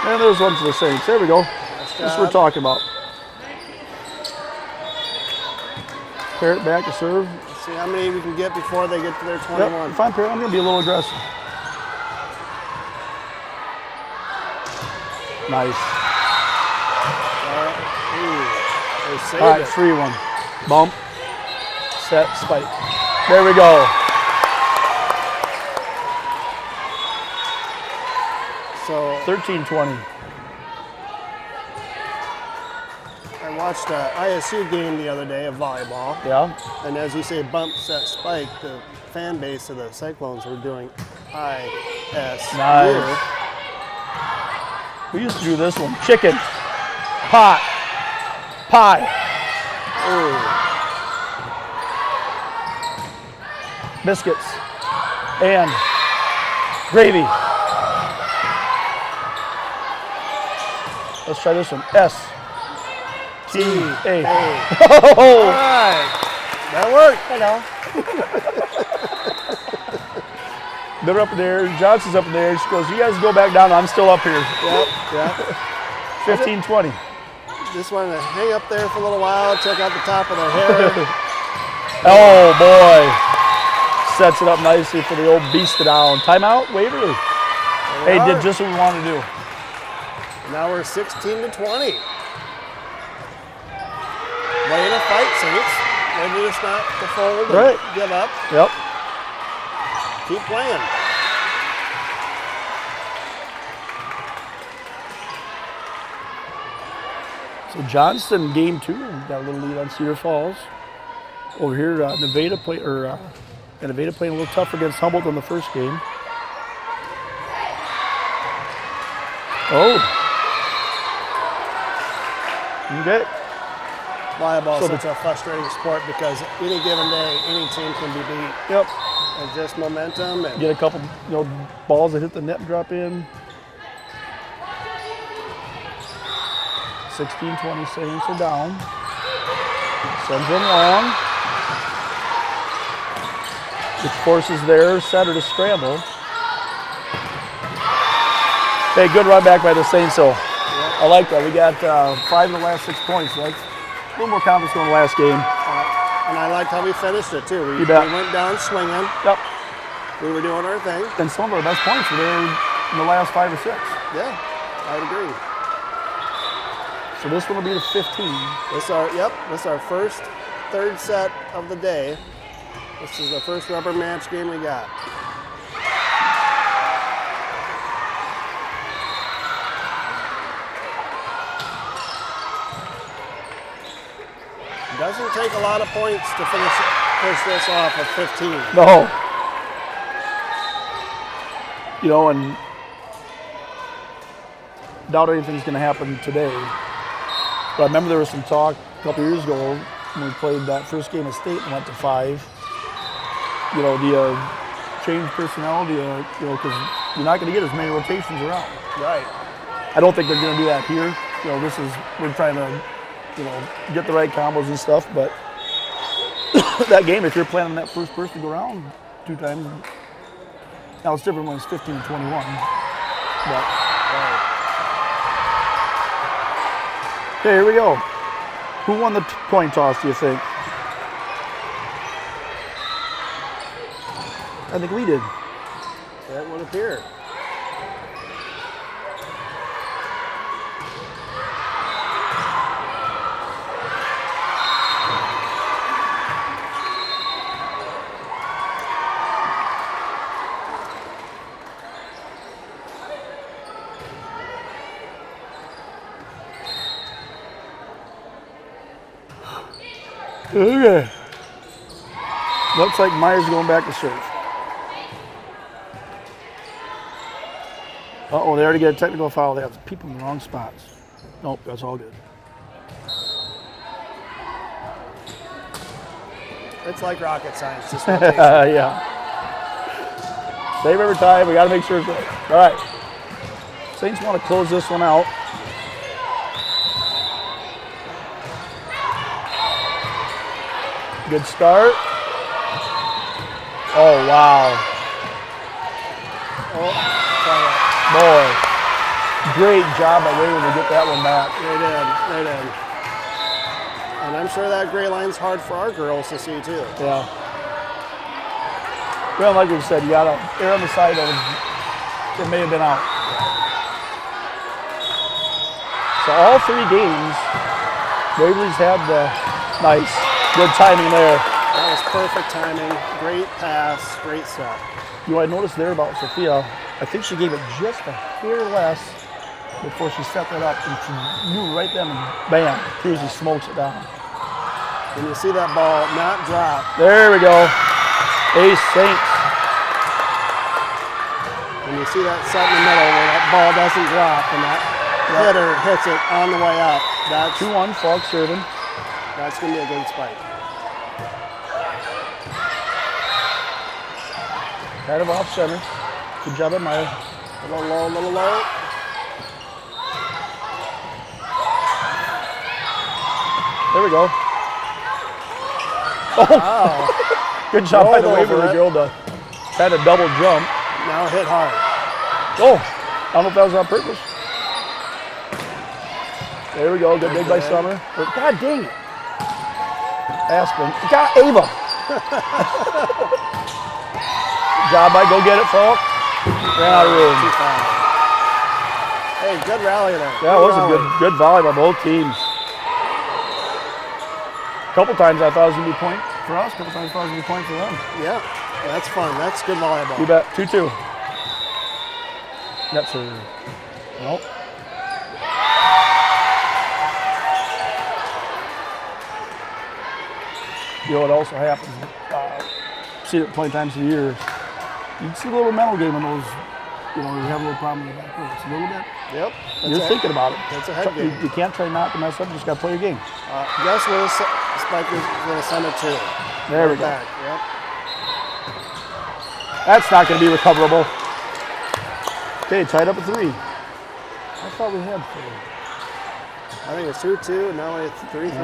[SPEAKER 1] And there's one for the Saints. There we go. That's what we're talking about. Parrott back to serve.
[SPEAKER 4] Let's see how many we can get before they get to their 21.
[SPEAKER 1] Yep, fine, Parrott. I'm going to be a little aggressive. Nice.
[SPEAKER 4] They saved
[SPEAKER 1] All right,
[SPEAKER 4] it.
[SPEAKER 1] free one. Bump. Set, spike. There we go.
[SPEAKER 4] So
[SPEAKER 1] 13-20.
[SPEAKER 4] I watched an ISU game the other day of volleyball,
[SPEAKER 1] Yeah.
[SPEAKER 4] and as you say, bump, set, spike, the fan base of the Cyclones were doing ISU.
[SPEAKER 1] Nice. We used to do this one. Chicken. Pot. Pie.
[SPEAKER 4] Ooh.
[SPEAKER 1] Biscuits. And gravy. Let's try this one. S-T-A.
[SPEAKER 4] All right. That worked.
[SPEAKER 1] Hello. They're up there. Johnson's up there. She goes, you guys go back down. I'm still up here.
[SPEAKER 4] Yep, yep.
[SPEAKER 1] 15-20.
[SPEAKER 4] Just wanted to hang up there for a little while, check out the top of their hair.
[SPEAKER 1] Oh, boy. Sets it up nicely for the old beast down. Timeout, Waverly. Hey, did just what we wanted to do.
[SPEAKER 4] Now we're 16-20. Way to fight, Saints. Maybe just not to fold and
[SPEAKER 1] Right.
[SPEAKER 4] give up.
[SPEAKER 1] Yep.
[SPEAKER 4] Keep playing.
[SPEAKER 1] So Johnston, game 2, got a little lead on Cedar Falls. Over here, Nevada playing a little tough against Humboldt in the first game. Oh. Okay.
[SPEAKER 4] Volleyball is
[SPEAKER 1] So
[SPEAKER 4] such a frustrating sport because any given day, any team can be beat.
[SPEAKER 1] Yep.
[SPEAKER 4] It's just momentum and
[SPEAKER 1] Get a couple, balls that hit the net and drop in. 16-20 Saints are down. Sends in long. Which forces their setter to scramble. Hey, good run back by the Saints, so I like that. We got 5 of the last 6 points. Right? A little more confidence going the last game.
[SPEAKER 4] and I liked how we finished it too. We
[SPEAKER 1] You bet.
[SPEAKER 4] went down swinging.
[SPEAKER 1] Yep.
[SPEAKER 4] We were doing our thing.
[SPEAKER 1] And some of our best points were there in the last 5 or 6.
[SPEAKER 4] Yeah, I would agree.
[SPEAKER 1] So this one will be the 15.
[SPEAKER 4] This is our first third set of the day. This is the first rubber match game we got. It doesn't take a lot of points to finish this off at 15.
[SPEAKER 1] No. You know, and doubt anything's going to happen today. But I remember there was some talk a couple years ago when we played that first game of state and went to 5. You know, do you change personnel? Do you know, because you're not going to get as many rotations around.
[SPEAKER 4] Right.
[SPEAKER 1] I don't think they're going to do that here. You know, we're trying to, you know, get the right combos and stuff. But that game, if you're planning that first person to go around 2 times, now it's different when it's 15 and 21. But okay, here we go. Who won the coin toss, do you think? I think we did.
[SPEAKER 4] That would appear.
[SPEAKER 1] Okay. Looks like Myers going back to serve. Uh-oh, they already get a technical foul. They have people in the wrong spots. Nope, that's all good.
[SPEAKER 4] It's like rocket science, this rotation.
[SPEAKER 1] Yeah. Save every time. We got to make sure it's right. All right. Saints want to close this one out. Good start. Oh, wow.
[SPEAKER 4] Oh,
[SPEAKER 1] Boy, great job by Waverly to get that one back.
[SPEAKER 4] they did. And I'm sure that gray line's hard for our girls to see too.
[SPEAKER 1] Yeah. Well, like we said, you got to err on the side of it may have been out. So all 3 games, Waverly's had the nice, good timing there.
[SPEAKER 4] That was perfect timing, great pass, great set.
[SPEAKER 1] You know, I noticed there about Sophia, I think she gave it just a hair less before she set that up, and she knew right then, bam, Cruzy smokes it down.
[SPEAKER 4] When you see that ball not drop.
[SPEAKER 1] There we go. Ace Saints.
[SPEAKER 4] When you see that set in the middle where that ball doesn't drop and that hitter hits it on the way up, that's
[SPEAKER 1] 2-1, Falk serving.
[SPEAKER 4] That's going to be a good spike.
[SPEAKER 1] Kind of off center. Good job at Meyer.
[SPEAKER 4] A little low, a little low.
[SPEAKER 1] There we go. Oh,
[SPEAKER 4] Wow.
[SPEAKER 1] good job by the
[SPEAKER 4] Rolled over
[SPEAKER 1] Waverly
[SPEAKER 4] it.
[SPEAKER 1] girl to had a double jump.
[SPEAKER 4] Now hit hard.
[SPEAKER 1] Oh, I don't know if that was on purpose. There we go. Good dig by Summer. But God dang it. Aspen. God, Ava. Job by go get it, Falk. Ran out of room.
[SPEAKER 4] Too far. Hey, good rally there.
[SPEAKER 1] That was a good volley by both teams. A couple times I thought it was going to be a point for us. A couple times I thought it was going to be a point for them.
[SPEAKER 4] Yeah, that's fun. That's good volleyball.
[SPEAKER 1] You bet. 2-2. Net serve. Nope. You know what also happens? See it plenty times a year. You see a little mental game in those. You know, you have a little problem with the back row. It's a little bit.
[SPEAKER 4] Yep.
[SPEAKER 1] You're thinking about it.
[SPEAKER 4] That's a head game.
[SPEAKER 1] You can't try not to mess up. You just got to play your game.
[SPEAKER 4] Guess where the spike is going to send it to?
[SPEAKER 1] There we go.
[SPEAKER 4] Back. Yep.
[SPEAKER 1] That's not going to be recoverable. Okay, tied up at 3. I thought we had 3.
[SPEAKER 4] I think it's 2-2, and now it's 3-3.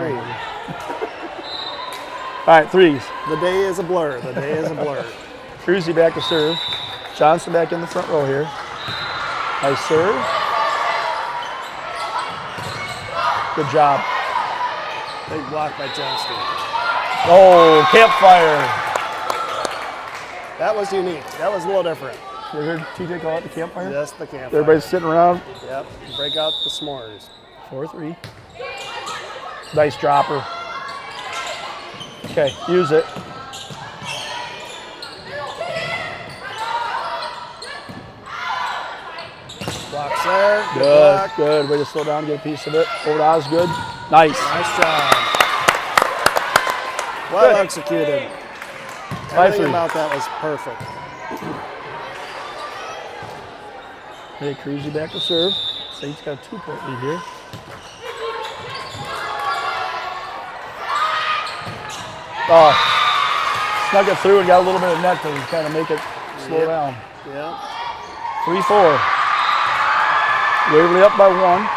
[SPEAKER 1] All right, 3s.
[SPEAKER 4] The day is a blur. The day is a blur.
[SPEAKER 1] Cruzy back to serve. Johnston back in the front row here. Nice serve. Good job.
[SPEAKER 4] Big block by Johnston.
[SPEAKER 1] Oh, campfire.
[SPEAKER 4] That was unique. That was a little different.
[SPEAKER 1] You heard TJ call it the campfire?
[SPEAKER 4] Just the campfire.
[SPEAKER 1] Everybody's sitting around.
[SPEAKER 4] Yep. Break out the s'mores.
[SPEAKER 1] 4-3. Nice dropper. Okay, use it.
[SPEAKER 4] Blocks there. Good
[SPEAKER 1] Good,
[SPEAKER 4] block.
[SPEAKER 1] good. Way to slow down, get a piece of it. Over to Osgood. Nice.
[SPEAKER 4] Nice job. Well
[SPEAKER 1] Good.
[SPEAKER 4] executed.
[SPEAKER 1] 5-3.
[SPEAKER 4] Everything about that was perfect.
[SPEAKER 1] Hey, Cruzy back to serve. Saints got a 2-point lead here. Oh, snuck it through and got a little bit of net to kind of make it slow
[SPEAKER 4] Yep.
[SPEAKER 1] down.
[SPEAKER 4] Yeah.
[SPEAKER 1] 3-4. Waverly up by 1.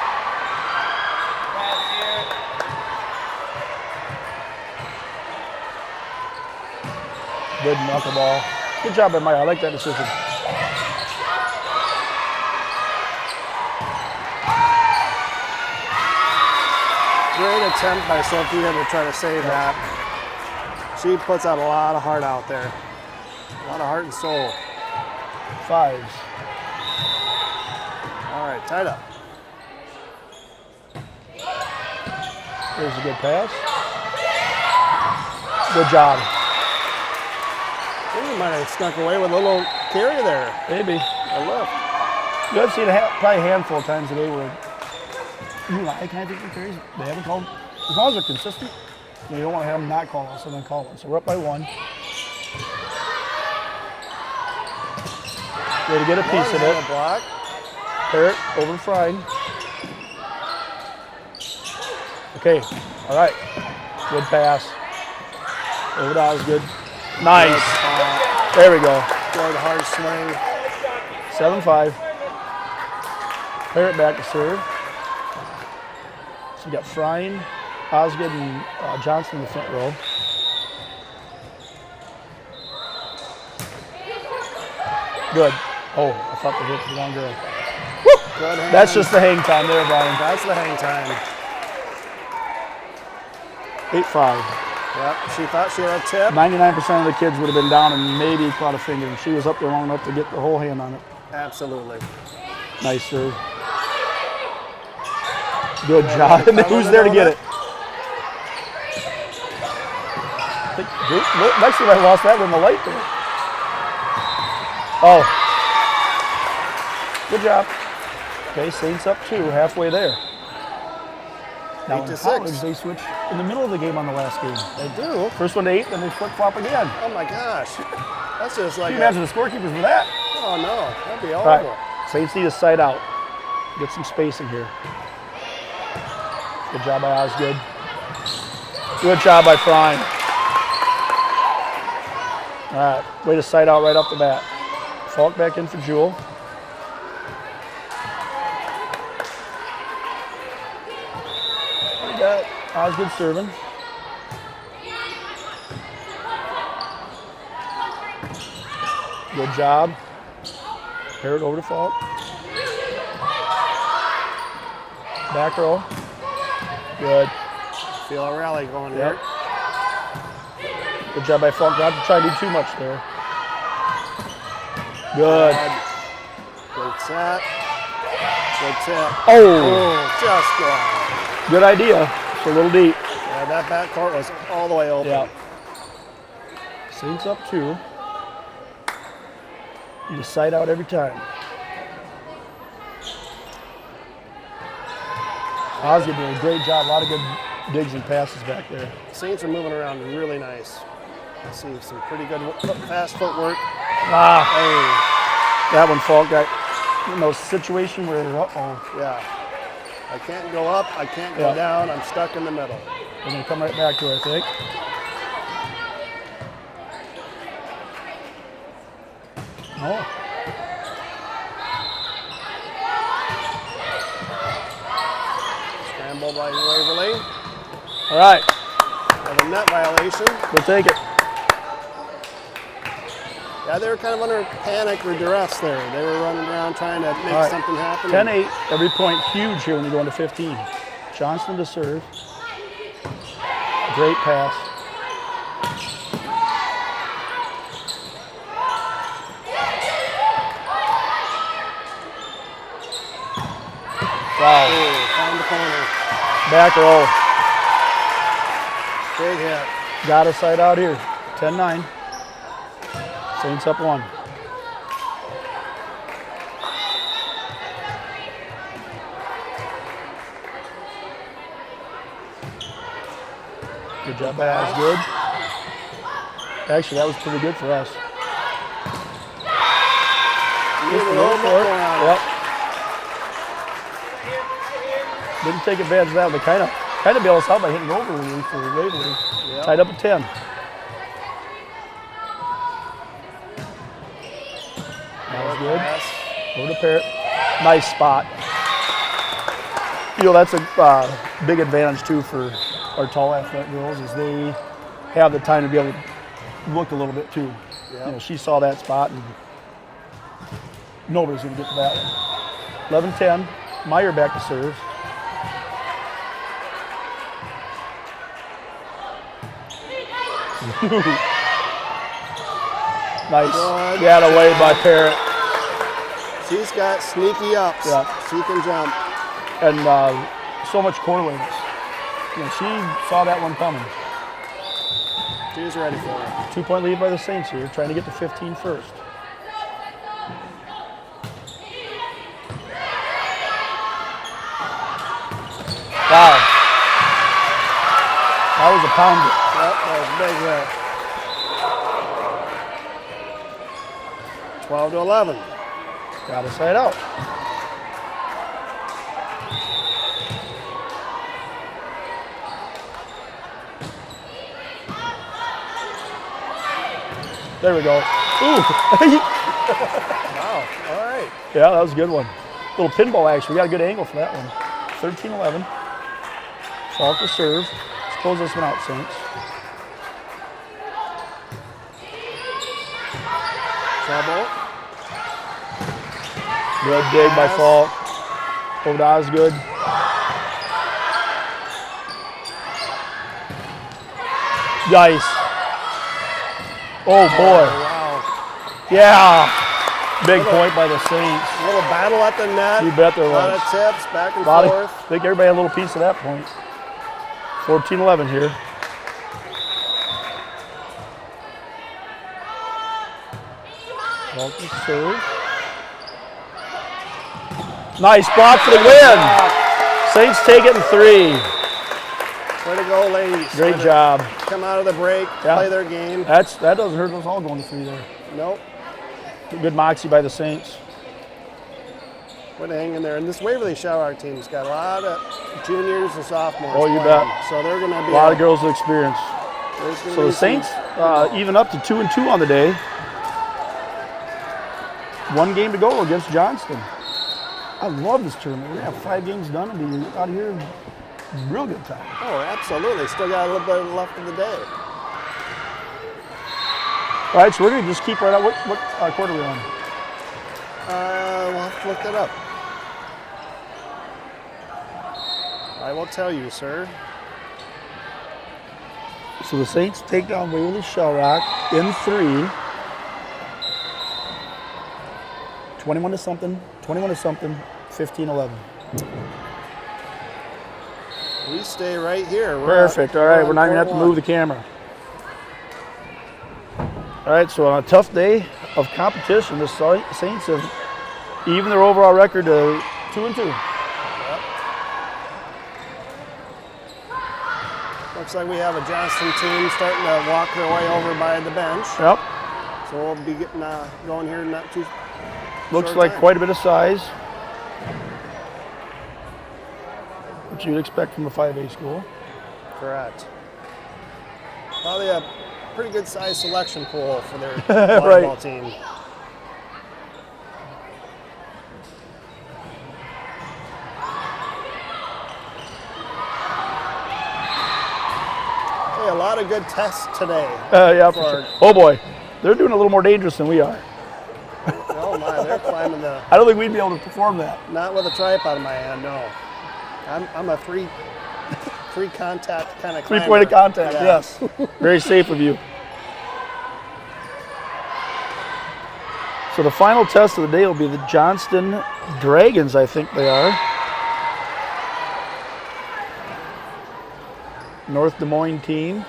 [SPEAKER 1] Good knuckleball. Good job by Maya. I like that decision.
[SPEAKER 4] Great attempt by Sophia to try to save that. She puts out a lot of heart out there. A lot of heart and soul.
[SPEAKER 1] 5s.
[SPEAKER 4] All right, tied up.
[SPEAKER 1] There's a good pass. Good job.
[SPEAKER 4] I think we might have snuck away with a little carry there.
[SPEAKER 1] Maybe.
[SPEAKER 4] A lift.
[SPEAKER 1] You have seen probably a handful of times today where you like kind of think carries. They haven't called. As long as they're consistent, you don't want to have them not call us and then call us. So we're up by 1. Way to get a piece of
[SPEAKER 4] Long
[SPEAKER 1] it.
[SPEAKER 4] block.
[SPEAKER 1] Parrot over Fried. Okay, all right. Good pass. Over to Osgood. Nice. There we go.
[SPEAKER 4] Good hard swing.
[SPEAKER 1] 7-5. Parrot back to serve. So we got Frying, Osgood, and Johnston in the front row. Good. Oh, I thought the hit was the wrong girl.
[SPEAKER 4] Good hand.
[SPEAKER 1] That's just the hang time there, Brian.
[SPEAKER 4] That's the hang time.
[SPEAKER 1] 8-5.
[SPEAKER 4] Yep, she thought she had a tip.
[SPEAKER 1] 99% of the kids would have been down and maybe caught a finger, and she was up there long enough to get the whole hand on it.
[SPEAKER 4] Absolutely.
[SPEAKER 1] Nice serve. Good job. And then who's there to get it? Next time I lost that in the light there. Oh. Good job. Okay, Saints up 2, halfway there. Now
[SPEAKER 4] 8
[SPEAKER 1] in
[SPEAKER 4] to
[SPEAKER 1] college,
[SPEAKER 4] 6.
[SPEAKER 1] they switch in the middle of the game on the last game.
[SPEAKER 4] They do.
[SPEAKER 1] First one to 8, then they flip-flop again.
[SPEAKER 4] Oh my gosh. That's just
[SPEAKER 1] Can
[SPEAKER 4] like
[SPEAKER 1] you imagine the scorekeepers with that?
[SPEAKER 4] oh no, that'd be
[SPEAKER 1] All
[SPEAKER 4] horrible.
[SPEAKER 1] right, Saints need a side out. Get some spacing here. Good job by Osgood. Good job by Frying. All right, way to side out right off the bat. Falk back in for Jewel. We got Osgood serving. Good job. Parrot over to Falk. Back row. Good.
[SPEAKER 4] Feel a rally going
[SPEAKER 1] Yep.
[SPEAKER 4] here.
[SPEAKER 1] Good job by Falk. Not to try to do too much there. Good.
[SPEAKER 4] Good set. Good tip.
[SPEAKER 1] Oh,
[SPEAKER 4] Just gone.
[SPEAKER 1] good idea. It's a little deep.
[SPEAKER 4] Yeah, that back court was all the way open.
[SPEAKER 1] Yeah. Saints up 2. You just side out every time. Osgood did a great job. A lot of good digs and passes back there.
[SPEAKER 4] Saints are moving around really nice. I see some pretty good fast footwork.
[SPEAKER 1] Ah,
[SPEAKER 4] Hey,
[SPEAKER 1] that one Falk got in those situation where, uh-oh,
[SPEAKER 4] yeah. I can't go up, I can't go
[SPEAKER 1] Yeah.
[SPEAKER 4] down, I'm stuck in the middle.
[SPEAKER 1] they're going to come right back to her, I think. Oh.
[SPEAKER 4] Scramble by Waverly.
[SPEAKER 1] All right,
[SPEAKER 4] With a net violation.
[SPEAKER 1] we'll take it.
[SPEAKER 4] Yeah, they were kind of under panic or duress there. They were running around trying to make
[SPEAKER 1] All right.
[SPEAKER 4] something happen.
[SPEAKER 1] 10-8, every point huge here when you go into 15. Johnston to serve. Great pass. Wow.
[SPEAKER 4] Oh, found the corner.
[SPEAKER 1] Back row.
[SPEAKER 4] Big hit.
[SPEAKER 1] Got a side out here. 10-9. Saints up 1. Good job, Baz. Good. Actually, that was pretty good for us. Just a little for it. Yep. Didn't take advantage of that. They kind of bailed us out by hitting over for Waverly.
[SPEAKER 4] Yep.
[SPEAKER 1] Tied up at 10. That was good. Over to Parrott. Nice spot. You know, that's a big advantage too for our tall athletic girls, is they have the time to be able to look a little bit too.
[SPEAKER 4] Yep.
[SPEAKER 1] You know, she saw that spot and nobody's going to get to that one. 11-10. Meyer back to serve. Nice.
[SPEAKER 4] Good.
[SPEAKER 1] Got away by Parrott.
[SPEAKER 4] She's got sneaky ups.
[SPEAKER 1] Yeah.
[SPEAKER 4] She can jump.
[SPEAKER 1] And so much core awareness. You know, she saw that one coming.
[SPEAKER 4] She's ready for it.
[SPEAKER 1] 2-point lead by the Saints here, trying to get to 15 first. Wow. That was a pounder.
[SPEAKER 4] Yep, that was a big hit. 12 to 11.
[SPEAKER 1] Got a side out. There we go. Ooh.
[SPEAKER 4] Wow, all right.
[SPEAKER 1] Yeah, that was a good one. Little pinball action. We got a good angle for that one. 13-11. Fault to serve. Let's close this one out, Saints.
[SPEAKER 4] Trouble.
[SPEAKER 1] Good dig by Fault. Over to Osgood. Nice. Oh boy.
[SPEAKER 4] Wow.
[SPEAKER 1] Yeah. Big point by the Saints.
[SPEAKER 4] A little battle at the net.
[SPEAKER 1] You bet there
[SPEAKER 4] A lot
[SPEAKER 1] was.
[SPEAKER 4] of tips, back and
[SPEAKER 1] I
[SPEAKER 4] forth.
[SPEAKER 1] think everybody had a little piece of that point. 14-11 here. Walton serve. Nice block for the win. Saints take it in 3.
[SPEAKER 4] Way to go, ladies.
[SPEAKER 1] Great
[SPEAKER 4] Way to
[SPEAKER 1] job.
[SPEAKER 4] Come out of the break,
[SPEAKER 1] Yeah.
[SPEAKER 4] play their game.
[SPEAKER 1] That doesn't hurt us all going to 3 there.
[SPEAKER 4] Nope.
[SPEAKER 1] Good moxie by the Saints.
[SPEAKER 4] Way to hang in there. And this Waverly-Shell Rock team's got a lot of juniors and sophomores.
[SPEAKER 1] Oh, you
[SPEAKER 4] playing.
[SPEAKER 1] bet.
[SPEAKER 4] So they're going to be
[SPEAKER 1] A lot of girls with experience.
[SPEAKER 4] there's gonna
[SPEAKER 1] So
[SPEAKER 4] be
[SPEAKER 1] the Saints even up to 2-2 on the day. 1 game to go against Johnston. I love this tournament. We're going to have 5 games done and be out of here in real good time.
[SPEAKER 4] Oh, absolutely. Still got a little bit left of the day.
[SPEAKER 1] All right, so we're going to just keep right out. What quarter are we on?
[SPEAKER 4] We'll have to look that up. I will tell you, sir.
[SPEAKER 1] So the Saints take down Waverly-Shell Rock in 3. 21 to something, 15-11.
[SPEAKER 4] We stay right here.
[SPEAKER 1] Perfect. All right, we're not even have to move the camera. All right, so on a tough day of competition, the Saints have evened their overall record to 2-2.
[SPEAKER 4] Yep. Looks like we have a Johnston team starting to walk their way over by the bench.
[SPEAKER 1] Yep.
[SPEAKER 4] So we'll be getting going here in not too
[SPEAKER 1] Looks
[SPEAKER 4] short
[SPEAKER 1] like
[SPEAKER 4] time.
[SPEAKER 1] quite a bit of size. What you'd expect from a 5A school.
[SPEAKER 4] Correct. Probably a pretty good size selection pool for their
[SPEAKER 1] Right.
[SPEAKER 4] volleyball team. Hey, a lot of good tests today.
[SPEAKER 1] Yeah, for sure. Oh boy, they're doing a little more dangerous than we are.
[SPEAKER 4] Oh my, they're climbing the,
[SPEAKER 1] I don't think we'd be able to perform that.
[SPEAKER 4] not with a tripod in my hand, no. I'm a free contact kind of climber.
[SPEAKER 1] 3-point of contact,
[SPEAKER 4] Yeah.
[SPEAKER 1] yes. Very safe of you. So the final test of the day will be the Johnston Dragons, I think they are. North Des Moines team.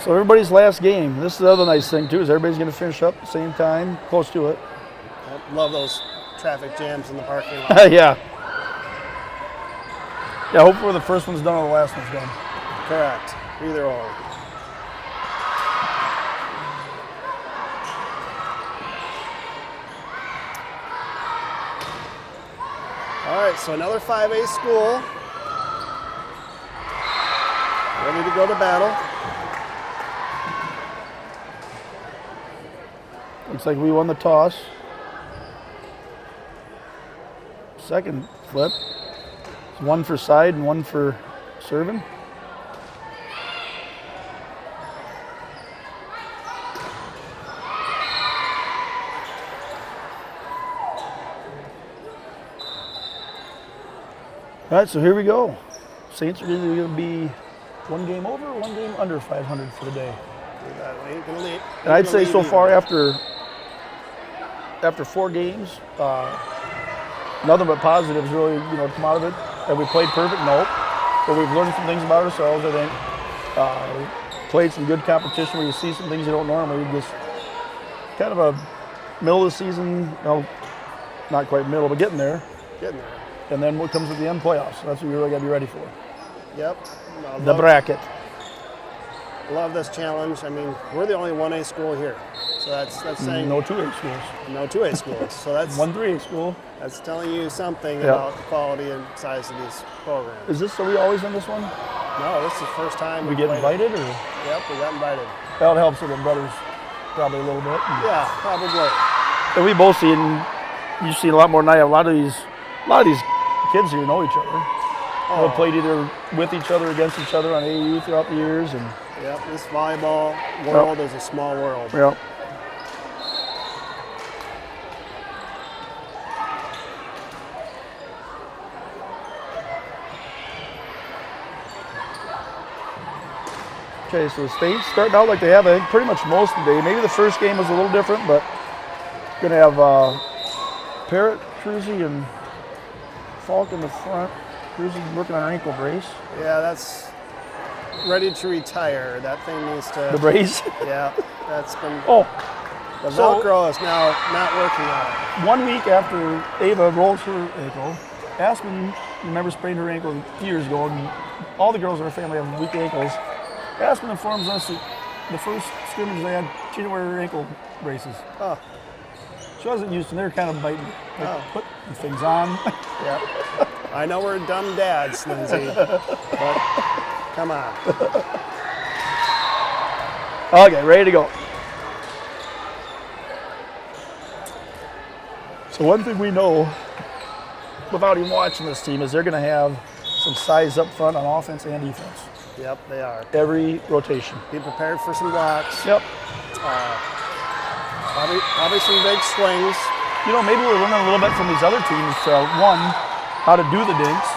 [SPEAKER 1] So everybody's last game. This is the other nice thing too, is everybody's going to finish up at the same time, close to it.
[SPEAKER 4] I love those traffic jams in the parking lot.
[SPEAKER 1] Yeah. Yeah, hopefully the first one's done or the last one's done.
[SPEAKER 4] Correct. Either or. All right, so another 5A school. Ready to go to battle.
[SPEAKER 1] Looks like we won the toss. Second flip. It's one for side and one for serving. All right, so here we go. Saints are either going to be one game over or one game under 500 for the day. And I'd say so far after 4 games, nothing but positives really, come out of it. Have we played perfect? No. But we've learned some things about ourselves, I think. Played some good competition where you see some things you don't normally. Just kind of a middle of the season, not quite middle, but getting there. And then what comes at the end, playoffs. That's what we really got to be ready for.
[SPEAKER 4] Yep.
[SPEAKER 1] The bracket.
[SPEAKER 4] Love this challenge. I mean, we're the only 1A school here. So that's saying
[SPEAKER 1] no 2A schools.
[SPEAKER 4] No 2A schools. So that's
[SPEAKER 1] one 3A school.
[SPEAKER 4] That's telling you something about the quality and size of these programs.
[SPEAKER 1] Is this, are we always in this one?
[SPEAKER 4] No, this is the first time
[SPEAKER 1] we get invited, or?
[SPEAKER 4] Yep, we got invited.
[SPEAKER 1] That helps with the brothers probably a little bit.
[SPEAKER 4] Yeah, probably.
[SPEAKER 1] And we both see, and you've seen a lot more than I have. A lot of these kids here know each other. They've played either with each other, against each other on AAU throughout the years, and.
[SPEAKER 4] Yep, this volleyball world is a small world.
[SPEAKER 1] Yep. Okay, so the States starting out like they have, I think, pretty much most of the day. Maybe the first game was a little different, but going to have Parrott, Cruzy, and Falk in the front. Cruzy working on her ankle brace.
[SPEAKER 4] Yeah, that's ready to retire. That thing needs to...
[SPEAKER 1] The brace?
[SPEAKER 4] Yeah, that's been...
[SPEAKER 1] Oh.
[SPEAKER 4] The Velcro is now not working on it.
[SPEAKER 1] 1 week after Ava rolls her ankle, Aspen, remember, sprained her ankle a few years ago, and all the girls in her family have weak ankles. Aspen informs us that the first scrimmage they had, she didn't wear her ankle braces.
[SPEAKER 4] Oh.
[SPEAKER 1] She wasn't used to them. They were kind of biting, putting things on.
[SPEAKER 4] Yep. I know we're dumb dads, Lindsay, but come on.
[SPEAKER 1] Okay, ready to go. So one thing we know, without even watching this team, is they're going to have some size up front on offense and defense.
[SPEAKER 4] Yep, they are.
[SPEAKER 1] Every rotation.
[SPEAKER 4] Be prepared for some blocks.
[SPEAKER 1] Yep.
[SPEAKER 4] Probably some big swings.
[SPEAKER 1] Maybe we're learning a little bit from these other teams. One, how to do the dinks,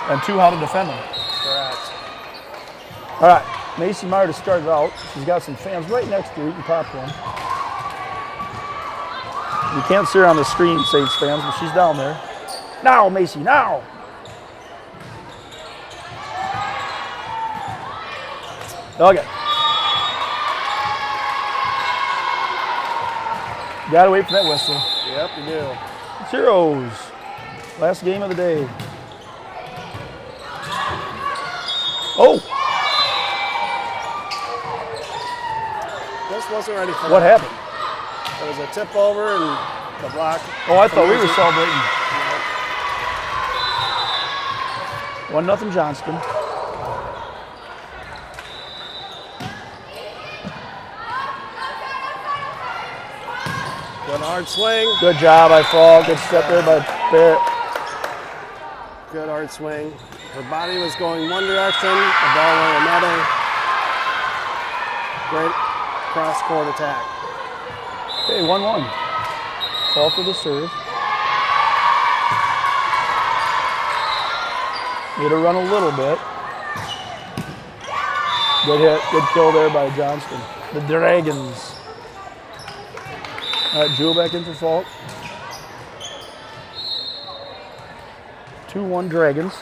[SPEAKER 1] and 2, how to defend them.
[SPEAKER 4] Correct.
[SPEAKER 1] All right, Macy Meyer to start it out. She's got some fans right next to her. You can pop one. You can't see her on the screen, Saints fans, but she's down there. Now, Macy, now! Okay. Gotta wait for that whistle.
[SPEAKER 4] Yep, you do.
[SPEAKER 1] Zeros. Last game of the day. Oh!
[SPEAKER 4] This wasn't ready for
[SPEAKER 1] What happened?
[SPEAKER 4] There was a tip over and the block.
[SPEAKER 1] Oh, I thought we were celebrating. 1-0 Johnston.
[SPEAKER 4] Good hard swing.
[SPEAKER 1] Good job by Fall. Good step there by Barrett.
[SPEAKER 4] Good hard swing. Her body was going one direction, the ball went another. Great cross-court attack.
[SPEAKER 1] Okay, 1-1. Fall for the serve. Need to run a little bit. Good hit, good kill there by Johnston. The Dragons. All right, Jewel back in for Falk. 2-1 Dragons.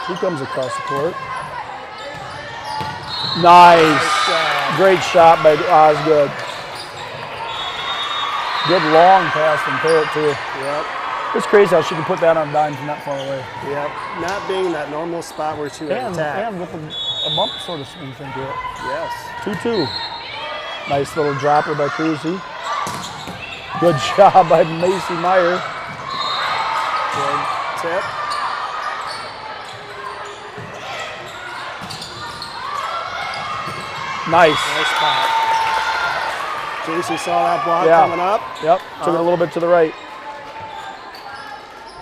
[SPEAKER 1] He comes across the court. Nice. Great shot by Osgood. Good long pass from Parrott, too.
[SPEAKER 4] Yep.
[SPEAKER 1] It's crazy how she can put that on a dime from that far away.
[SPEAKER 4] Yep. Not being that normal spot where she would attack.
[SPEAKER 1] And with a bump sort of swing thing to it.
[SPEAKER 4] Yes.
[SPEAKER 1] 2-2. Nice little dropper by Cruzy. Good job by Macy Meyer.
[SPEAKER 4] Good tip.
[SPEAKER 1] Nice.
[SPEAKER 4] Nice spot. JC saw that block coming up.
[SPEAKER 1] Yep. Took it a little bit to the right.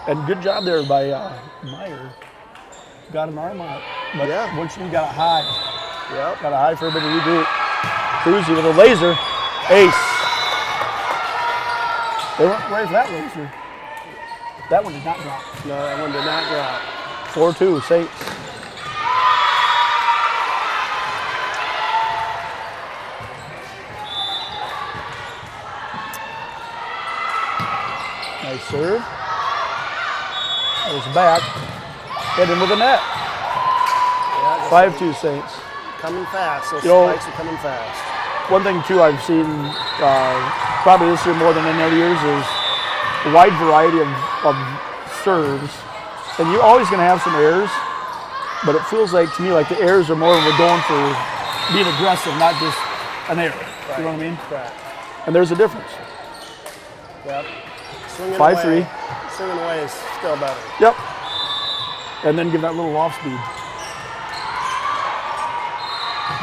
[SPEAKER 1] And good job there by Meyer. Got an arm on it. But once you got a high.
[SPEAKER 4] Yep.
[SPEAKER 1] Got a high for everybody to regroup. Cruzy with a laser. Ace. They weren't ready for that laser. That one did not drop.
[SPEAKER 4] No, that one did not drop.
[SPEAKER 1] 4-2, Saints. Nice serve. That was back. Hit him with a net.
[SPEAKER 4] Yeah,
[SPEAKER 1] 5-2 Saints.
[SPEAKER 4] Coming fast. Those
[SPEAKER 1] You know,
[SPEAKER 4] spikes are coming fast.
[SPEAKER 1] One thing too I've seen probably this year more than any other years is a wide variety of serves. And you're always going to have some errors, but it feels like to me like the errors are more we're going for being aggressive, not just an error.
[SPEAKER 4] Right.
[SPEAKER 1] You know what I mean?
[SPEAKER 4] Right.
[SPEAKER 1] And there's a difference.
[SPEAKER 4] Yep. Swinging
[SPEAKER 1] 5-3.
[SPEAKER 4] away. Swinging away is still better.
[SPEAKER 1] Yep. And then give that little off speed.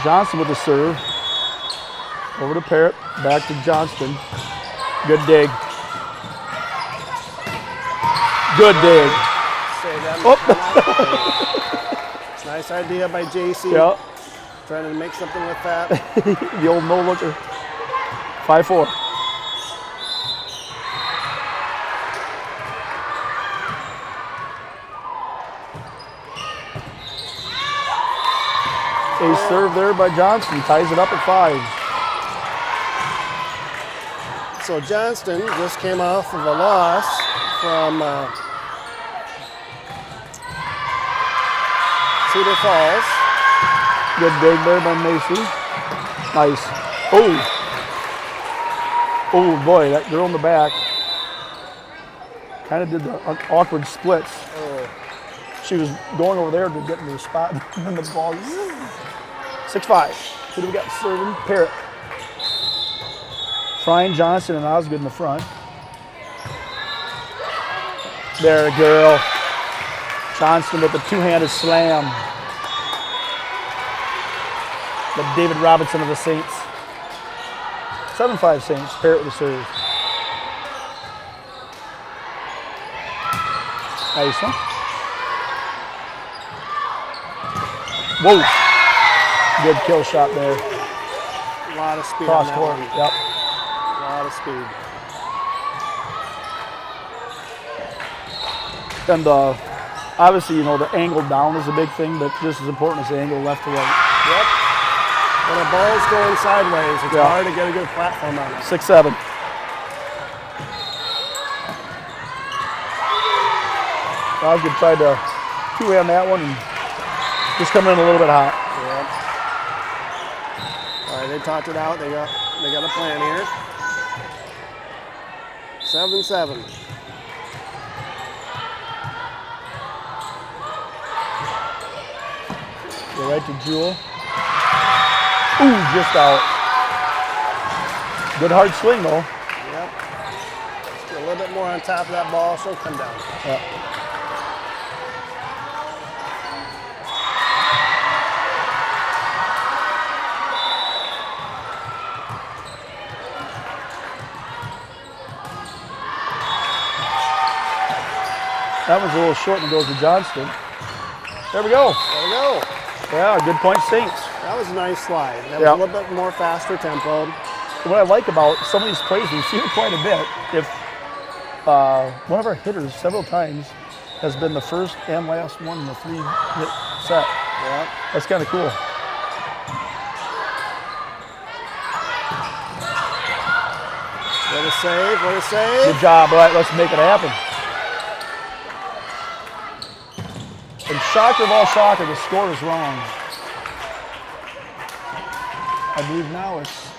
[SPEAKER 1] Johnston with the serve. Over to Parrott. Back to Johnston. Good dig. Good dig.
[SPEAKER 4] Say that. It's a nice idea by JC.
[SPEAKER 1] Yep.
[SPEAKER 4] Trying to make something with that.
[SPEAKER 1] The old no-looker. 5-4. A serve there by Johnston. Ties it up at 5.
[SPEAKER 4] So Johnston just came off of a loss from Cedar Falls.
[SPEAKER 1] Good dig there by Macy. Nice. Oh boy, that girl in the back kind of did the awkward splits.
[SPEAKER 4] Oh.
[SPEAKER 1] She was going over there to get in the spot, and then the ball. 6-5. Who do we got serving? Parrott. Frying, Johnston, and Osgood in the front. There, girl. Johnston with the two-handed slam. The David Robinson of the Saints. 7-5 Saints. Parrott with the serve. Nice one. Whoa. Good kill shot there.
[SPEAKER 4] A lot of speed
[SPEAKER 1] Cross
[SPEAKER 4] on that
[SPEAKER 1] court.
[SPEAKER 4] one.
[SPEAKER 1] Yep.
[SPEAKER 4] A lot of speed.
[SPEAKER 1] And obviously, you know, the angle down is a big thing, but just as important as the angle left to right.
[SPEAKER 4] Yep. When a ball's going sideways, it's hard to get a good platform on it.
[SPEAKER 1] 6-7. Osgood tried to two-hand that one and just coming in a little bit hot.
[SPEAKER 4] Yep. All right, they talked it out. They got a plan here. 7-7.
[SPEAKER 1] Go right to Jewel. Ooh, just out. Good hard swing though.
[SPEAKER 4] Yep. Just get a little bit more on top of that ball, she'll come down.
[SPEAKER 1] Yep. That was a little short and goes to Johnston. There we go.
[SPEAKER 4] There we go.
[SPEAKER 1] Yeah, good point, Saints.
[SPEAKER 4] That was a nice slide. That was a little bit more faster tempo.
[SPEAKER 1] What I like about some of these plays, we've seen it quite a bit. If one of our hitters several times has been the first and last one in the 3-hit set.
[SPEAKER 4] Yeah.
[SPEAKER 1] That's kind of cool.
[SPEAKER 4] What a save, what a save.
[SPEAKER 1] Good job. All right, let's make it happen. And shocker of all shocker, the score is wrong. I believe now it's,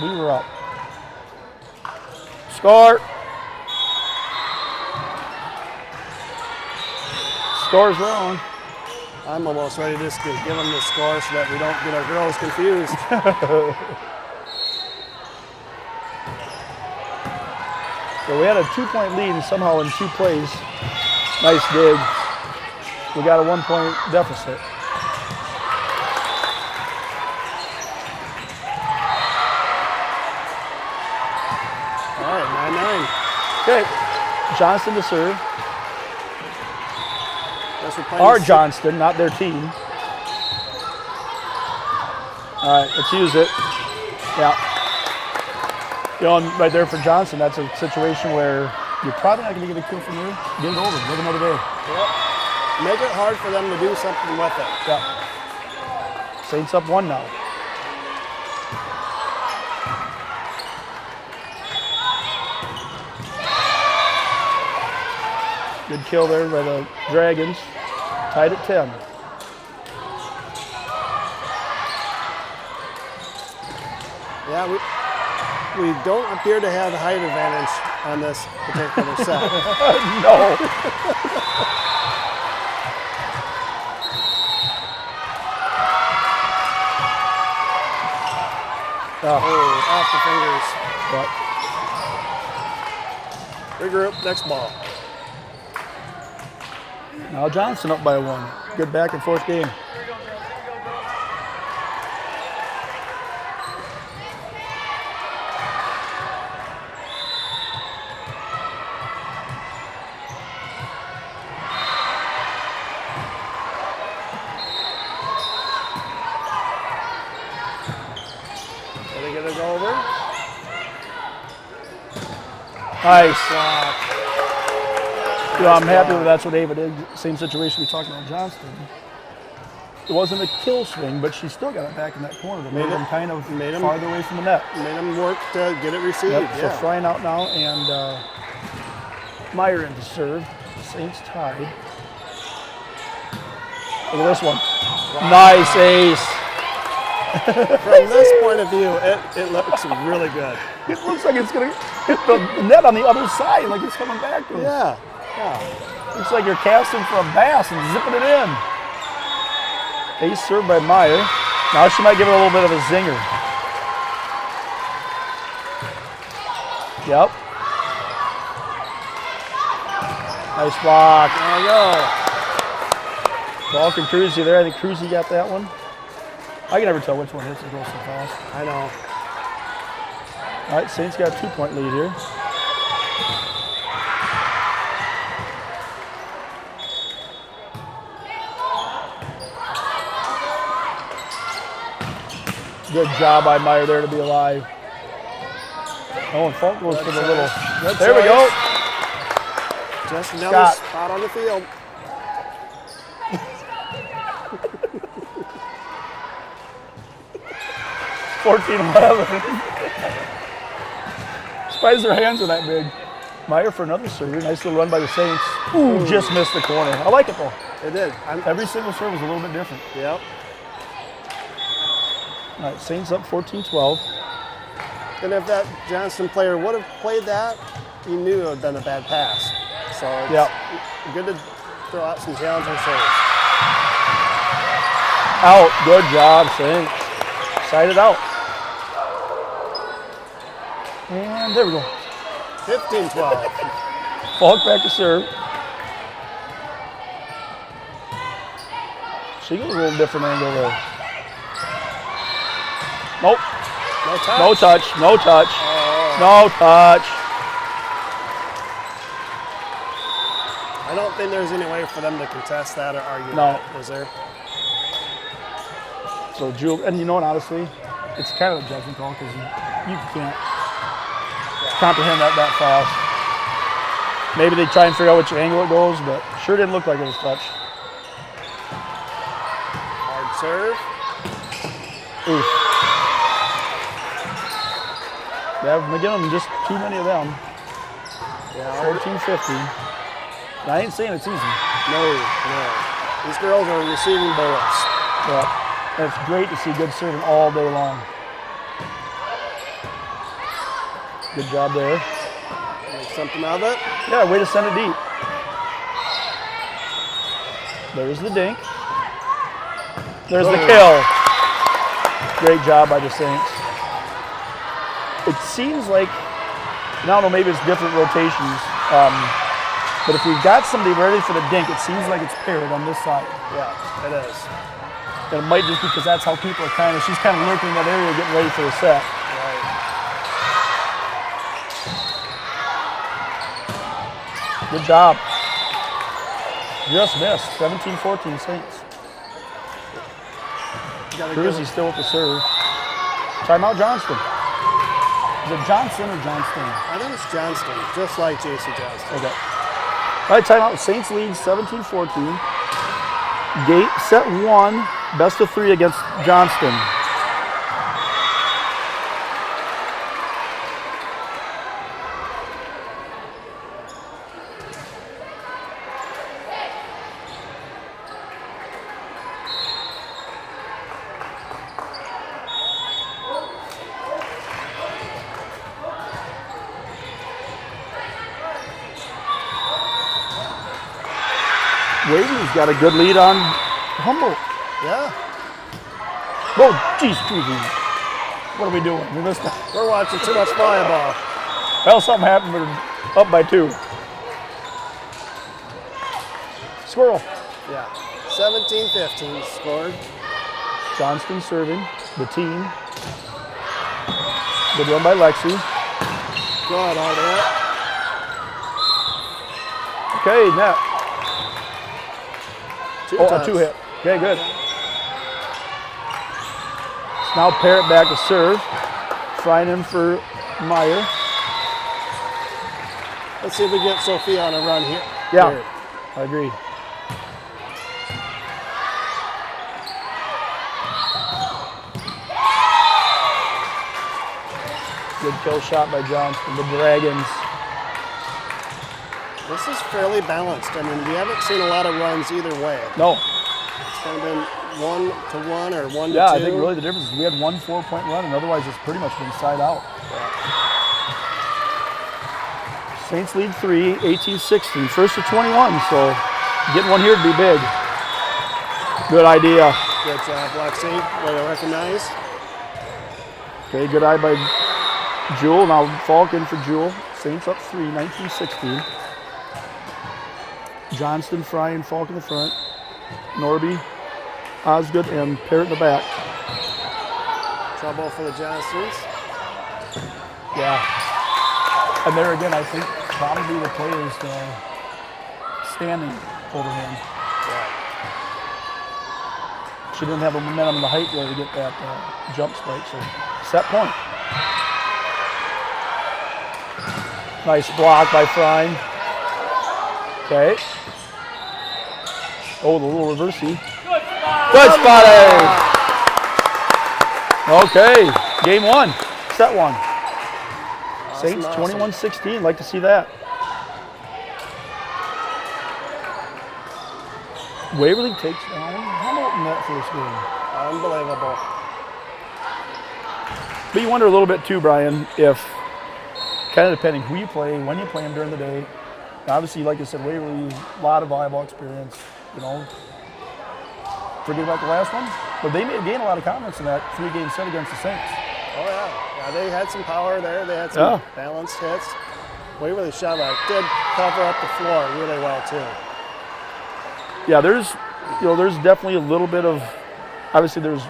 [SPEAKER 1] we were up. Score. Score's wrong.
[SPEAKER 4] I'm almost ready just to give them the score so that we don't get our girls confused.
[SPEAKER 1] So we had a 2-point lead and somehow in 2 plays, nice dig, we got a 1-point deficit.
[SPEAKER 4] All right, 9-9.
[SPEAKER 1] Okay, Johnston to serve.
[SPEAKER 4] Guess we're playing
[SPEAKER 1] Our
[SPEAKER 4] the
[SPEAKER 1] Johnston, not their team. All right, let's use it. Yeah. You know, and right there for Johnston, that's a situation where you're probably not going to get a kill from there. Get it over, live another day.
[SPEAKER 4] Yep. Make it hard for them to do something with it.
[SPEAKER 1] Yeah. Saints up 1 now. Good kill there by the Dragons. Tied at 10.
[SPEAKER 4] Yeah, we don't appear to have the height advantage on this particular set.
[SPEAKER 1] No.
[SPEAKER 4] Oh, off the fingers.
[SPEAKER 1] But
[SPEAKER 4] Regroup, next ball.
[SPEAKER 1] now Johnston up by 1. Good back and forth game.
[SPEAKER 4] Are they gonna go over?
[SPEAKER 1] Nice. You know, I'm happy that that's what Ava did. Same situation we talked about Johnston. It wasn't a kill swing, but she still got it back in that corner. That made them kind of farther away from the net.
[SPEAKER 4] Made them work to get it received.
[SPEAKER 1] Yep,
[SPEAKER 4] Yeah.
[SPEAKER 1] so Frying out now and Meyer in to serve. Saints tied. Look at this one. Wow. Nice ace.
[SPEAKER 4] From this point of view, it looks really good.
[SPEAKER 1] It looks like it's going to hit the net on the other side, like it's coming back to us.
[SPEAKER 4] Yeah, yeah.
[SPEAKER 1] Looks like you're casting for a bass and zipping it in. Ace served by Meyer. Now she might give it a little bit of a zinger. Yep. Nice block.
[SPEAKER 4] There we go.
[SPEAKER 1] Ball from Cruzy there. I think Cruzy got that one. I can never tell which one hits and goes so fast.
[SPEAKER 4] I know.
[SPEAKER 1] All right, Saints got a 2-point lead here. Good job by Meyer there to be alive. Oh, and Falk goes for the little. There we go.
[SPEAKER 4] Just another spot on the field.
[SPEAKER 1] Surprised their hands are that big. Meyer for another serve. Nice little run by the Saints. Ooh, just missed the corner. I like it though.
[SPEAKER 4] It did.
[SPEAKER 1] Every single serve was a little bit different.
[SPEAKER 4] Yep.
[SPEAKER 1] All right, Saints up 14-12.
[SPEAKER 4] And if that Johnston player would have played that, you knew it would have been a bad pass. So it's good to throw out some challenging serves.
[SPEAKER 1] Out. Good job, Saints. Side it out. And there we go.
[SPEAKER 4] 15-12.
[SPEAKER 1] Falk back to serve. She goes a little different angle there. Nope.
[SPEAKER 4] No touch.
[SPEAKER 1] No touch. No touch.
[SPEAKER 4] Oh.
[SPEAKER 1] No touch.
[SPEAKER 4] I don't think there's any way for them to contest that or argue
[SPEAKER 1] No.
[SPEAKER 4] that, was there?
[SPEAKER 1] So Jewel, and you know what, honestly, it's kind of a judgment call because you can't comprehend that fast. Maybe they try and figure out which angle it goes, but sure didn't look like it was touched.
[SPEAKER 4] Hard serve.
[SPEAKER 1] Oof. Yeah, McGinnon, just too many of them.
[SPEAKER 4] Yeah,
[SPEAKER 1] 14-15. I ain't saying it's easy.
[SPEAKER 4] no. These girls are receiving bullets.
[SPEAKER 1] But it's great to see good serving all day long. Good job there.
[SPEAKER 4] Make something of it.
[SPEAKER 1] Yeah, way to send it deep. There's the dink. There's the kill. Great job by the Saints. It seems like, I don't know, maybe it's different rotations, but if we've got somebody ready for the dink, it seems like it's paired on this side.
[SPEAKER 4] Yeah, it is.
[SPEAKER 1] And it might just be because that's how people are she's kind of lurking in that area getting ready for the set.
[SPEAKER 4] Right.
[SPEAKER 1] Good job. Just missed. 17-14 Saints. Cruzy still with the serve. Timeout Johnston. Is it Johnson or Johnston?
[SPEAKER 4] I think it's Johnston, just like J.C. Johnston.
[SPEAKER 1] Okay. All right, timeout. Saints lead 17-14. Gate set 1, best of 3 against Johnston. Waverly's got a good lead on Humboldt.
[SPEAKER 4] Yeah,
[SPEAKER 1] Oh, geez, Cruzy. What are we doing? We missed that.
[SPEAKER 4] we're watching too much volleyball.
[SPEAKER 1] Well, something happened. We're up by 2. Squirrel.
[SPEAKER 4] Yeah, 17-15 scored.
[SPEAKER 1] Johnston serving. The team. Good run by Lexi.
[SPEAKER 4] Good on that.
[SPEAKER 1] Okay, net.
[SPEAKER 4] Two
[SPEAKER 1] Oh, a
[SPEAKER 4] touch.
[SPEAKER 1] 2-hit. Okay, good. Now Parrott back to serve. Frying in for Meyer.
[SPEAKER 4] Let's see if we get Sophia on a run here.
[SPEAKER 1] Yeah,
[SPEAKER 4] Here.
[SPEAKER 1] I agree. Good kill shot by Johnston. The Dragons.
[SPEAKER 4] This is fairly balanced. I mean, we haven't seen a lot of runs either way.
[SPEAKER 1] No.
[SPEAKER 4] It's kind of been 1-1 or 1-2.
[SPEAKER 1] Yeah, I think really the difference is we had 1 4-point run, and otherwise it's pretty much been side out. Saints lead 3, 18-16. First to 21, so getting one here would be big. Good idea.
[SPEAKER 4] Good job, Lexi. Way to recognize.
[SPEAKER 1] Okay, good eye by Jewel. Now Falk in for Jewel. Saints up 3, 19-16. Johnston, Fry, and Falk in the front. Norby, Osgood, and Parrott in the back.
[SPEAKER 4] Trouble for the Johnstons.
[SPEAKER 1] Yeah. And there again, I think probably the play is standing overhand.
[SPEAKER 4] Yeah.
[SPEAKER 1] She didn't have the momentum and the height there to get that jump spike, so set point. Nice block by Fry. Okay. Oh, the little reversey. Good spotting! Okay, game 1, set 1. Saints 21-16, like to see that. Waverly takes down Humboldt in that first game.
[SPEAKER 4] Unbelievable.
[SPEAKER 1] But you wonder a little bit too, Brian, if kind of depending who you play, when you play them during the day. Obviously, like I said, Waverly, a lot of volleyball experience, you know. Forget about the last one, but they may gain a lot of confidence in that 3-game set against the Saints.
[SPEAKER 4] Oh, yeah. Yeah, they had some power there. They had some balanced hits. Waverly Shell did cover up the floor really well, too.
[SPEAKER 1] Yeah, there's definitely a little bit of, obviously there's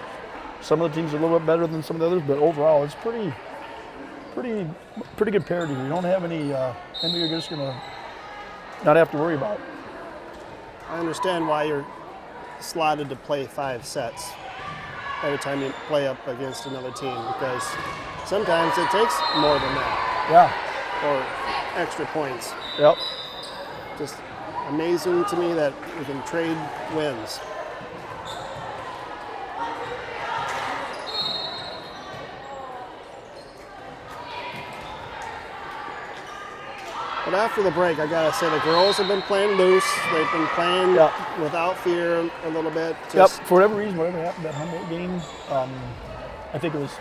[SPEAKER 1] some of the teams are a little bit better than some of the others, but overall it's pretty good parity. You don't have any you're just gonna not have to worry about.
[SPEAKER 4] I understand why you're slotted to play 5 sets every time you play up against another team, because sometimes it takes more than that.
[SPEAKER 1] Yeah.
[SPEAKER 4] Or extra points.
[SPEAKER 1] Yep.
[SPEAKER 4] just amazing to me that we can trade wins. But after the break, I gotta say the girls have been playing loose. They've been playing without fear a little bit.
[SPEAKER 1] Just for whatever reason, whatever happened that Humboldt game, I think it was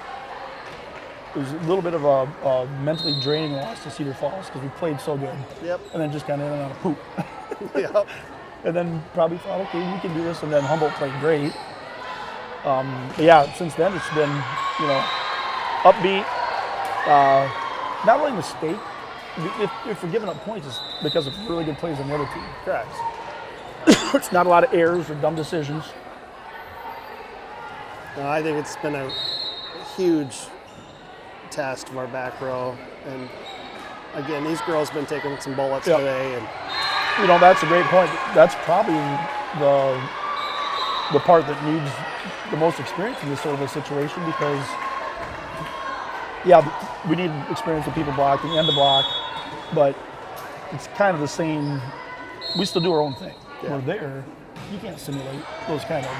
[SPEAKER 1] a little bit of a mentally draining loss to Cedar Falls because we played so good.
[SPEAKER 4] Yep.
[SPEAKER 1] And then just kind of ended on a poop.
[SPEAKER 4] Yep.
[SPEAKER 1] And then probably thought, okay, we can do this. And then Humboldt played great. But yeah, since then it's been, upbeat. Not really a mistake. If we're giving up points, it's because of really good plays on the other team.
[SPEAKER 4] Correct.
[SPEAKER 1] It's not a lot of errors or dumb decisions.
[SPEAKER 4] No, I think it's been a huge test of our back row. And again, these girls have been taking some bullets today. And
[SPEAKER 1] that's a great point. That's probably the part that needs the most experience in this sort of a situation because, we need experience with people blocking and the block, but it's kind of the same. We still do our own thing.
[SPEAKER 4] Yeah.
[SPEAKER 1] We're there. You can't simulate those kind of,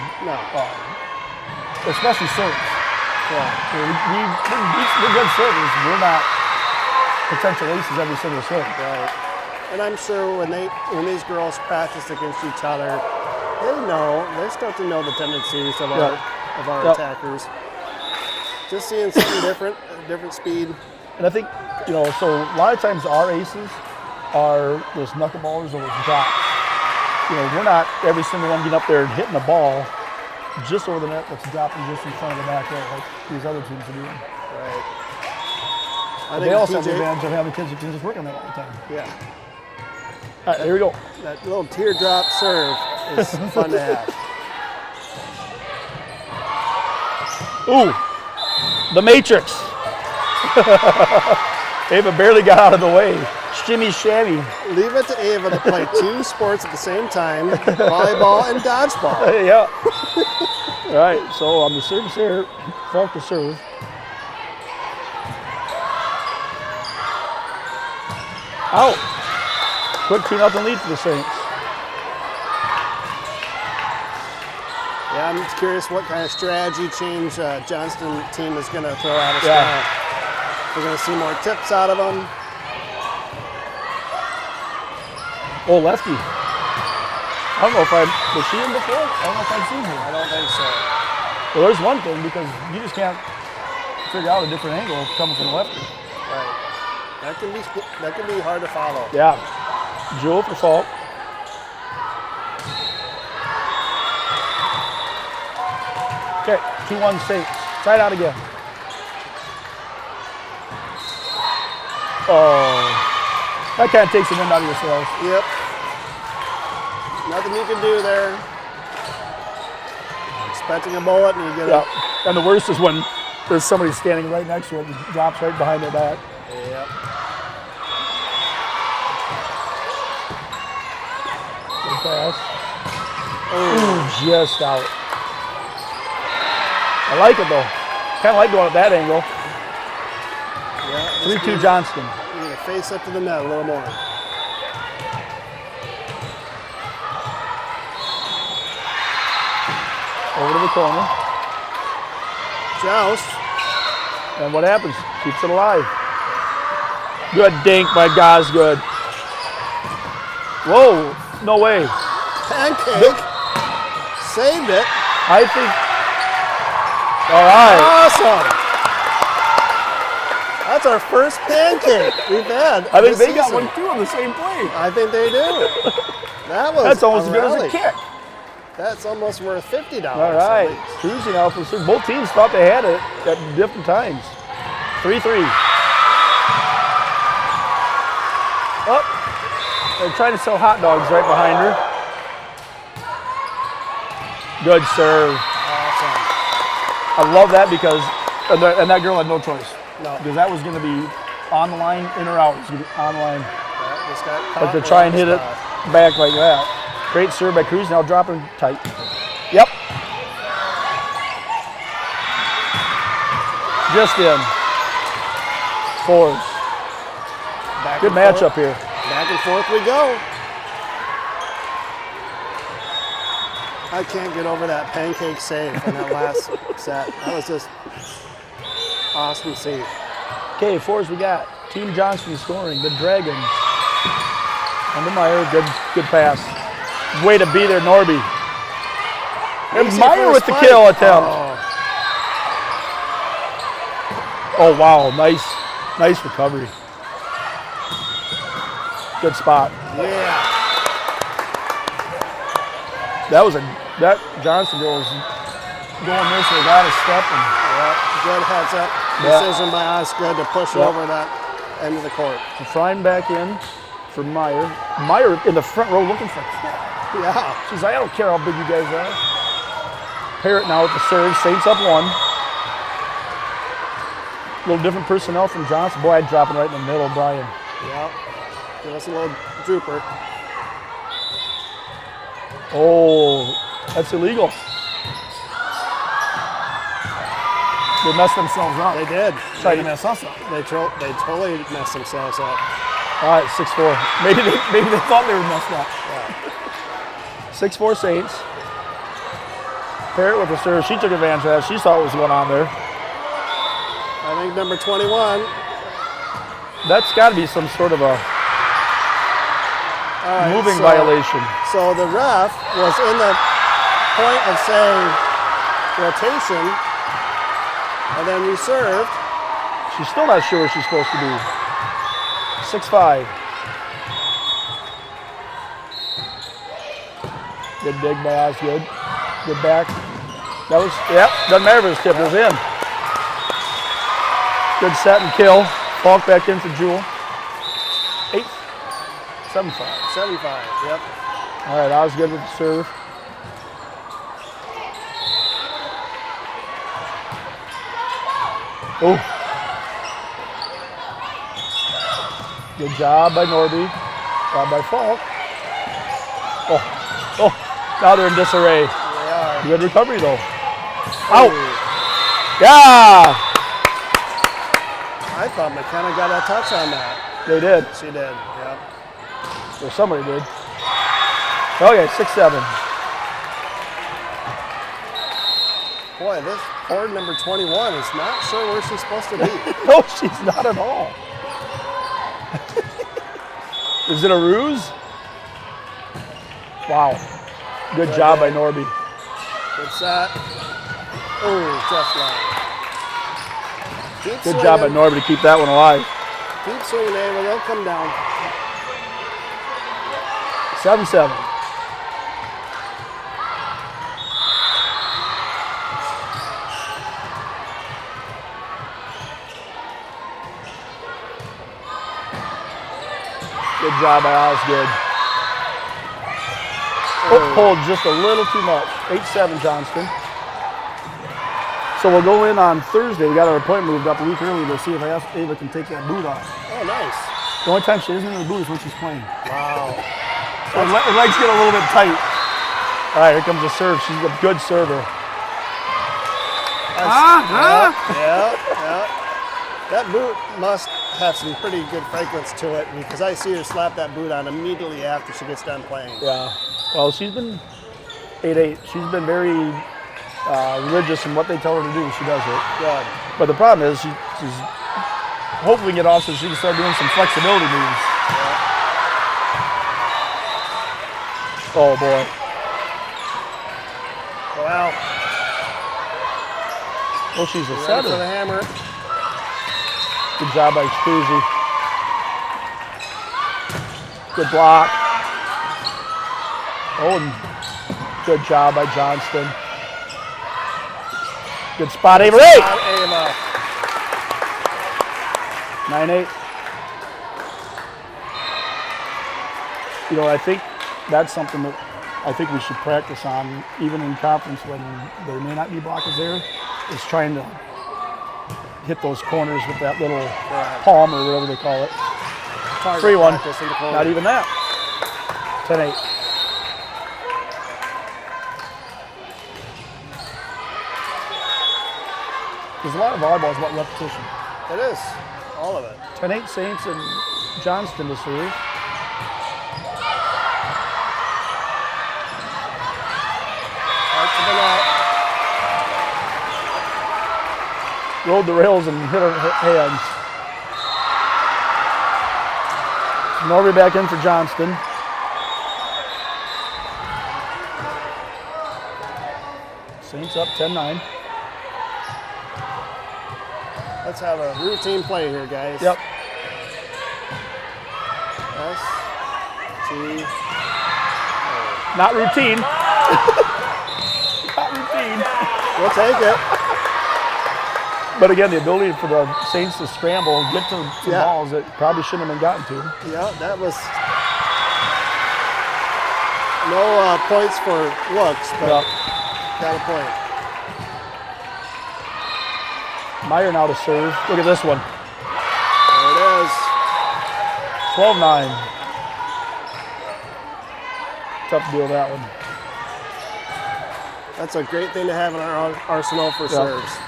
[SPEAKER 1] especially serves. We're good servers. We're not potential aces every single serve.
[SPEAKER 4] Right. And I'm sure when these girls practice against each other, they start to know the tendencies of our attackers. Just seeing something different speed.
[SPEAKER 1] And I think, so a lot of times our aces are those knuckleballers or those drops. We're not every single one getting up there and hitting the ball just over the net that's dropping just in front of the back row like these other teams are doing.
[SPEAKER 4] Right.
[SPEAKER 1] But they also have the advantage of having kids who can just work on that all the time.
[SPEAKER 4] Yeah.
[SPEAKER 1] All right, here we go.
[SPEAKER 4] That little teardrop serve is fun to have.
[SPEAKER 1] Ooh, the Matrix. Ava barely got out of the way. Shimmy shammy.
[SPEAKER 4] Leave it to Ava to play two sports at the same time, volleyball and dodgeball.
[SPEAKER 1] Yeah. All right, so on the service here, Falk to serve. Out. Quick 2-0 lead for the Saints.
[SPEAKER 4] Yeah, I'm just curious what kind of strategy change Johnston team is going to throw at us now. We're going to see more tips out of them.
[SPEAKER 1] Oh, lefty. I don't know if was she in before? I don't know if I've seen her.
[SPEAKER 4] I don't think so.
[SPEAKER 1] Well, there's one thing because you just can't figure out a different angle coming from the lefty.
[SPEAKER 4] Right. That can be hard to follow.
[SPEAKER 1] Yeah. Jewel for Falk. Okay, 2-1 Saints. Try it out again. Oh, that kind of takes the wind out of your sails.
[SPEAKER 4] Yep. Nothing you can do there. Expecting a bullet and you get it.
[SPEAKER 1] And the worst is when there's somebody standing right next to it and drops right behind their back.
[SPEAKER 4] Yep.
[SPEAKER 1] Good pass. Oh, just out. I like it though. Kind of like going at that angle.
[SPEAKER 4] Yeah.
[SPEAKER 1] 3-2 Johnston.
[SPEAKER 4] You're going to face up to the net a little more.
[SPEAKER 1] Over to the corner.
[SPEAKER 4] Joust.
[SPEAKER 1] And what happens? Keeps it alive. Good dink by Gosgood. Whoa, no way.
[SPEAKER 4] Pancake. Saved it.
[SPEAKER 1] I think. All right.
[SPEAKER 4] Awesome. That's our first pancake we've had.
[SPEAKER 1] I think
[SPEAKER 4] this
[SPEAKER 1] they got
[SPEAKER 4] season.
[SPEAKER 1] one too on the same play.
[SPEAKER 4] I think they do.
[SPEAKER 1] That's almost as good as a kick.
[SPEAKER 4] That's almost worth $50.
[SPEAKER 1] All right. Cruising out for sure. Both teams thought they had it at different times. 3-3. Oh, they're trying to sell hot dogs right behind her. Good serve.
[SPEAKER 4] Awesome.
[SPEAKER 1] I love that because, and that girl had no choice.
[SPEAKER 4] No.
[SPEAKER 1] Because that was going to be on the line, in or out. It was going to be on the line.
[SPEAKER 4] Yeah, just got
[SPEAKER 1] But to try and hit it back like that. Great serve by Cruz, now dropping tight. Yep. Just in. Fours. Good matchup here.
[SPEAKER 4] Back and forth we go. I can't get over that pancake save in that last set. That was just awesome to see.
[SPEAKER 1] Okay, fours we got. Team Johnston scoring. The Dragons. Under Meyer, good pass. Way to be there, Norby. And
[SPEAKER 4] Easy
[SPEAKER 1] Meyer with
[SPEAKER 4] first
[SPEAKER 1] the
[SPEAKER 4] play.
[SPEAKER 1] kill attempt. Oh wow, nice recovery. Good spot.
[SPEAKER 4] Yeah.
[SPEAKER 1] That Johnston girl was going this way, got a step and
[SPEAKER 4] Good heads up decision by Osgood to push over that end of the court.
[SPEAKER 1] so Frying back in for Meyer. Meyer in the front row looking for a kick.
[SPEAKER 4] Yeah.
[SPEAKER 1] She's like, I don't care how big you guys are. Parrott now with the serve. Saints up 1. A little different personnel from Johnston. Boy, I'd drop it right in the middle, Brian.
[SPEAKER 4] Yeah. Give us a little drooper.
[SPEAKER 1] Oh, that's illegal. They messed themselves up.
[SPEAKER 4] They did.
[SPEAKER 1] Tried to mess us up.
[SPEAKER 4] They totally messed themselves up.
[SPEAKER 1] All right, 6-4. Maybe they thought they were messed up. 6-4 Saints. Parrott with the serve. She took advantage of that. She saw what was going on there.
[SPEAKER 4] I think number 21.
[SPEAKER 1] That's got to be some sort of a moving violation.
[SPEAKER 4] So the ref was in the point of saying rotation, and then you served.
[SPEAKER 1] She's still not sure where she's supposed to be. 6-5. Good dig by Osgood. Good back. That was, doesn't matter if it was tipped, it was in. Good set and kill. Falk back in for Jewel. 7-5.
[SPEAKER 4] 7-5, yep.
[SPEAKER 1] All right, Osgood with the serve. Oh. Good job by Norby. Job by Falk. Oh, now they're in disarray.
[SPEAKER 4] They are.
[SPEAKER 1] Good recovery though. Out. Yeah.
[SPEAKER 4] I thought McKenna got a touch on that.
[SPEAKER 1] They did.
[SPEAKER 4] She did, yep.
[SPEAKER 1] Or somebody did. Okay, 6-7.
[SPEAKER 4] Boy, this board number 21 is not sure where she's supposed to be.
[SPEAKER 1] No, she's not at all. Is it a ruse? Wow. Good job by Norby.
[SPEAKER 4] Good set. Oh, just line.
[SPEAKER 1] Good job by Norby to keep that one alive.
[SPEAKER 4] Keep swinging, Ava. They'll come down.
[SPEAKER 1] 7-7. Good job by Osgood. Pulled just a little too much. 8-7 Johnston. So we'll go in on Thursday. We got our appointment moved up a week early to see if Ava can take that boot off.
[SPEAKER 4] Oh, nice.
[SPEAKER 1] The only time she isn't in the boot is when she's playing.
[SPEAKER 4] Wow.
[SPEAKER 1] Her legs get a little bit tight. All right, here comes the serve. She's a good server.
[SPEAKER 4] Yeah. That boot must have some pretty good fragrance to it because I see her slap that boot on immediately after she gets done playing.
[SPEAKER 1] Yeah. Well, she's been 8-8. She's been very religious in what they tell her to do. She does it.
[SPEAKER 4] Good.
[SPEAKER 1] But the problem is she's hopefully get off so she can start doing some flexibility moves. Yeah. Oh boy.
[SPEAKER 4] Well.
[SPEAKER 1] Well, she's a
[SPEAKER 4] Ready
[SPEAKER 1] setter.
[SPEAKER 4] for the hammer.
[SPEAKER 1] Good job by Cruzy. Good block. Oh, and good job by Johnston. Good spot, Ava. 9-8. You know, I think that's something that I think we should practice on, even in conference when there may not be blockers there, is trying to hit those corners with that little palm or whatever they call it. Free one. Not even that. 10-8. There's a lot of volleyball is about repetition.
[SPEAKER 4] It is. All of it.
[SPEAKER 1] 10-8 Saints and Johnston to serve. rode the rails and hit her hands. Norby back in for Johnston. Saints up 10-9.
[SPEAKER 4] Let's have a routine play here, guys.
[SPEAKER 1] Yep.
[SPEAKER 4] S, T,
[SPEAKER 1] Not routine. Not routine.
[SPEAKER 4] we'll take it.
[SPEAKER 1] But again, the ability for the Saints to scramble and get to
[SPEAKER 4] Yeah.
[SPEAKER 1] balls that probably shouldn't have been gotten to.
[SPEAKER 4] Yeah, that was no points for looks, but
[SPEAKER 1] Yep.
[SPEAKER 4] got a point.
[SPEAKER 1] Meyer now to serve. Look at this one.
[SPEAKER 4] There it is.
[SPEAKER 1] 12-9. Tough deal, that one.
[SPEAKER 4] That's a great thing to have in our arsenal for serves.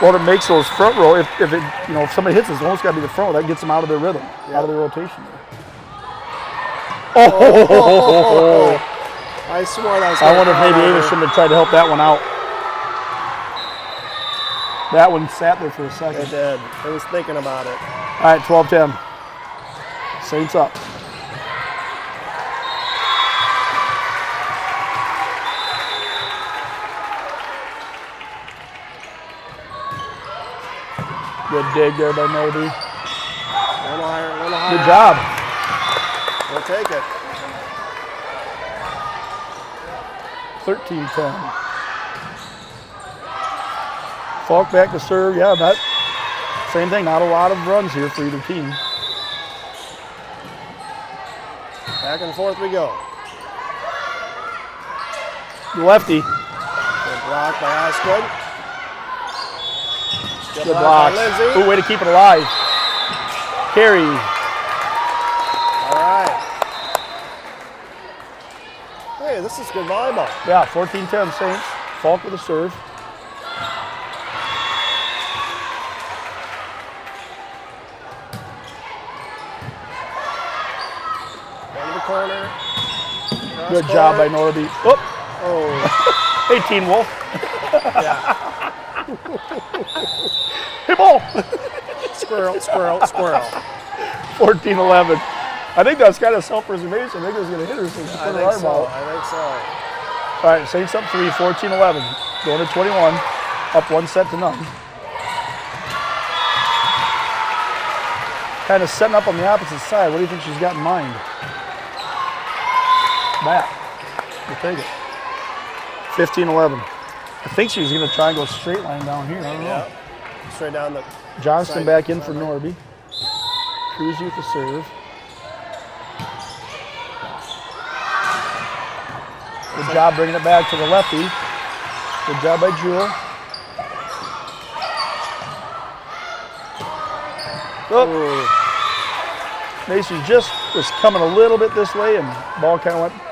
[SPEAKER 1] Well, it makes those front row, if it, if somebody hits us, it's almost got to be the front row. That gets them out of their rhythm, out of their rotation. Oh!
[SPEAKER 4] I swore that was
[SPEAKER 1] I wonder if maybe Ava shouldn't have tried to help that one out. That one sat there for a second.
[SPEAKER 4] It did. I was thinking about it.
[SPEAKER 1] All right, 12-10. Saints up. Good dig there by Norby.
[SPEAKER 4] A little higher, a little higher.
[SPEAKER 1] Good job.
[SPEAKER 4] We'll take it.
[SPEAKER 1] 13-10. Falk back to serve. Yeah, that same thing. Not a lot of runs here for either team.
[SPEAKER 4] Back and forth we go.
[SPEAKER 1] Lefty.
[SPEAKER 4] Good block by Osgood.
[SPEAKER 1] Good block.
[SPEAKER 4] by Lindsay.
[SPEAKER 1] Ooh, way to keep it alive. Carry.
[SPEAKER 4] All right. Hey, this is good volleyball.
[SPEAKER 1] Yeah, 14-10 Saints. Falk with a serve.
[SPEAKER 4] Down to the corner.
[SPEAKER 1] Good job by Norby. Oh,
[SPEAKER 4] Oh,
[SPEAKER 1] 18 Wolf.
[SPEAKER 4] yeah.
[SPEAKER 1] Hey, ball.
[SPEAKER 4] Squirrel, squirrel, squirrel.
[SPEAKER 1] 14-11. I think that's kind of self-preservation. I think it was going to hit her since she
[SPEAKER 4] I
[SPEAKER 1] put her
[SPEAKER 4] think
[SPEAKER 1] arm
[SPEAKER 4] so.
[SPEAKER 1] out.
[SPEAKER 4] I think so.
[SPEAKER 1] All right, Saints up 3, 14-11. Going to 21. Up 1-0. Kind of setting up on the opposite side. What do you think she's got in mind? That. We'll take it. 15-11. I think she was going to try and go straight line down here. I don't know.
[SPEAKER 4] Yeah. Straight down the.
[SPEAKER 1] Johnston
[SPEAKER 4] side-
[SPEAKER 1] back in for
[SPEAKER 4] side line.
[SPEAKER 1] Norby. Cruzy with the serve. Good job bringing it back to the lefty. Good job by Jewel. Oh. Mason just was coming a little bit this way and ball kind of went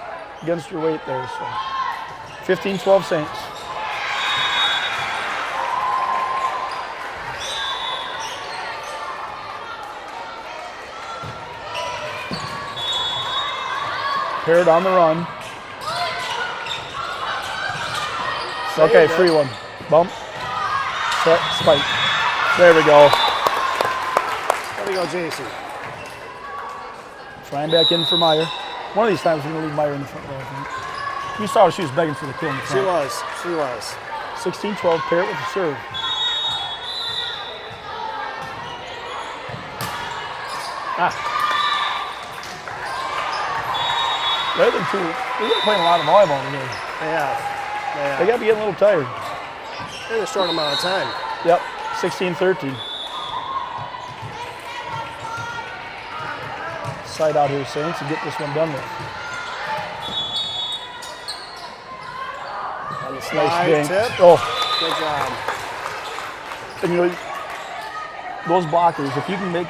[SPEAKER 1] against her weight there. So 15-12 Saints. Paired on the run. Okay, free one. Bump. Set, spike. There we go.
[SPEAKER 4] There we go, Jason.
[SPEAKER 1] Trying back in for Meyer. One of these times we're going to leave Meyer in the front row, I think. You saw her, she was begging for the kill in the
[SPEAKER 4] She
[SPEAKER 1] front.
[SPEAKER 4] was. She was.
[SPEAKER 1] 16-12, pair it with the serve. The other two, they've been playing a lot of volleyball today.
[SPEAKER 4] Yeah.
[SPEAKER 1] They got to be getting a little tired.
[SPEAKER 4] In a short amount of time.
[SPEAKER 1] Yep, 16-13. Side out here, Saints, and get this one done with.
[SPEAKER 4] On the
[SPEAKER 1] Nice
[SPEAKER 4] slide
[SPEAKER 1] bank.
[SPEAKER 4] tip.
[SPEAKER 1] Oh,
[SPEAKER 4] Good job.
[SPEAKER 1] and those blockers, if you can make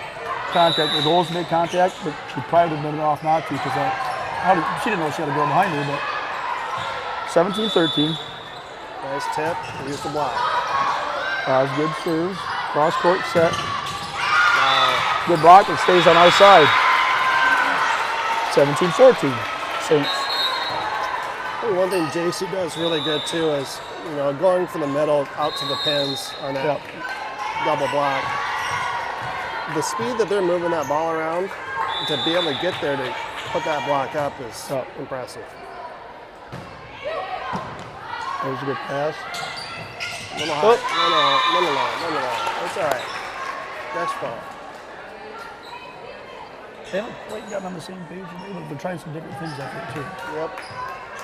[SPEAKER 1] contact, the goal is to make contact, but she probably would have been off not to because she didn't know she had a girl behind her, but 17-13.
[SPEAKER 4] Nice tip. Use the block.
[SPEAKER 1] Good serves. Cross court set. Good block. It stays on our side. 17-14. Saints.
[SPEAKER 4] think one thing JC does really good too is, going from the middle out to the pins on that double block. The speed that they're moving that ball around, to be able to get there to put that block up is impressive.
[SPEAKER 1] That was a good pass.
[SPEAKER 4] Little high, little low. That's all right. Next ball.
[SPEAKER 1] They haven't quite gotten on the same page. They're trying some different things out there too.
[SPEAKER 4] Yep.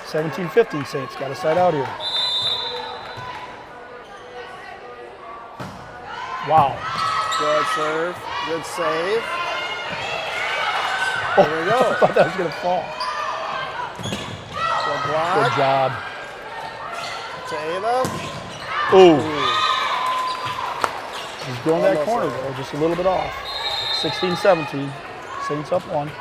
[SPEAKER 1] 17-15 Saints. Got a side out here. Wow.
[SPEAKER 4] Good serve. Good save.
[SPEAKER 1] Oh,
[SPEAKER 4] There we go.
[SPEAKER 1] I thought that was going to fall.
[SPEAKER 4] Good block.
[SPEAKER 1] Good job.
[SPEAKER 4] To Ava.
[SPEAKER 1] Ooh. He's going that
[SPEAKER 4] Almost
[SPEAKER 1] corner
[SPEAKER 4] there.
[SPEAKER 1] though, just a little bit off. 16-17. Saints up 1.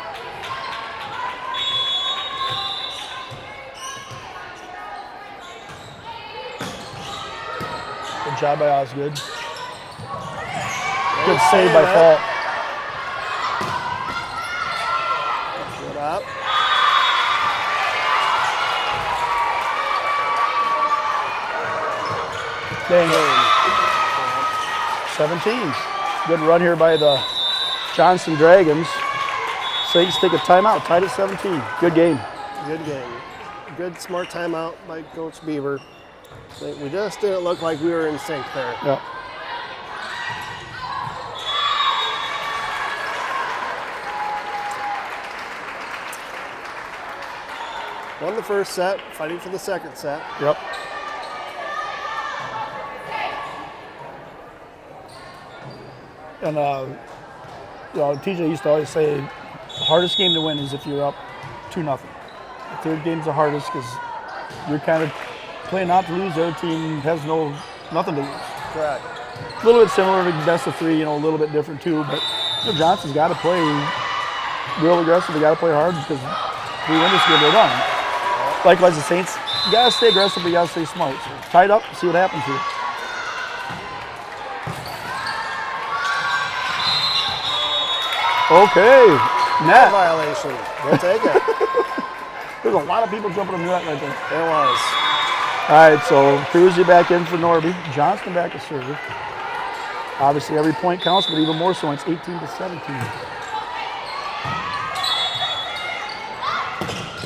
[SPEAKER 1] Good job by Osgood. Good save by Fault.
[SPEAKER 4] Good up.
[SPEAKER 1] Dang it. 17. Good run here by the Johnston Dragons. Saints take a timeout, tied at 17. Good game.
[SPEAKER 4] Good game. Good, smart timeout by Coach Beaver. We just didn't look like we were in sync there.
[SPEAKER 1] Yep.
[SPEAKER 4] Won the first set, fighting for the second set.
[SPEAKER 1] Yep. And TJ used to always say, the hardest game to win is if you're up 2-0. The third game's the hardest because you're kind of playing not to lose. The other team has nothing to lose.
[SPEAKER 4] Correct.
[SPEAKER 1] A little bit similar to best of 3, a little bit different too. But Johnston's got to play real aggressive. They got to play hard because if we win this game, they're done. Likewise, the Saints, you got to stay aggressive, but you got to stay smart. So tied up, see what happens here. Okay, net.
[SPEAKER 4] Violation. We'll take it.
[SPEAKER 1] There's a lot of people jumping on the net right there.
[SPEAKER 4] There was.
[SPEAKER 1] All right, so Cruzy back in for Norby. Johnston back to serve. Obviously, every point counts, but even more so, it's 18-17.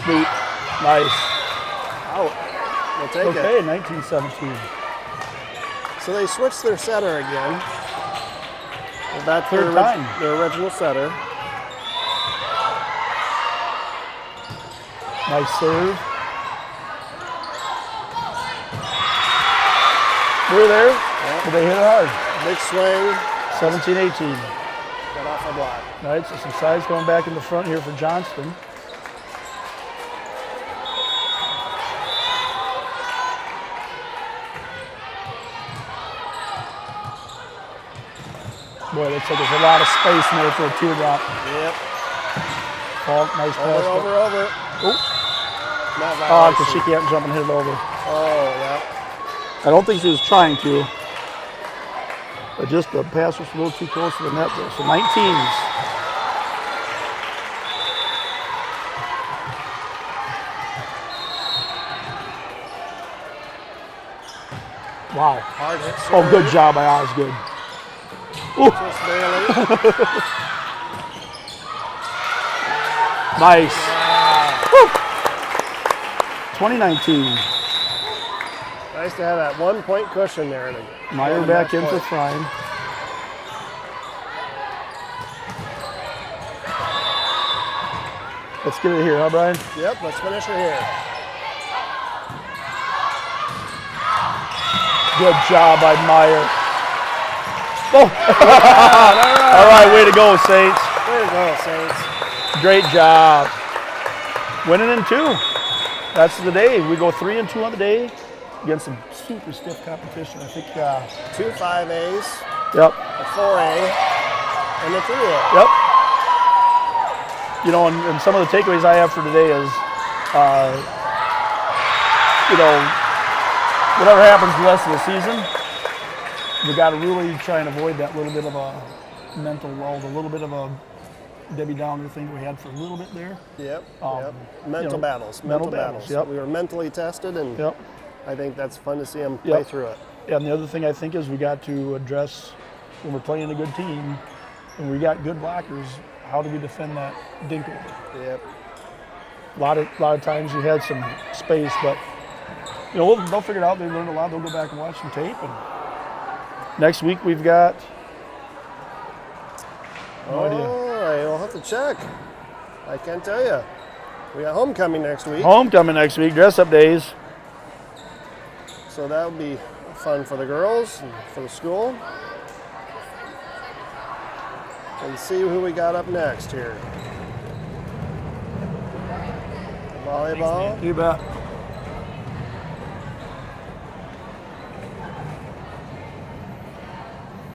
[SPEAKER 1] Sweet. Nice.
[SPEAKER 4] Out. We'll take it.
[SPEAKER 1] Okay, 19-17.
[SPEAKER 4] So they switched their setter again. They're back to
[SPEAKER 1] Third time.
[SPEAKER 4] their original setter.
[SPEAKER 1] Nice serve. They're there, but they hit it hard.
[SPEAKER 4] Big swing.
[SPEAKER 1] 17-18.
[SPEAKER 4] Got off the block.
[SPEAKER 1] All right, so some size going back in the front here for Johnston. Boy, looks like there's a lot of space in there for a teardrop.
[SPEAKER 4] Yep.
[SPEAKER 1] Falk, nice pass.
[SPEAKER 4] Over.
[SPEAKER 1] Oh,
[SPEAKER 4] Not
[SPEAKER 1] because
[SPEAKER 4] violation.
[SPEAKER 1] she can't jump and hit it over.
[SPEAKER 4] Oh, yeah.
[SPEAKER 1] I don't think she was trying to. But just the pass was a little too close to the net there. So 19s. Wow.
[SPEAKER 4] Hard hit.
[SPEAKER 1] Oh, good job by Osgood. Ooh.
[SPEAKER 4] Just barely.
[SPEAKER 1] Nice. Woo. 2019.
[SPEAKER 4] Nice to have that 1 point cushion there.
[SPEAKER 1] Meyer back in for Frying. Let's get it here, huh, Brian?
[SPEAKER 4] Yep, let's finish her here.
[SPEAKER 1] Good job by Meyer. Oh! All right, way to go, Saints.
[SPEAKER 4] Way to go, Saints.
[SPEAKER 1] Great job. Winning in 2. That's the day. We go 3-2 on the day against some super stiff competition. I think.
[SPEAKER 4] 2 5As,
[SPEAKER 1] Yep.
[SPEAKER 4] a 4A, and a 3A.
[SPEAKER 1] Yep. And some of the takeaways I have for today is, whatever happens the rest of the season, we got to really try and avoid that little bit of a mental lull, a little bit of a, Debbie Downer thing we had for a little bit there.
[SPEAKER 4] Yep.
[SPEAKER 1] Um,
[SPEAKER 4] Mental battles. Mental battles.
[SPEAKER 1] Yep.
[SPEAKER 4] We were mentally tested, and
[SPEAKER 1] Yep.
[SPEAKER 4] I think that's fun to see them play
[SPEAKER 1] Yep.
[SPEAKER 4] through it.
[SPEAKER 1] And the other thing I think is we got to address when we're playing a good team and we got good blockers, how do we defend that dink over?
[SPEAKER 4] Yep.
[SPEAKER 1] A lot of times you had some space, but they'll figure it out. They learned a lot. They'll go back and watch some tape. And next week we've got no idea.
[SPEAKER 4] I'll have to check. I can't tell you. We got homecoming next week,
[SPEAKER 1] Homecoming next week, dress-up days.
[SPEAKER 4] so that would be fun for the girls and for the school. And see who we got up next here. Volleyball.
[SPEAKER 1] You bet.